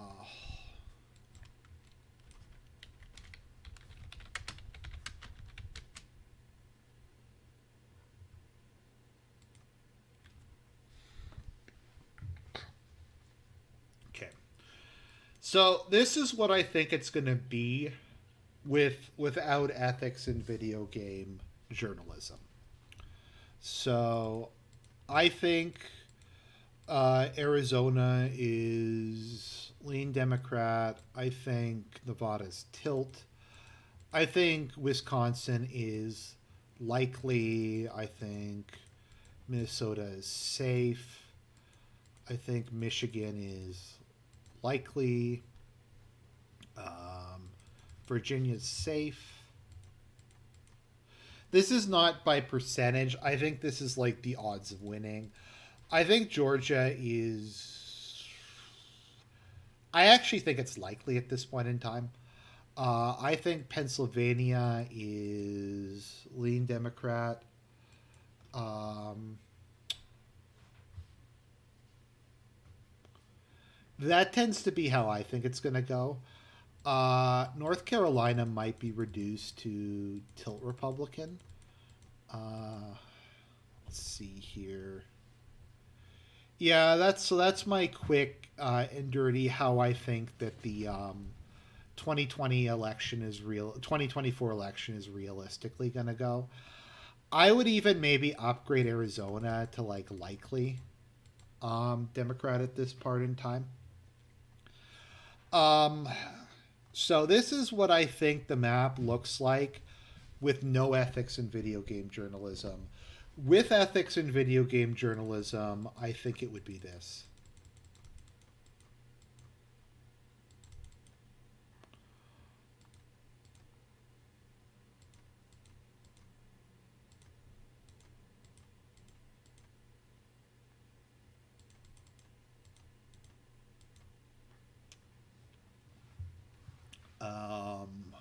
okay. So this is what I think it's going to be without ethics in video game journalism. So I think Arizona is lean Democrat. I think Nevada's tilt. I think Wisconsin is likely. I think Minnesota is safe. I think Michigan is likely. Um, Virginia's safe. This is not by percentage. I think this is like the odds of winning. I think Georgia is. I actually think it's likely at this point in time. I think Pennsylvania is lean Democrat. Um, that tends to be how I think it's going to go. North Carolina might be reduced to tilt Republican. Let's see here. Yeah, that's my quick and dirty how I think that the 2020 election is real. 2024 election is realistically going to go. I would even maybe upgrade Arizona to like likely Democrat at this part in time. Um, so this is what I think the map looks like with no ethics in video game journalism. With ethics in video game journalism, I think it would be this. Um,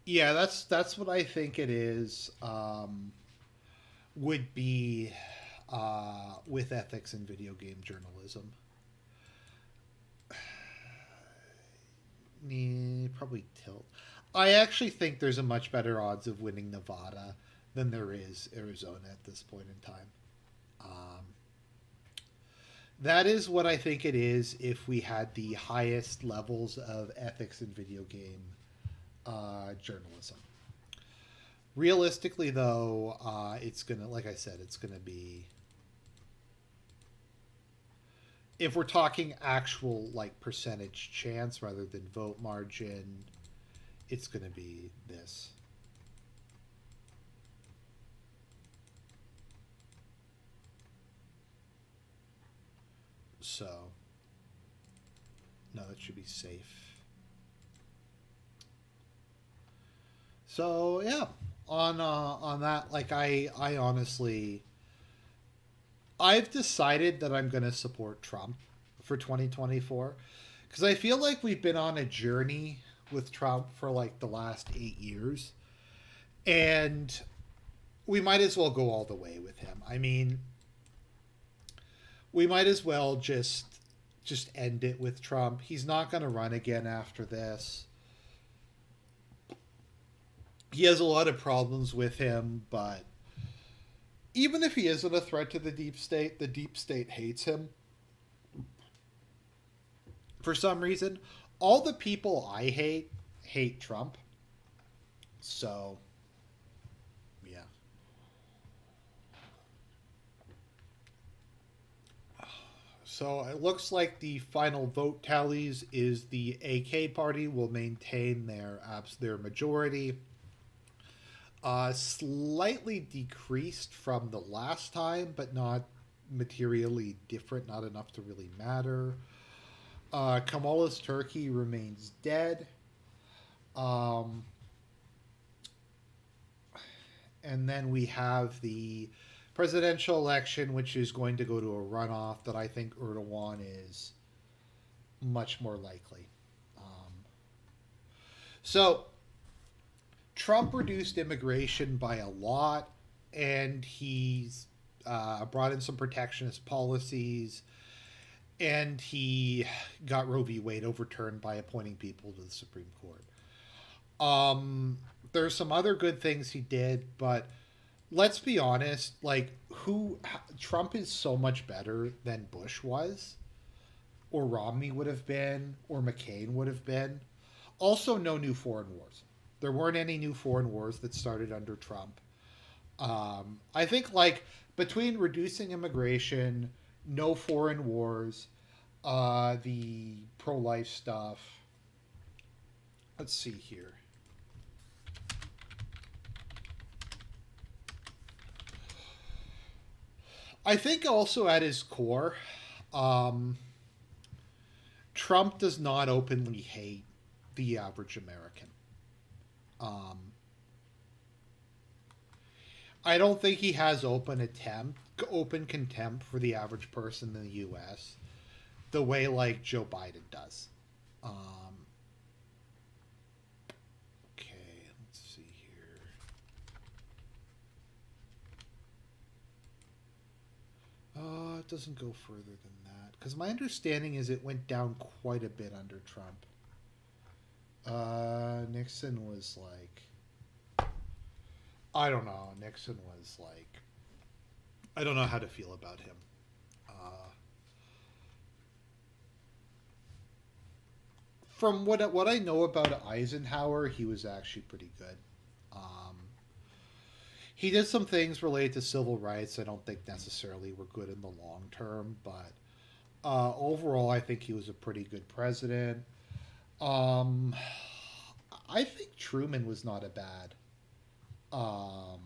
yeah, that's what I think it is. Would be with ethics in video game journalism. Probably tilt. I actually think there's a much better odds of winning Nevada than there is Arizona at this point in time. Um, that is what I think it is if we had the highest levels of ethics in video game journalism. Realistically, though, it's gonna, like I said, it's gonna be. If we're talking actual like percentage chance rather than vote margin, it's gonna be this. So, no, that should be safe. So yeah, on that, like I honestly, I've decided that I'm gonna support Trump for 2024 because I feel like we've been on a journey with Trump for like the last 8 years, and we might as well go all the way with him. I mean, we might as well just end it with Trump. He's not going to run again after this. He has a lot of problems with him, but even if he isn't a threat to the deep state hates him for some reason. All the people I hate Trump. So, yeah. So it looks like the final vote tallies is the AK party will maintain their majority, slightly decreased from the last time, but not materially different, not enough to really matter. Kamala's Turkey remains dead. Um, and then we have the presidential election, which is going to go to a runoff that I think Erdogan is much more likely. So Trump reduced immigration by a lot, and he's brought in some protectionist policies, and he got Roe v. Wade overturned by appointing people to the Supreme Court. There's some other good things he did, but let's be honest, like who Trump is so much better than Bush was, or Romney would have been, or McCain would have been. Also, no new foreign wars. There weren't any new foreign wars that started under Trump. I think like between reducing immigration, no foreign wars, the pro-life stuff. Let's see here. I think also at his core, um, Trump does not openly hate the average American. Um, I don't think he has open contempt for the average person in the U.S. the way like Joe Biden does. Okay, let's see here. It doesn't go further than that because my understanding is it went down quite a bit under Trump. Nixon was like, I don't know. Nixon was like, I don't know how to feel about him. Uh, from what I know about Eisenhower, he was actually pretty good. Um, he did some things related to civil rights. I don't think necessarily were good in the long term, but overall, I think he was a pretty good president. Um, I think Truman was not a bad um,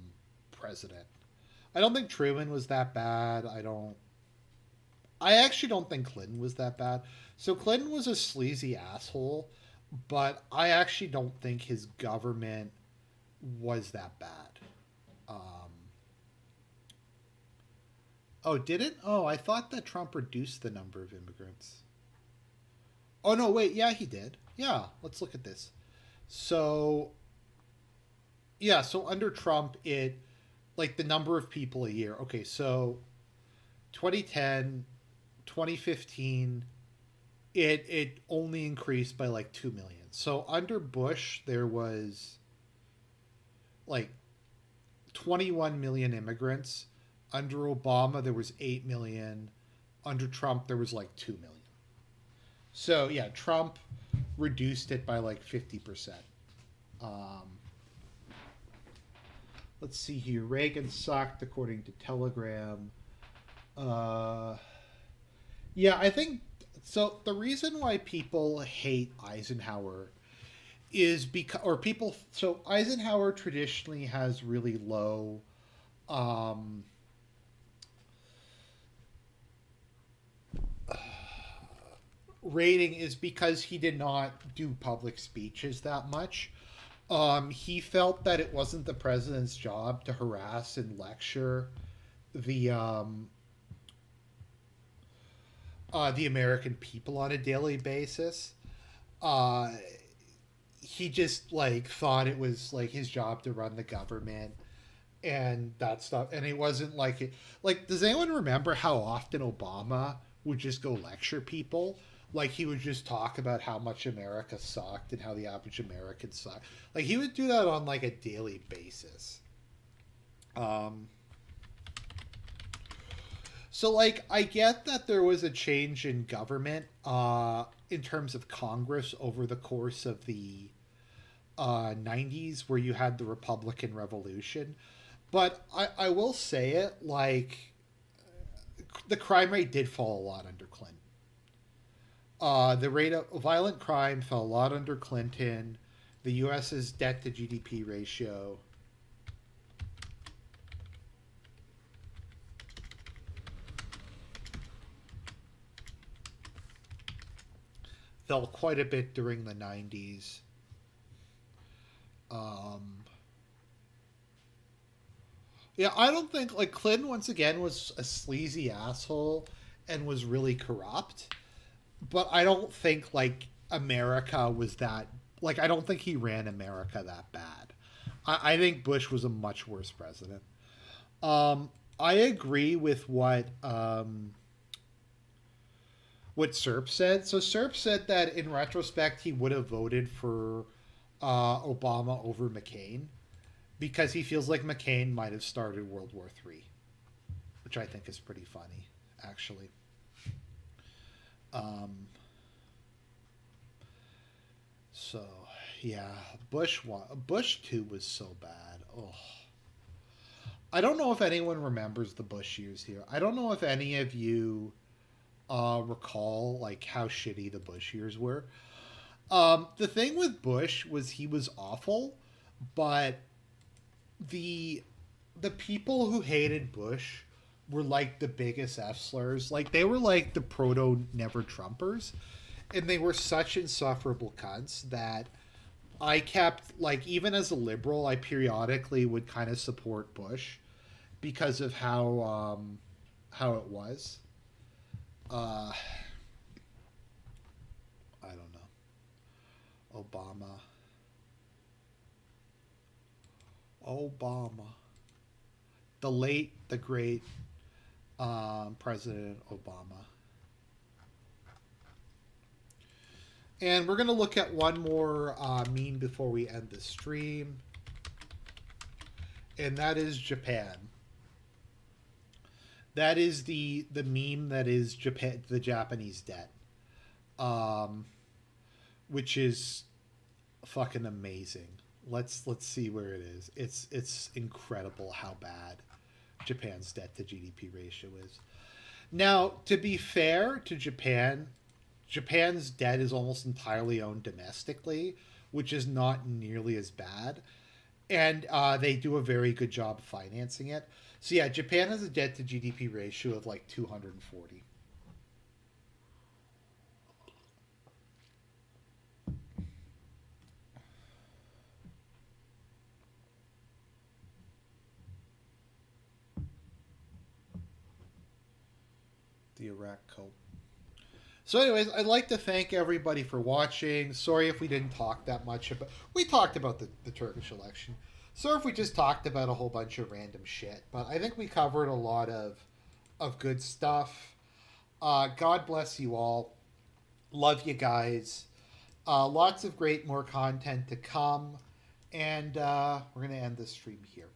president. I don't think Truman was that bad. I don't. I actually don't think Clinton was that bad. So Clinton was a sleazy asshole, but I actually don't think his government was that bad. Um, oh, did it? Oh, I thought that Trump reduced the number of immigrants. Oh no, wait, yeah, he did. Yeah, let's look at this. So yeah, so under Trump, it like the number of people a year. Okay, so 2010, 2015, it only increased by like 2 million. So under Bush, there was like 21 million immigrants. Under Obama, there was 8 million. Under Trump, there was like 2 million. So yeah, Trump reduced it by like 50%. Um, let's see here. Reagan sucked, according to Telegram. Uh, yeah, I think so. The reason why people hate Eisenhower is because, or people, so Eisenhower traditionally has really low um, rating, is because he did not do public speeches that much. He felt that it wasn't the president's job to harass and lecture the the American people on a daily basis. Uh, he just like thought it was like his job to run the government and that stuff, and it wasn't like it. Like, does anyone remember how often Obama would just go lecture people? Like he would just talk about how much America sucked and how the average American sucked. Like he would do that on like a daily basis. Um, So, like, I get that there was a change in government in terms of Congress over the course of the '90s where you had the Republican Revolution. But I will say it, like, the crime rate did fall a lot under Clinton. The rate of violent crime fell a lot under Clinton. The U.S.'s debt to GDP ratio fell quite a bit during the '90s. Um, yeah, I don't think, like, Clinton once again was a sleazy asshole and was really corrupt, but I don't think like America was that, like, I don't think he ran America that bad. I think Bush was a much worse president. I agree with what Serp said. So Serp said that in retrospect he would have voted for Obama over McCain because he feels like McCain might have started World War III, which I think is pretty funny, actually. Um, so yeah, Bush two was so bad. Oh, I don't know if anyone remembers the Bush years here. I don't know if any of you recall like how shitty the Bush years were. The thing with Bush was he was awful, but the the people who hated Bush were like the biggest F slurs. Like they were like the proto never Trumpers, and they were such insufferable cunts that I kept like even as a liberal, I periodically would kind of support Bush because of how it was. Uh, I don't know. Obama. Obama. The late, the great President Obama. And we're going to look at one more meme before we end the stream, and that is Japan. That is the meme that is Japan, the Japanese debt, um, which is fucking amazing. Let's see where it is. It's incredible how bad Japan's debt to GDP ratio is. Now, to be fair to Japan, Japan's debt is almost entirely owned domestically, which is not nearly as bad, and they do a very good job of financing it. So yeah, Japan has a debt to GDP ratio of like 240. The Iraq cope. So, anyways, I'd like to thank everybody for watching. Sorry if we didn't talk that much about. We talked about the Turkish election. Sorry if we just talked about a whole bunch of random shit. But I think we covered a lot of good stuff. God bless you all. Love you guys. Lots of great more content to come. And we're going to end this stream here.